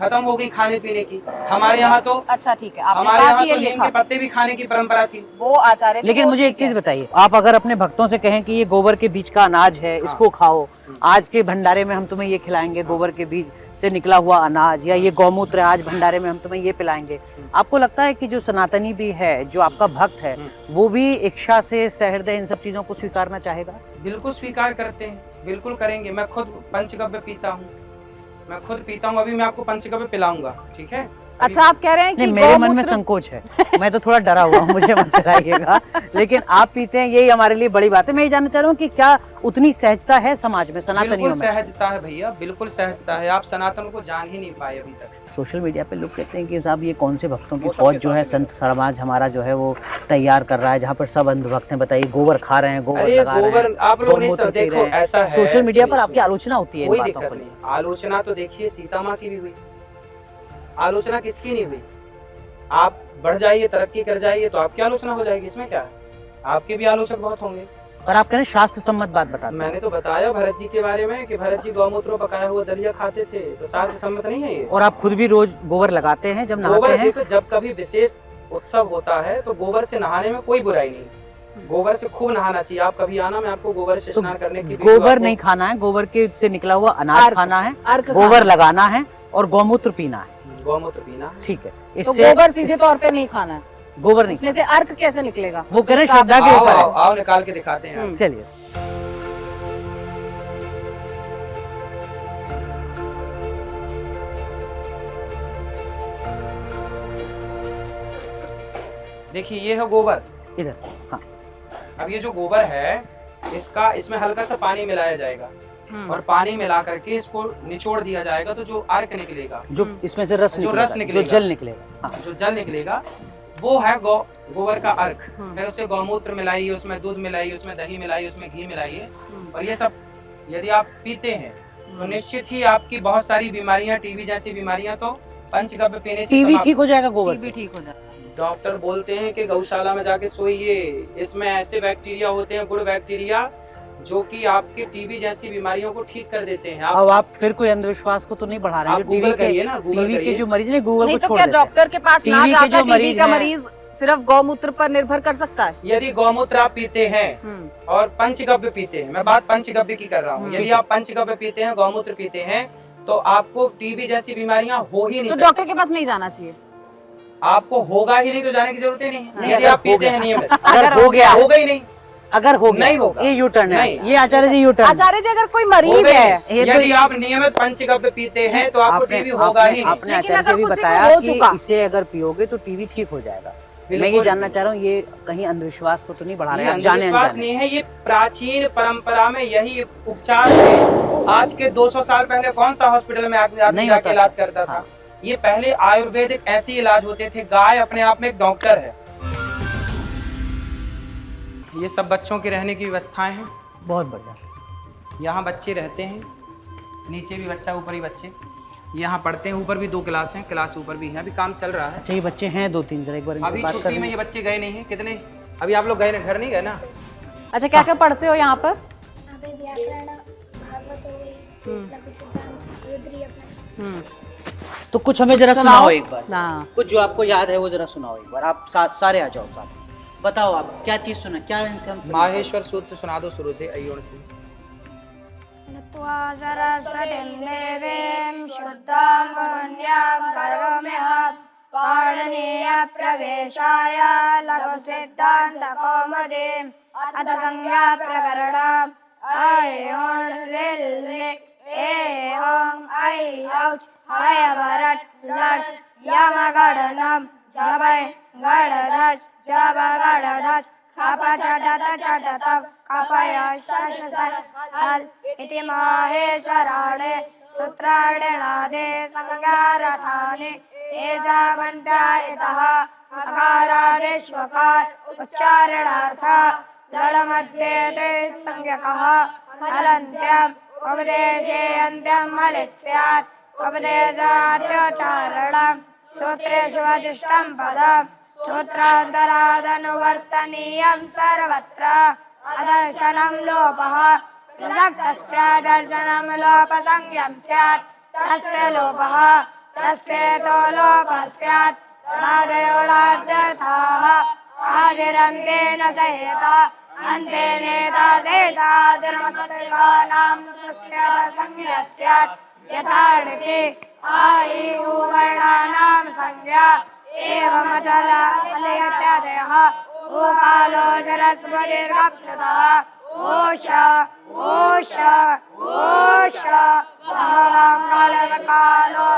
C: खत्म हो गई खाने पीने की। हमारे यहाँ तो,
A: अच्छा ठीक है, आपने
C: हमारे
A: कहा
C: यहाँ
A: कि ये
C: तो नीम
A: लिखा
C: के पत्ते भी खाने की परंपरा थी।
A: वो आचार्य जी,
B: लेकिन
A: वो
B: मुझे एक
A: ठीक है।
B: चीज बताइए, आप अगर अपने भक्तों से कहें कि ये गोबर के बीज का अनाज है, इसको खाओ, आज के भंडारे में हम तुम्हें ये खिलाएंगे, गोबर के बीज से निकला हुआ अनाज, या ये गौमूत्र आज भंडारे में हम तुम्हें ये पिलाएंगे, आपको लगता है कि जो सनातनी भी है, जो आपका भक्त है, वो भी इच्छा से सहृदय इन सब चीजों को स्वीकारना चाहेगा?
C: बिल्कुल स्वीकार करते हैं, बिल्कुल करेंगे। मैं खुद पंचगव्य पीता हूँ, मैं खुद पीता हूँ, अभी मैं आपको पंचगव्य पिलाऊंगा, ठीक है?
A: अच्छा आप कह रहे हैं कि
B: नहीं, मेरे मन में
A: गौमूत्र-
B: संकोच है, मैं तो थोड़ा डरा हुआ हूँ, मुझे मत डराइएगा। लेकिन आप पीते हैं, यही हमारे लिए बड़ी बात है। मैं ये जानना चाह रहा हूँ कि क्या उतनी सहजता है समाज में, सनातनियों
C: बिल्कुल
B: में?
C: सहजता है भैया, बिल्कुल सहजता है। आप सनातन को जान ही नहीं पाए अभी तक।
B: सोशल मीडिया पे लोग कहते हैं कि साहब ये कौन से भक्तों की फौज जो है संत समाज हमारा जो है वो तैयार कर रहा है, जहाँ पर सब अंधभक्त हैं। बताइए, गोबर खा रहे हैं, गोबर
C: अरे
B: लगा रहे
C: गोबर,
B: हैं,
C: आप लोग नहीं
B: गौमूत्र
C: सब
B: पी
C: देखो,
B: रहे हैं।
C: ऐसा है।
B: सोशल मीडिया पर
C: सुनिए,
B: आपकी आलोचना होती है इन
C: कोई
B: बातों
C: दिक्कत
B: को
C: नहीं।
B: लेकर।
C: आलोचना तो देखिए सीता माँ की भी हुई, आलोचना किसकी नहीं हुई? आप बढ़ जाइए, तरक्की कर जाइए, तो आपकी आलोचना हो जाएगी, इसमें क्या है? आपके भी आलोचक बहुत होंगे।
B: और आप कह रहे हैं शास्त्र सम्मत बात बताते हैं।
C: मैंने तो बताया भरत जी के बारे में कि भरत जी गौमूत्र पकाया हुआ दलिया खाते थे, तो शास्त्र सम्मत नहीं है ये?
B: और आप खुद भी रोज गोबर लगाते हैं जब नहाते
C: गोबर
B: हैं?
C: देखो, जब कभी विशेष उत्सव होता है तो गोबर से नहाने में कोई बुराई नहीं, गोबर से खूब नहाना चाहिए। आप कभी आना, मैं आपको गोबर से
B: तो
C: स्नान करने की वीडियो
B: गोबर
C: आपको-
B: नहीं खाना है, गोबर के से निकला हुआ अनाज
A: अर्क-
B: खाना है,
A: अर्क
B: गोबर लगाना है और गौमूत्र पीना है।
C: गौमूत्र पीना।
B: ठीक है,
A: तो
B: इससे
A: गोबर सीधे तौर पे नहीं खाना है,
B: गोबर नहीं,
A: उसमें से अर्क कैसे निकलेगा?
B: वो कह रहे हैं
A: जिसका आप-
B: श्रद्धा के
C: आओ
B: ऊपर
C: आओ
B: है।
C: आओ, निकाल के दिखाते हैं।
A: हम्म।
B: चलिए,
C: देखिए ये है गोबर।
B: इधर, हाँ,
C: अब ये जो गोबर है, इसमें हल्का सा पानी मिलाया जाएगा
A: हम्म।
C: और पानी मिला करके इसको निचोड़ दिया जाएगा, तो जो अर्क निकलेगा,
B: जो इसमें से रस
C: जो
B: निकलेगा,
C: रस
B: जो
C: निकलेगा।
B: जल निकलेगा, हाँ,
C: जो जल निकलेगा, वो है गोबर का अर्क।
A: हम्म।
C: फिर उसे गौमूत्र मिलाइए, उसमें दूध मिलाइए, उसमें दही मिलाइए, उसमें घी मिलाइए, और ये सब यदि आप पीते हैं तो निश्चित ही आपकी बहुत सारी बीमारियां, टीबी जैसी बीमारियां तो पंचगव्य पीने से
B: टीबी
C: समाप्त।
B: ठीक हो जाएगा गोबर
A: टीबी
B: से?
A: ठीक हो जाए।
C: डॉक्टर बोलते हैं कि गौशाला में जाके सोइए, इसमें ऐसे बैक्टीरिया होते हैं, गुड बैक्टीरिया, जो कि आपके टीबी जैसी बीमारियों को ठीक कर देते हैं।
B: अब आप फिर कोई अंधविश्वास को तो नहीं बढ़ा रहे हैं?
C: आप
B: जो
C: गूगल करिए ना, गूगल
B: टीबी के
C: करिए।
B: जो मरीज हैं, गूगल
A: नहीं
B: को
A: तो
B: छोड़
A: क्या
B: देते हैं।
A: डॉक्टर के पास ना
B: टीबी के
A: जाकर
B: जो
A: टीबी
B: मरीज
A: का
B: हैं-
A: मरीज सिर्फ गौमूत्र पर निर्भर कर सकता है?
C: यदि गौमूत्र आप पीते हैं और पंचगव्य पीते हैं, मैं बात पंचगव्य की कर रहा हूँ, यदि आप पंचगव्य पीते हैं, गौमूत्र पीते हैं, तो आपको टीबी जैसी बीमारियां हो ही नहीं
A: तो
C: सकती।
A: डॉक्टर के पास नहीं जाना चाहिए?
C: आपको होगा ही नहीं तो जाने की जरूरत ही नहीं है।
B: नहीं,
C: यदि
B: अगर
C: आप
B: हो
C: पीते
B: गया।
C: हैं नियमित,
B: अगर हो गया,
C: होगा ही नहीं,
B: अगर हो गया,
C: नहीं होगा।
B: ये यू टर्न है,
C: नहीं।
B: ये आचार्य जी यू टर्न।
A: आचार्य जी अगर कोई
C: होगा
A: मरीज
C: ही
A: है,
C: नहीं।
B: ये तो-
C: यदि आप नियमित पंचगव्य पीते हैं तो आपको टीबी होगा ही नहीं।
B: आपने
A: लेकिन
B: आचार्य
A: अगर
B: जी भी
A: किसी को
B: बताया
A: हो
B: कि
A: चुका-
B: इसे अगर पियोगे तो टीबी ठीक हो जाएगा। मैं ये
C: बिल्कुल।
B: जानना चाह रहा हूँ, ये कहीं अंधविश्वास को तो नहीं बढ़ा रहे
C: ये
B: हैं? आप जाने
C: अंधविश्वास
B: अनजाने।
C: नहीं है, ये प्राचीन परंपरा में यही उपचार थे। आज के 200 साल पहले कौन सा हॉस्पिटल में आदमी
B: नहीं
C: जाके
B: होता
C: इलाज
B: था।
C: करता था?
B: हाँ।
C: ये पहले आयुर्वेदिक ऐसे इलाज होते थे। गाय अपने आप में एक डॉक्टर है। ये सब बच्चों के रहने की व्यवस्थाएं हैं।
B: बहुत बढ़िया।
C: यहाँ बच्चे रहते हैं, नीचे भी बच्चा, ऊपर ही बच्चे यहाँ पढ़ते हैं। ऊपर भी 2 क्लास हैं, क्लास ऊपर भी है, अभी काम चल रहा है।
B: अच्छा, ये बच्चे हैं 2-3, जरा एक बार इनसे
C: अभी
B: बात कर
C: छुट्टी में
B: लें।
C: ये बच्चे गए नहीं हैं। कितने अभी आप लोग गए ना, घर नहीं गए ना?
A: अच्छा क्या क्या पढ़ते हो यहाँ पर?
E: अभी व्याकरण भागवत हो गई, लघु सिद्धांत, रुद्री अपना।
B: तो कुछ हमें जरा
A: सुनाओ।
B: सुनाओ एक बार,
A: हाँ।
B: कुछ जो आपको याद है वो जरा सुनाओ एक बार। आप सारे आ जाओ साथ, बताओ आप क्या चीज सुना, क्या इनसे हम
C: माहेश्वर सूत्र सुना दो शुरू से, अयोड़ से।
E: नत्वा सरस्वतीं देवीं शुद्धां पुण्यां करोम्यहं पाणिनीय प्रवेशाय लघु सिद्धान्त कौमुदीम् अथ संज्ञा प्रकरणम् ऐ ऋल ए ओं ऐ औच हय भरट लट यमगणनं जबै गणदश जब गणदश खप चटत चटतम कपयश्चषसर्हल् इति माहेश्वराणे सूत्राणिनादे संज्ञारथानि एषामन्त्यायतः अकारादेष्वकार उच्चारणार्थ ललमध्ये ते संज्ञकः हलन्त्यम् उपदेशे अन्त्यं हलित् स्यात् उपदेशाद्योच्चारणम् सूत्रेषु वसिष्ठं पदम् सूत्रान्तरादनुवर्तनीयं सर्वत्र अदर्शनं लोपः प्रसक्तस्य दर्शनं लोपसंज्ञं स्यात् तस्य लोपः तस्येतो लोपः स्यात् आदयोडाद्यर्थाः आदिरन्तेन सहेत अन्तेनेता सेता धर्मत्रिकानां स्वस्य संज्ञा स्यात् यथा णिति आ इ उ वर्णानां संज्ञा एवमचलयत्यादयः ऊकालो जरस्वदीर्घप्लुतः ओष ओष ओष कालो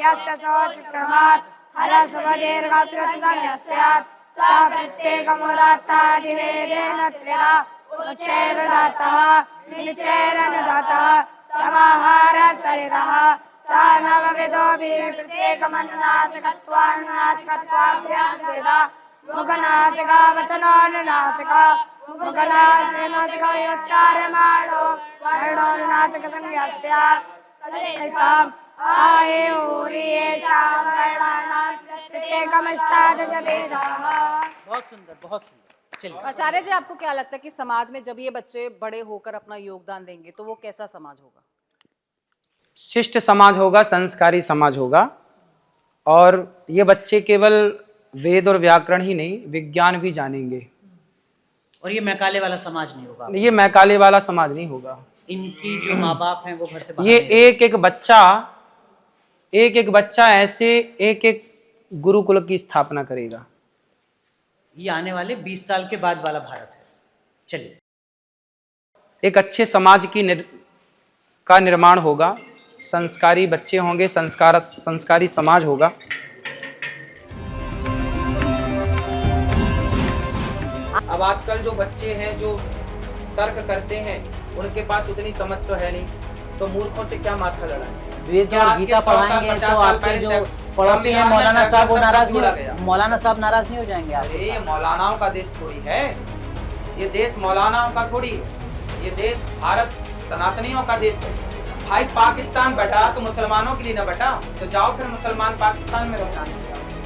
E: यस्य सोऽष्टमात् हरस्वदीर्घप्लुतसंज्ञा स्यात् सा प्रत्येकमुदात्तादिवेदेन त्रिधा उच्चैरुदात्तः निचैरनुदात्तः समाहारसरितः सा नवविधोऽपि प्रत्येकमनुनासिकत्वानुनासिकत्वाभ्यां द्विधा मुखनासिका वचनानुनासिका मुखनासिकनासिकयोच्चार्यमाणो वर्णोनुनासिकसंज्ञा स्यात् तदेताम् आयुर्येषां वर्णानां प्रत्येकमष्टादशविधाः।
B: बहुत सुंदर, बहुत सुंदर। चलिए
A: आचार्य जी, आपको क्या लगता है कि समाज में जब ये बच्चे बड़े होकर अपना योगदान देंगे तो वो कैसा समाज होगा?
C: शिष्ट समाज होगा, संस्कारी समाज होगा। और ये बच्चे केवल वेद और व्याकरण ही नहीं, विज्ञान भी जानेंगे।
B: और ये मैकाले वाला समाज नहीं होगा,
C: ये मैकाले वाला समाज नहीं होगा।
B: इनकी जो माँ बाप हैं वो घर से बाहर
C: ये
B: नहीं
C: एक एक बच्चा ऐसे एक एक गुरुकुल की स्थापना करेगा।
B: ये आने वाले 20 साल के बाद वाला भारत है। चलिए,
C: एक अच्छे समाज का निर्माण होगा, संस्कारी बच्चे होंगे, संस्कारी समाज होगा। अब आजकल जो बच्चे हैं जो तर्क करते हैं, उनके पास उतनी समझ तो है नहीं, तो मूर्खों से क्या माथा लड़ाएं?
B: वेद और गीता पढ़ाएंगे तो आपके जो पड़ोसी हैं मौलाना साहब वो नाराज नहीं, मौलाना साहब नाराज नहीं हो जाएंगे?
C: अरे ये मौलानाओं का देश थोड़ी है, ये देश मौलानाओं का थोड़ी है, ये देश भारत सनातनियों का देश है। भाई पाकिस्तान बटा तो मुसलमानों के लिए न बटा, तो जाओ फिर मुसलमान पाकिस्तान में रहो।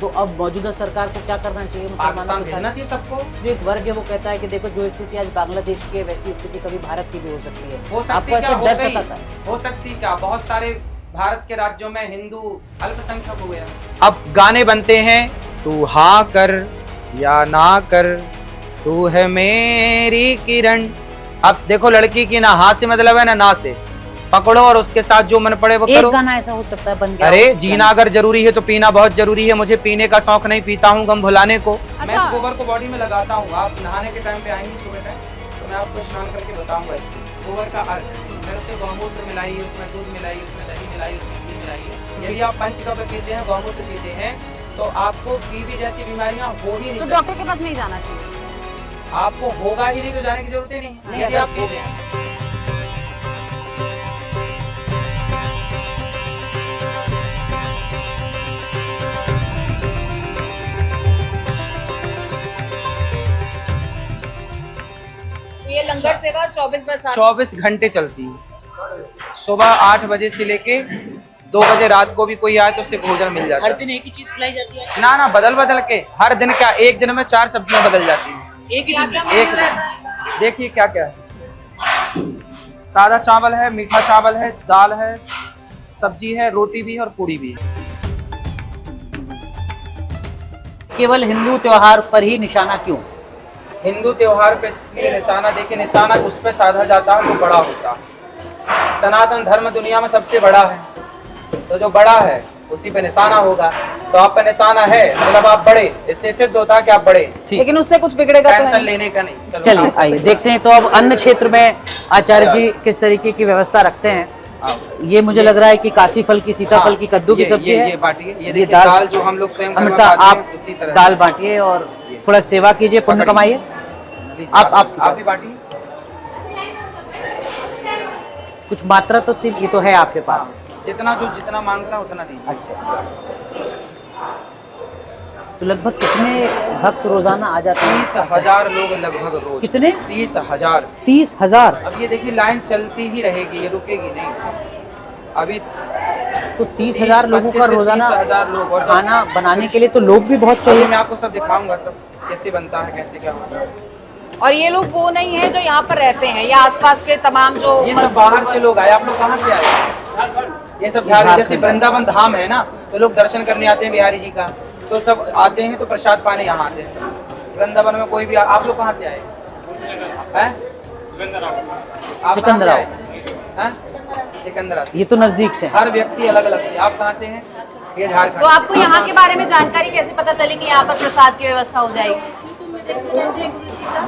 B: तो अब मौजूदा सरकार को क्या करना चाहिए?
C: पाकिस्तान भेजना चाहिए सबको।
B: जो एक वर्ग है वो कहता है कि देखो जो स्थिति आज बांग्लादेश की है वैसी स्थिति कभी भारत की भी हो सकती है।
C: हो सकती
B: आपको ऐसा डर सताता है?
C: हो सकती क्या? बहुत सारे भारत के राज्यों में हिंदू अल्पसंख्यक हो गया। अब गाने बनते हैं, तू हाँ कर या ना कर, तू है मेरी किरण। अब देखो, लड़की की ना हाँ से मतलब है ना से, पकड़ो और उसके साथ जो मन पड़े वो करो।
B: एक गाना ऐसा हो सकता है बन गया।
C: अरे जीना अगर जरूरी है तो पीना बहुत जरूरी है। मुझे पीने का शौक नहीं, पीता हूँ गम भुलाने को। मैं इस गोबर को बॉडी में लगाता हूँ। आप नहाने के टाइम पे आएंगे सुबह टाइम, तो मैं आपको स्नान करके बताऊंगा इससे गोबर का अर्थ। मैंने उसे गौमूत्र मिलाई, उसमें दूध मिलाई, उसमें दही मिलाई, उसमें घी मिलाई है। यदि आप पंचकव्य पीते हैं, गौमूत्र पीते हैं, तो आपको टीबी जैसी बीमारियां हो ही नहीं।
A: तो डॉक्टर के पास नहीं जाना चाहिए?
C: आपको होगा ही नहीं तो जाने की जरूरत ही नहीं, यदि आप पीते हैं।
A: ये लंगर सेवा 24/7
C: 24 घंटे चलती है। सुबह 8 बजे से लेके 2 बजे रात को भी कोई आए तो उसे भोजन मिल जाता है।
B: हर दिन एक ही चीज खिलाई जाती है?
C: ना बदल के हर दिन। क्या एक दिन में 4 सब्जियां बदल जाती हैं
B: एक ही दिन में?
C: एक देखिए क्या क्या है। सादा चावल है, मीठा चावल है, दाल है, सब्जी है, रोटी भी है और पूड़ी भी है।
B: केवल हिंदू त्योहार पर ही निशाना क्यों?
C: हिंदू त्योहार पे इसलिए निशाना, देखिए निशाना उस पे साधा जाता है जो बड़ा होता है। सनातन धर्म दुनिया में सबसे बड़ा है, तो जो बड़ा है उसी पे निशाना होगा। तो आप पे निशाना है मतलब आप बड़े, इससे सिद्ध होता है कि आप बड़े।
A: लेकिन उससे कुछ बिगड़ेगा तो
C: टेंशन लेने का नहीं।
B: चलिए आइए देखते हैं। तो अब अन्य क्षेत्र में आचार्य जी किस तरीके की व्यवस्था रखते हैं? ये मुझे लग रहा है कि काशी फल की, सीताफल की, कद्दू की सब्जी है।
C: ये बांटिए, ये देखिए दाल जो हम लोग स्वयं घर में
B: आप
C: खाते हैं, उसी तरह
B: दाल बांटिए और थोड़ा सेवा कीजिए, पुण्य कमाइए। आप
C: भी बांटिए।
B: कुछ मात्रा तो थी, ये तो है आपके पास।
C: जितना जो जितना मांग रहा उतना दीजिए।
B: अच्छा, तो लगभग कितने भक्त रोजाना आ जाते हैं?
C: 30,000 लोग लगभग रोज।
B: कितने?
C: 30,000।
B: 30,000।
C: अब ये देखिए लाइन चलती ही रहेगी, ये रुकेगी नहीं। अभी
B: तो 30,000 लोगों का रोजाना
C: 30,000 लोग, और
B: खाना बनाने के लिए तो लोग भी बहुत चाहिए।
C: मैं आपको सब दिखाऊंगा, सब कैसे बनता है, कैसे क्या होता है।
A: और ये लोग वो नहीं है जो यहाँ पर रहते हैं, या आसपास के तमाम जो
C: ये सब बाहर से लोग आए। आप लोग कहाँ से आए? ये सब झाड़ी, जैसे वृंदावन धाम है ना, तो लोग दर्शन करने आते हैं बिहारी जी का, तो सब आते हैं तो प्रसाद पाने यहाँ आते हैं सब। वृंदावन में कोई भी आप लोग कहाँ से आए हैं?
B: सिकंदराबाद।
C: सिकंदरा से।
B: ये तो नजदीक से।
C: हर व्यक्ति अलग अलग से। आप कहाँ से हैं? ये झारखंड।
A: तो आपको यहाँ के बारे में जानकारी कैसे पता चली कि यहाँ पर प्रसाद की व्यवस्था हो जाएगी?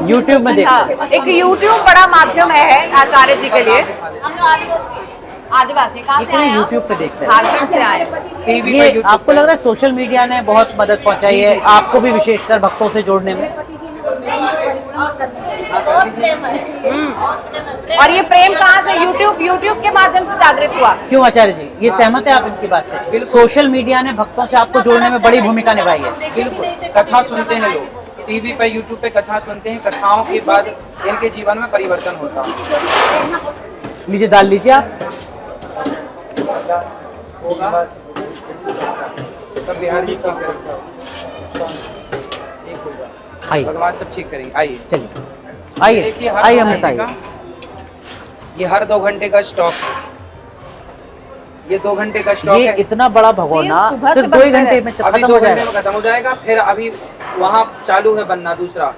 B: YouTube में
A: हाँ,
B: देखते।
A: एक YouTube बड़ा माध्यम है आचार्य जी के लिए। हम लोग आदिवासी कहाँ से आए हैं?
B: YouTube पे देखते हैं।
A: झारखंड से आए हैं।
C: टीवी
B: ये
C: पे,
B: आपको लग रहा है सोशल मीडिया ने बहुत मदद पहुंचाई है आपको भी, विशेषकर भक्तों से जोड़ने में?
A: और ये प्रेम कहाँ से? YouTube के माध्यम से जागृत हुआ।
B: क्यों आचार्य जी, ये सहमत है आप इनकी बात से? सोशल मीडिया ने भक्तों से आपको जोड़ने में बड़ी भूमिका निभाई है।
C: बिल्कुल। कथा सुनते हैं लोग, टीवी पे, यूट्यूब पे कथा सुनते हैं। कथाओं के बाद इनके जीवन में परिवर्तन होता है।
B: लीजिए, डाल लीजिए आप।
C: होगा सब बिहार जी ठीक करेंगे।
B: आइए,
C: भगवान सब ठीक करेंगे। आइए,
B: चलिए आइए,
C: देखिए, हर
B: आइए
C: 2
B: अमृत,
C: घंटे
B: आइए।
C: का, ये हर 2 घंटे का स्टॉक है। ये 2 घंटे का स्टॉक
B: ये
C: है।
B: इतना बड़ा भगोना
A: ये सुबह
B: सिर्फ
A: से
B: 2 ही
A: बनता
B: घंटे
A: है।
B: में
C: अभी
B: खत्म
C: 2
B: हो
C: घंटे
B: जाएगा।
C: में खत्म हो जाएगा। फिर अभी वहाँ चालू है बनना, दूसरा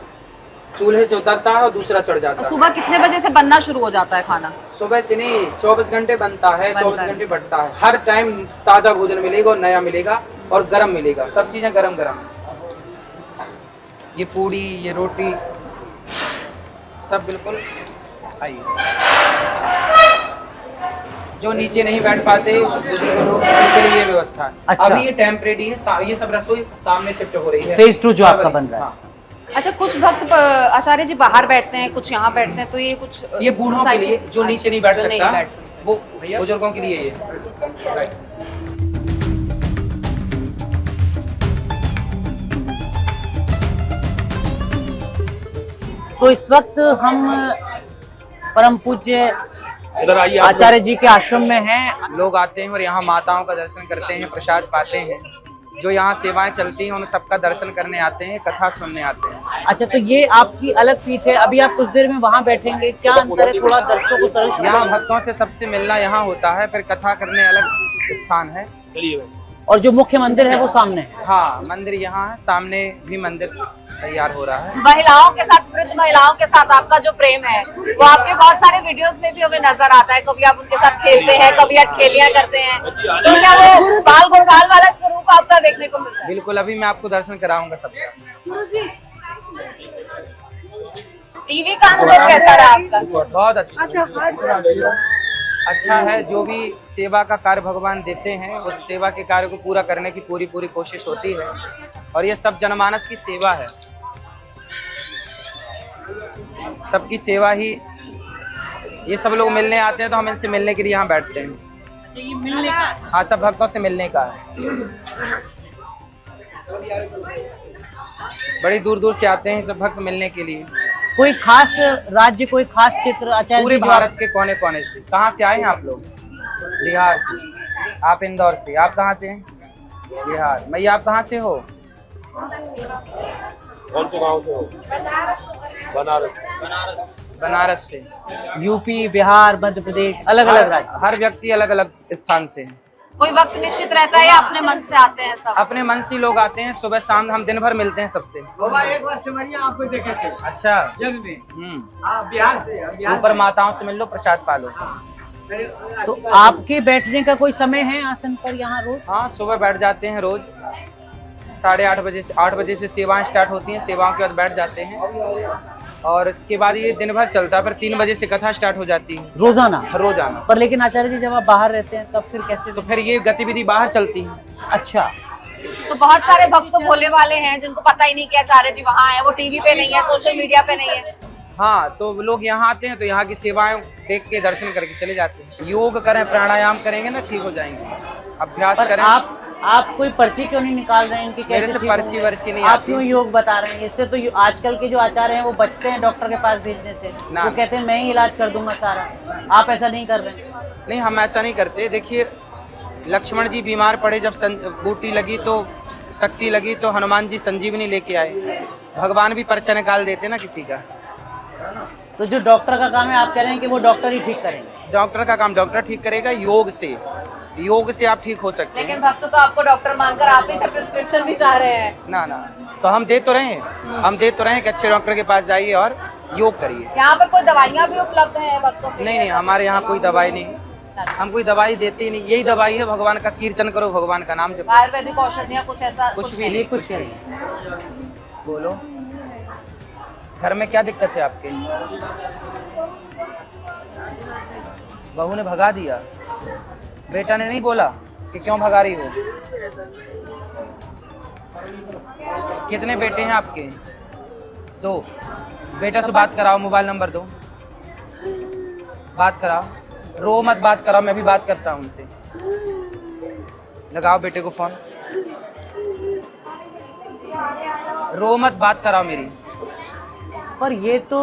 C: चूल्हे से उतरता है और दूसरा चढ़ जाता है।
A: सुबह कितने बजे से बनना शुरू हो जाता है खाना?
C: सुबह से नहीं, 24 घंटे बनता है, 24
A: है।
C: घंटे बढ़ता है। हर टाइम ताजा भोजन मिलेगा और नया मिलेगा और गरम मिलेगा। सब चीजें गरम गरम। ये पूड़ी, ये रोटी, सब बिल्कुल। आइए, जो नीचे नहीं बैठ पाते बुजुर्ग लोग, उनके लिए ये व्यवस्था है।
B: अच्छा।
C: अभी ये टेम्परेरी है, ये सब रसोई सामने शिफ्ट हो रही है।
B: Phase 2 जो आपका बन रहा है।
C: हाँ।
A: अच्छा, कुछ भक्त आचार्य जी बाहर बैठते हैं, कुछ यहाँ बैठते हैं, तो ये कुछ
C: ये बूढ़ों के लिए, जो नीचे नहीं बैठ
A: जो नहीं
C: सकता,
A: बैठ सकते।
C: वो बुजुर्गों के लिए ये राइट।
B: तो इस वक्त हम परम पूज्य आचार्य जी के आश्रम में हैं।
C: लोग आते हैं और यहाँ माताओं का दर्शन करते हैं, प्रसाद पाते हैं। जो यहाँ सेवाएं चलती हैं उन सबका दर्शन करने आते हैं, कथा सुनने आते हैं।
B: अच्छा, तो ये आपकी अलग पीठ है। अभी आप कुछ देर में वहाँ बैठेंगे, क्या अंतर है? थोड़ा दर्शकों को सरल।
C: यहाँ भक्तों से सबसे मिलना यहाँ होता है, फिर कथा करने अलग स्थान है।
B: और जो मुख्य मंदिर है वो सामने है।
C: हाँ, मंदिर यहाँ है, सामने भी मंदिर तैयार हो रहा है।
A: महिलाओं के साथ, वृद्ध महिलाओं के साथ आपका जो प्रेम है वो आपके बहुत सारे वीडियोस में भी हमें नजर आता है। कभी आप उनके साथ खेलते हैं, कभी अठखेलियां करते हैं, तो क्या वो बाल गोपाल वाला स्वरूप आपका देखने को मिलता है?
C: बिल्कुल, अभी मैं आपको दर्शन कराऊंगा सबका।
A: टीवी का अनुभव कैसा रहा आपका?
C: बहुत अच्छा है। जो भी सेवा का कार्य भगवान देते हैं, उस सेवा के कार्य को पूरा करने की पूरी कोशिश होती है। और ये सब जनमानस की सेवा है, सबकी सेवा ही। ये सब लोग मिलने आते हैं तो हम इनसे मिलने के लिए यहाँ बैठते हैं।
B: ये मिलने का?
C: हाँ, सब भक्तों से मिलने का है। बड़ी दूर दूर से आते हैं सब भक्त मिलने के लिए।
B: कोई खास राज्य, कोई खास क्षेत्र आचार्य
C: पूरे
B: जी?
C: भारत के कोने कोने से। कहाँ से आए हैं आप लोग? बिहार से। आप इंदौर से। आप कहाँ से हैं? बिहार। मैया, आप कहाँ से हो?
I: कौन से गांव से हो?
C: बनारस से।
B: यूपी, बिहार, मध्य प्रदेश, अलग अलग राज्य।
C: हर व्यक्ति अलग अलग स्थान से है।
A: कोई वक्त निश्चित रहता है या अपने मन से आते हैं सब?
C: अपने मन से लोग आते हैं। सुबह शाम हम दिन भर मिलते हैं सबसे।
I: आपको देखे थे
C: अच्छा।
I: जग में बिहार से।
C: ऊपर माताओं से मिल लो, प्रसाद पालो।
B: तो आपके बैठने का कोई समय है आसन पर यहाँ रोज?
C: हाँ, सुबह बैठ जाते हैं रोज 8:30 बजे से। 8 बजे से सेवाएं स्टार्ट होती हैं, सेवाओं के बाद बैठ जाते हैं और इसके बाद ये दिन भर चलता है। फिर 3 बजे से कथा स्टार्ट हो जाती है रोजाना।
B: पर लेकिन आचार्य जी, जब आप बाहर रहते हैं तब फिर कैसे?
C: तो फिर ये गतिविधि बाहर चलती है।
B: अच्छा,
A: तो बहुत सारे भक्त तो भोले वाले हैं जिनको पता ही नहीं कि आचार्य जी वहाँ है, वो टीवी पे नहीं है, सोशल मीडिया पे नहीं है।
C: हाँ, तो लोग यहाँ आते हैं तो यहाँ की सेवाएं देख के दर्शन करके चले जाते हैं। योग करें, प्राणायाम करेंगे ना, ठीक हो जाएंगे। अभ्यास
B: पर
C: करें।
B: आप कोई पर्ची क्यों नहीं निकाल रहे हैं इनकी?
C: मेरे
B: कैसे
C: से
B: ठीक
C: पर्ची
B: होंगे?
C: वर्ची नहीं
B: आप
C: आती।
B: क्यों योग बता रहे हैं? इससे तो आजकल के जो आचार्य हैं वो बचते हैं डॉक्टर के पास भेजने से।
C: ना।
B: वो कहते हैं मैं ही इलाज कर दूंगा सारा। आप ऐसा नहीं कर रहे हैं।
C: नहीं, हम ऐसा नहीं करते। देखिए, लक्ष्मण जी बीमार पड़े, जब बूटी लगी तो शक्ति लगी तो हनुमान जी संजीवनी लेके आए। भगवान भी पर्चा निकाल देते ना किसी का।
B: तो जो डॉक्टर का काम है, आप कह रहे हैं कि वो डॉक्टर ही ठीक करेंगे?
C: डॉक्टर का काम डॉक्टर ठीक करेगा। योग से आप ठीक हो सकते
A: लेकिन
C: हैं।
A: भक्त तो आपको डॉक्टर मानकर आप ही से प्रिस्क्रिप्शन भी चाह रहे हैं।
C: ना, तो हम दे तो रहे हैं कि अच्छे डॉक्टर के पास जाइए और योग करिए।
A: यहाँ पर कोई दवाइयाँ भी उपलब्ध हैं भक्तों के लिए?
C: नहीं, हमारे यहाँ कोई दवाई नहीं, हम कोई दवाई देते ही नहीं। यही दवाई है, भगवान का कीर्तन करो, भगवान का नाम जपो।
A: आयुर्वेदिक औषधियाँ कुछ ऐसा
C: कुछ भी
A: नहीं?
C: नहीं,
B: कुछ नहीं।
C: बोलो, घर में क्या दिक्कत है आपके? बहू ने भगा दिया, बेटा ने नहीं बोला कि क्यों भगा रही हो? कितने बेटे हैं आपके? 2। बेटा से बात कराओ, मोबाइल नंबर दो, बात कराओ। रो मत, बात कराओ, मैं भी बात करता हूँ उनसे। लगाओ बेटे को फोन, रो मत, बात कराओ मेरी।
B: पर ये तो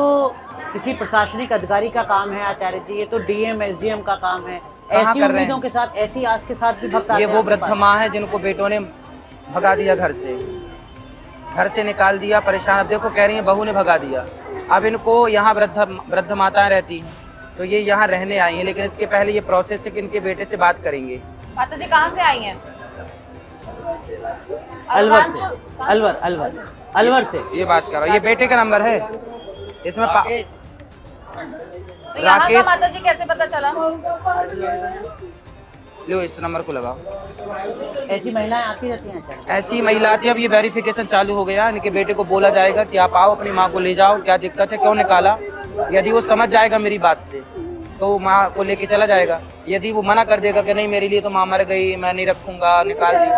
B: किसी प्रशासनिक अधिकारी का काम है आचार्य जी, ये तो डीएम एसडीएम का काम है। ऐसी
C: कर रहे
B: उम्मीदों
C: हैं?
B: के साथ, ऐसी आस के साथ भी भक्त आते
C: ये
B: हैं
C: वो
B: आपके
C: वृद्ध
B: पास।
C: माँ है जिनको बेटों ने भगा दिया, घर से निकाल दिया, परेशान। अब देखो, कह रही है बहू ने भगा दिया। अब इनको यहाँ वृद्ध माताएं रहती हैं, तो ये यहाँ रहने आई हैं। लेकिन इसके पहले ये प्रोसेस है कि इनके बेटे से बात करेंगे।
A: माता जी कहाँ से आई हैं?
B: अलवर से। अलवर से।
C: ये बात करो, ये बेटे का नंबर है इसमें।
A: तो यहाँ का
C: राकेश।
A: माता जी कैसे पता चला?
C: लो, इस नंबर को लगाओ।
B: ऐसी महिलाएं आती रहती हैं आचार्य?
C: ऐसी महिला आती है। अब ये वेरिफिकेशन चालू हो गया। इनके बेटे को बोला जाएगा कि आप आओ, अपनी माँ को ले जाओ, क्या दिक्कत है, क्यों निकाला। यदि वो समझ जाएगा मेरी बात से तो वो माँ को लेके चला जाएगा। यदि वो मना कर देगा कि नहीं, मेरे लिए तो माँ मर गई, मैं नहीं रखूंगा, निकाल दी,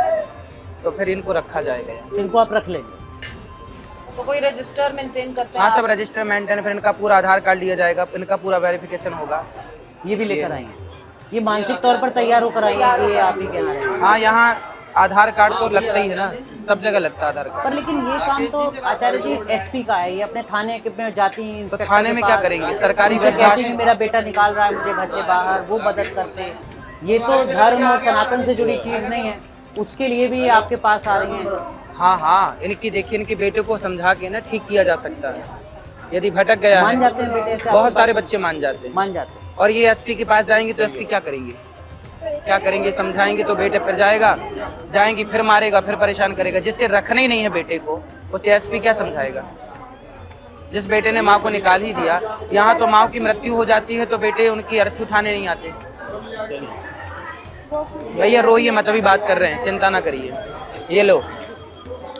C: तो फिर इनको रखा जाएगा।
B: इनको आप रख लेंगे?
A: तो कोई रजिस्टर मेंटेन करते हैं?
C: हाँ, सब
A: आप?
C: रजिस्टर मेंटेन, फिर इनका पूरा आधार कार्ड लिया जाएगा, इनका पूरा वेरिफिकेशन होगा।
B: ये भी लेकर आएंगे? ये मानसिक तौर पर तैयार होकर आएंगे कि आप ही के यहाँ रहेंगे?
C: हाँ, यहाँ आधार कार्ड तो लगता ही है ना, सब जगह लगता है आधार कार्ड।
B: पर लेकिन ये काम तो आचार्य जी एसपी का है। ये अपने थाने में जाती हैं,
C: तो
B: इंस्पेक्टर
C: थाने
B: के
C: में क्या
B: पास,
C: करेंगे? सरकारी
B: उनसे कहती
C: वृद्धाश्रम।
B: हैं, मेरा बेटा निकाल रहा है मुझे घर से बाहर, वो मदद करते हैं। ये तो धर्म और सनातन से जुड़ी चीज नहीं है, उसके लिए भी आपके पास आ रही हैं।
C: हाँ, इनकी देखिए, इनके बेटे को समझा के ना ठीक किया जा सकता है। यदि भटक गया
B: मान
C: है,
B: जाते हैं बेटे से?
C: बहुत सारे बच्चे मान जाते हैं।
B: मान जाते हैं।
C: और ये एसपी के पास जाएंगे तो एसपी क्या करेंगे, समझाएंगे तो बेटे फिर जाएंगी, फिर मारेगा, फिर परेशान करेगा। जिससे रखना ही नहीं है बेटे को, उसे एसपी क्या समझाएगा? जिस बेटे ने माँ को निकाल ही दिया, यहाँ तो माँ की मृत्यु हो जाती है तो बेटे उनकी अर्थी उठाने नहीं आते। भैया रोइए मत, अभी बात कर रहे हैं, चिंता ना करिए। ये लो,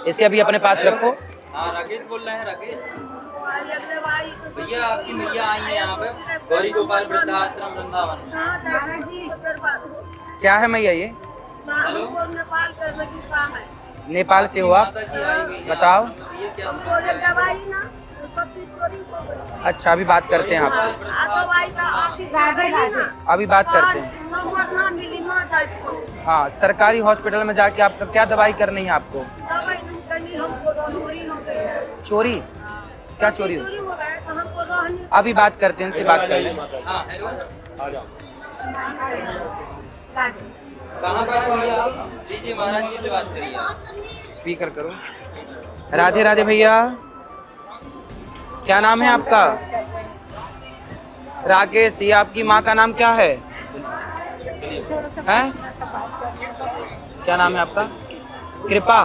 C: इसे अभी अपने पास रखो।
I: हाँ, राकेश बोल रहे हैं। राकेश भैया, आपकी मैया आई है यहाँ पे, गौरी गोपाल वृद्धाश्रम वृंदावन में।
C: क्या है मैया ये?
I: हेलो,
C: नेपाल से हो आप? बताओ। अच्छा, अभी बात करते हैं आपसे, अभी बात करते हैं। हाँ, सरकारी हॉस्पिटल में जाके आपका क्या दवाई करनी है आपको? चोरी? क्या चोरी हो? अभी बात करते हैं, इनसे बात कर लें।
I: हाँ, हेलो, कहाँ पर हो भैया? लीजिए, महाराज जी से बात करिए।
C: स्पीकर करो। राधे राधे भैया, क्या नाम है आपका? राकेश। ये आपकी माँ का नाम क्या है? क्या नाम है आपका? कृपा।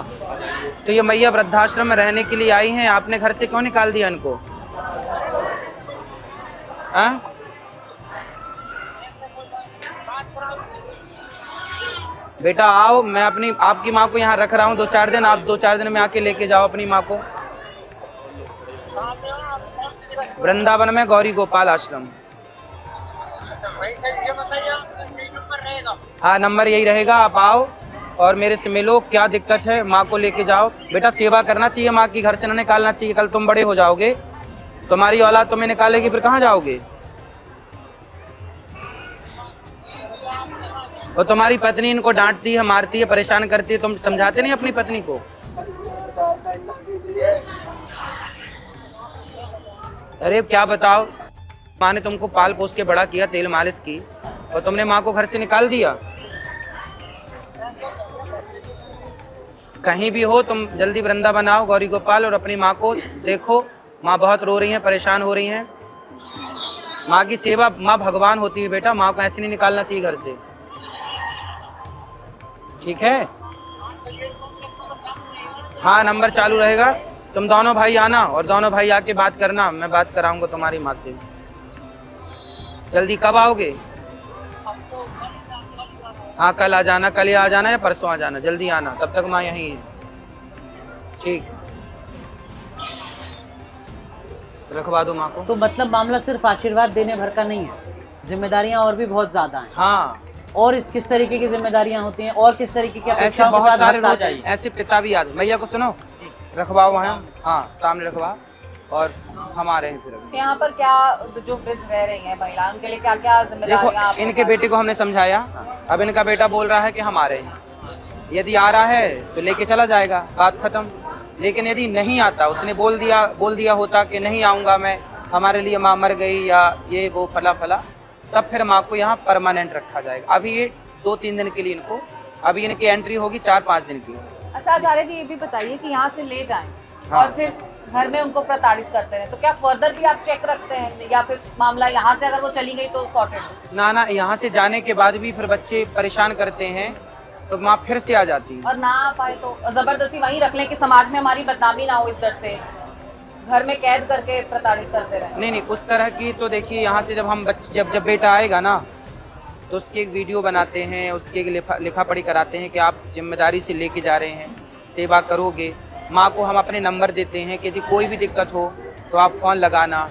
C: तो ये मैया वृद्धाश्रम में रहने के लिए आई हैं, आपने घर से क्यों निकाल दिया इनको? हैं? बेटा आओ, मैं आपकी माँ को यहाँ रख रहा हूँ 2-4 दिन, आप 2-4 दिन में आके लेके जाओ अपनी माँ को। वृंदावन में गौरी गोपाल आश्रम। हाँ, नंबर यही रहेगा, आप आओ और मेरे से मिलो, क्या दिक्कत है, माँ को लेके जाओ। बेटा सेवा करना चाहिए माँ की, घर से ना निकालना चाहिए, कल तुम बड़े हो जाओगे तुम्हारी औलाद तुम्हें निकालेगी फिर कहाँ जाओगे? और तुम्हारी पत्नी इनको डांटती है, मारती है, परेशान करती है, तुम समझाते नहीं अपनी पत्नी को? अरे क्या बताओ, माँ ने तुमको पाल पोस के बड़ा किया, तेल मालिश की, और तुमने माँ को घर से निकाल दिया। कहीं भी हो तुम जल्दी वृंदावन आओ गौरी गोपाल, और अपनी माँ को देखो। माँ बहुत रो रही हैं, परेशान हो रही हैं। माँ की सेवा, माँ भगवान होती है बेटा, माँ को ऐसे नहीं निकालना चाहिए घर से, ठीक है? हाँ, नंबर चालू रहेगा। तुम दोनों भाई आना और दोनों भाई आके बात करना, मैं बात कराऊंगा तुम्हारी माँ से। जल्दी कब आओगे? हाँ, कल आ जाना, कल आ जाना या परसों आ जाना, जल्दी आना, तब तक माँ यहीं है, ठीक? रखवा दो माँ को।
B: तो मतलब मामला सिर्फ आशीर्वाद देने भर का नहीं है, जिम्मेदारियां और भी बहुत ज्यादा हैं।
C: हाँ,
B: और इस किस तरीके की जिम्मेदारियां होती हैं और किस तरीके की
C: ऐसे
B: अपेक्षाओं के
C: बहुत
B: साथ
C: सारे
B: भक्त आ
C: रोज
B: जाइए।
C: ऐसे पिता भी याद। भैया को सुनो, रखवाओ वहाँ, हाँ सामने रखवा, और हम आ रहे हैं फिर अभी।
A: यहाँ पर क्या जो वृद्ध रह रही हैं महिला, उनके लिए क्या क्या जिम्मेदारियां?
C: देखो, इनके बेटे को हमने समझाया, अब इनका बेटा बोल रहा है कि हम आ रहे हैं। यदि आ रहा है तो लेके चला जाएगा, बात खत्म। लेकिन यदि नहीं आता, उसने बोल दिया होता कि नहीं आऊँगा मैं, हमारे लिए माँ मर गई या ये वो फला फला, तब फिर माँ को यहाँ परमानेंट रखा जाएगा। अभी ये 2-3 दिन के लिए इनको, अभी इनकी एंट्री होगी 4-5 दिन की।
A: अच्छा आचार्य जी, ये भी बताइए कि यहाँ से ले जाएं
C: हाँ।
A: और फिर घर में उनको प्रताड़ित करते हैं, तो क्या फर्दर भी आप चेक रखते हैं, या फिर मामला यहाँ से अगर वो चली गई तो सॉर्टेड?
C: ना, यहाँ से जाने के बाद भी फिर बच्चे परेशान करते हैं, तो माँ फिर से आ जाती है।
A: और ना आ पाए तो जबरदस्ती वहीं रख लें कि समाज में हमारी बदनामी ना हो, इस डर से घर में कैद करके प्रताड़ित करते रहे?
C: नहीं, उस तरह की तो देखिए, यहाँ से जब हम जब बेटा आएगा ना, तो उसकी एक वीडियो बनाते हैं, उसकी एक लिखा पढ़ी कराते हैं कि आप जिम्मेदारी से लेके जा रहे हैं, सेवा करोगे। माँ को हम अपने नंबर देते हैं कि यदि कोई भी दिक्कत हो तो आप फ़ोन लगाना,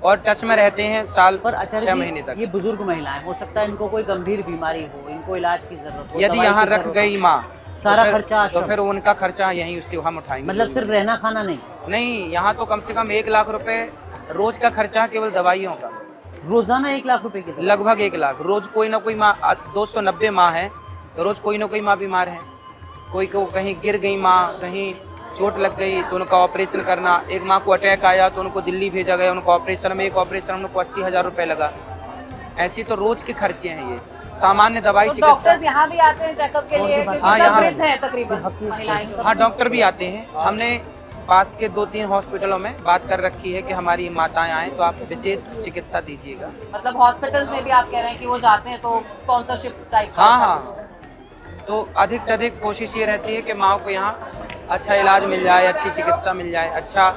C: और टच में रहते हैं साल
B: पर
C: 6 महीने तक।
B: ये बुजुर्ग महिलाएं, हो सकता है इनको कोई गंभीर बीमारी हो, इनको इलाज की जरूरत हो,
C: यदि
B: दवाई
C: यहाँ
B: की
C: रख
B: जरूरत
C: गई
B: हो,
C: माँ,
B: सारा
C: तो
B: खर्चा
C: तो फिर उनका खर्चा यहीं उससे हम उठाएंगे।
B: मतलब सिर्फ रहना खाना नहीं?
C: नहीं, यहाँ तो कम से कम 1 लाख रुपए रोज का खर्चा है केवल दवाइयों का।
B: रोजाना 1 लाख रुपए की दवा?
C: लगभग 1 लाख रोज। कोई ना कोई माँ, 290 माँ है, तो रोज कोई ना कोई माँ बीमार है। कोई को कहीं गिर गई माँ, कहीं चोट लग गई तो उनका ऑपरेशन करना। एक माँ को अटैक आया तो उनको दिल्ली भेजा गया, उनको ऑपरेशन में, एक ऑपरेशन में उनको 80,000 रुपये लगा। ऐसी तो रोज के खर्चे हैं ये, सामान्य दवाई
A: तो
C: चिकित्सा।
A: डॉक्टर्स यहाँ भी आते हैं चेकअप के लिए?
C: हाँ, यहाँ
A: वृद्ध हैं तकरीबन महिलाएं।
C: हाँ, डॉक्टर भी आते हैं। हमने पास के 2-3 हॉस्पिटलों में बात कर रखी है कि हमारी माताएं आएँ तो आप विशेष चिकित्सा दीजिएगा।
A: मतलब हॉस्पिटल्स में भी आप कह रहे हैं कि वो जाते हैं तो स्पॉन्सरशिप टाइप?
C: हाँ, तो अधिक से अधिक कोशिश ये रहती है कि माँ को यहाँ अच्छा इलाज मिल जाए, अच्छी चिकित्सा मिल जाए, अच्छा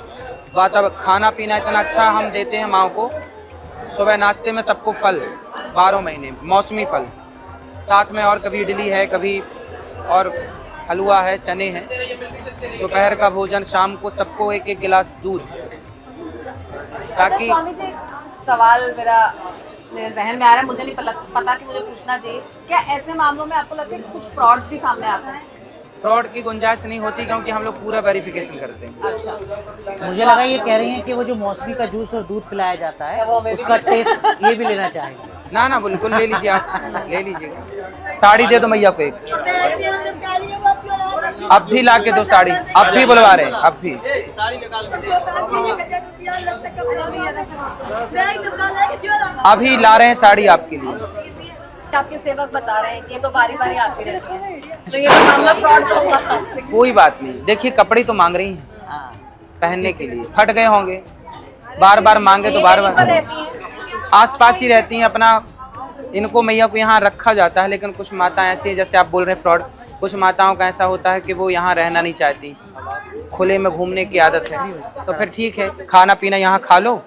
C: वातावरण, खाना पीना इतना अच्छा हम देते हैं माँ को। सुबह नाश्ते में सबको फल, 12 महीने मौसमी फल, साथ में और कभी इडली है, कभी और हलवा है, चने हैं। दोपहर का भोजन, शाम को सबको 1-1 गिलास दूध, ताकि।
A: स्वामी जी, सवाल मेरे जहन में आ रहा है, मुझे नहीं पता कि मुझे पूछना चाहिए, क्या ऐसे मामलों में आपको लगता है कि कुछ फ्रॉड भी सामने आता है?
C: फ्रॉड की गुंजाइश नहीं होती, क्योंकि हम लोग पूरा वेरिफिकेशन करते हैं।
A: अच्छा,
B: मुझे लगा ये कह रही हैं कि वो जो मौसमी का जूस और दूध पिलाया जाता है उसका टेस्ट ये भी लेना चाहेंगे।
C: ना, बिल्कुल ले लीजिए, आप ले लीजिएगा। साड़ी दे दो मैया को एक, अब भी ला के दो साड़ी, अब भी बुलवा रहे हैं, अब भी। अभी ला रहे हैं साड़ी आपके लिए।
A: आपके सेवक बता रहे हैं कि ये तो बारी बारी आती रहती है, तो ये तो मामला फ्रॉड तो होगा?
C: कोई बात नहीं, देखिए कपड़े तो मांग रही हैं पहनने के लिए, फट गए होंगे, बार बार मांगे तो बार बार। आस पास ही रहती हैं अपना, इनको मैया को यहाँ रखा जाता है। लेकिन कुछ माता ऐसी हैं, जैसे आप बोल रहे हैं फ्रॉड, कुछ माताओं का ऐसा होता है कि वो यहाँ रहना नहीं चाहती, खुले में घूमने की आदत है, तो फिर ठीक है, खाना पीना यहाँ खा लो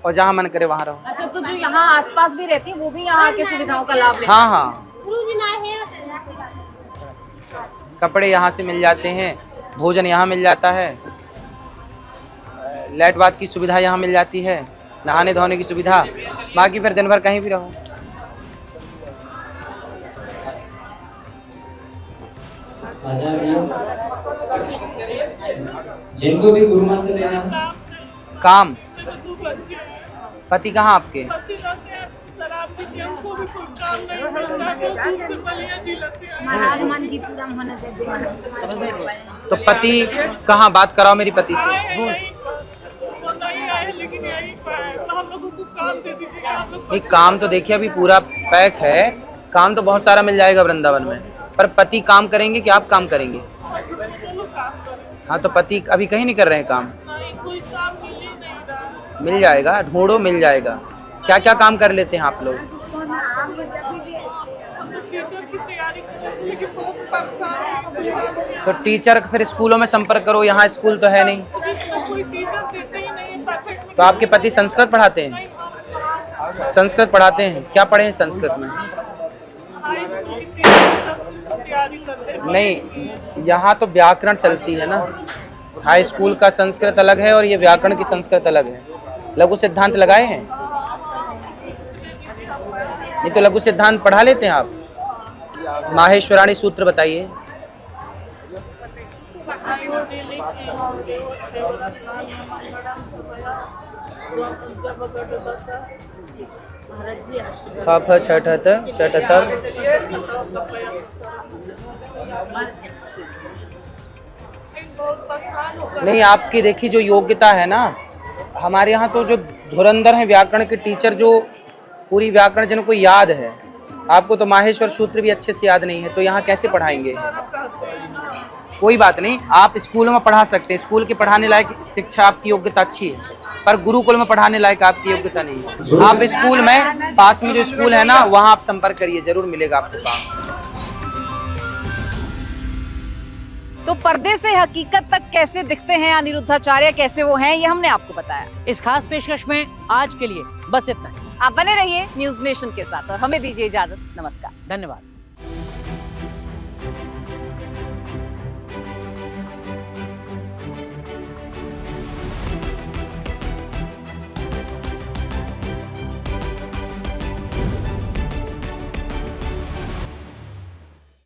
C: और जहाँ मन करे वहाँ रहो।
A: अच्छा, तो जो यहाँ आसपास भी रहती है वो भी यहाँ की सुविधाओं का लाभ लेती हैं?
C: हाँ, कपड़े यहाँ से मिल जाते हैं, भोजन यहाँ मिल जाता है, लाइट बात की सुविधा यहाँ मिल जाती है, नहाने धोने की सुविधा, बाकी फिर दिन भर कहीं भी रहो।
I: जिनको भी गुरु मंत्र लेना है,
C: काम पति कहाँ आपके? तो पति कहाँ? बात कराओ मेरी पति से। ये काम तो देखिए अभी पूरा पैक है, काम तो बहुत सारा मिल जाएगा वृंदावन में, पर पति काम करेंगे कि आप काम करेंगे? हाँ तो पति अभी कहीं नहीं कर रहे हैं काम? मिल जाएगा, ढूंढो मिल जाएगा। क्या क्या काम कर लेते हैं आप लोग? तो टीचर फिर स्कूलों में संपर्क करो, यहाँ स्कूल तो है नहीं। तो आपके पति संस्कृत पढ़ाते हैं? संस्कृत पढ़ाते हैं, क्या पढ़े हैं संस्कृत में? नहीं, यहाँ तो व्याकरण चलती है ना, हाई स्कूल का संस्कृत अलग है और ये व्याकरण की संस्कृत अलग है। लघु सिद्धांत लगाए हैं? नहीं तो लघु सिद्धांत पढ़ा लेते हैं आप। माहेश्वराणी सूत्र बताइए। ख फ छ ठ त च ट त। नहीं, आपकी देखिए जो योग्यता है ना, हमारे यहाँ तो जो धुरंधर हैं व्याकरण के टीचर, जो पूरी व्याकरण जिनको याद है, आपको तो माहेश्वर सूत्र भी अच्छे से याद नहीं है, तो यहाँ कैसे पढ़ाएंगे? कोई बात नहीं, आप स्कूलों में पढ़ा सकते हैं, स्कूल के पढ़ाने लायक शिक्षा आपकी योग्यता अच्छी है, पर गुरुकुल में पढ़ाने लायक आपकी योग्यता नहीं है। आप स्कूल में, पास में जो स्कूल है ना, वहाँ आप संपर्क करिए, जरूर मिलेगा आपको काम।
A: तो पर्दे से हकीकत तक कैसे दिखते हैं अनिरुद्धाचार्य, कैसे वो हैं, ये हमने आपको बताया।
B: इस खास पेशकश में आज के लिए बस इतना ही।
A: आप बने रहिए न्यूज नेशन के साथ और हमें दीजिए इजाजत। नमस्कार।
B: धन्यवाद।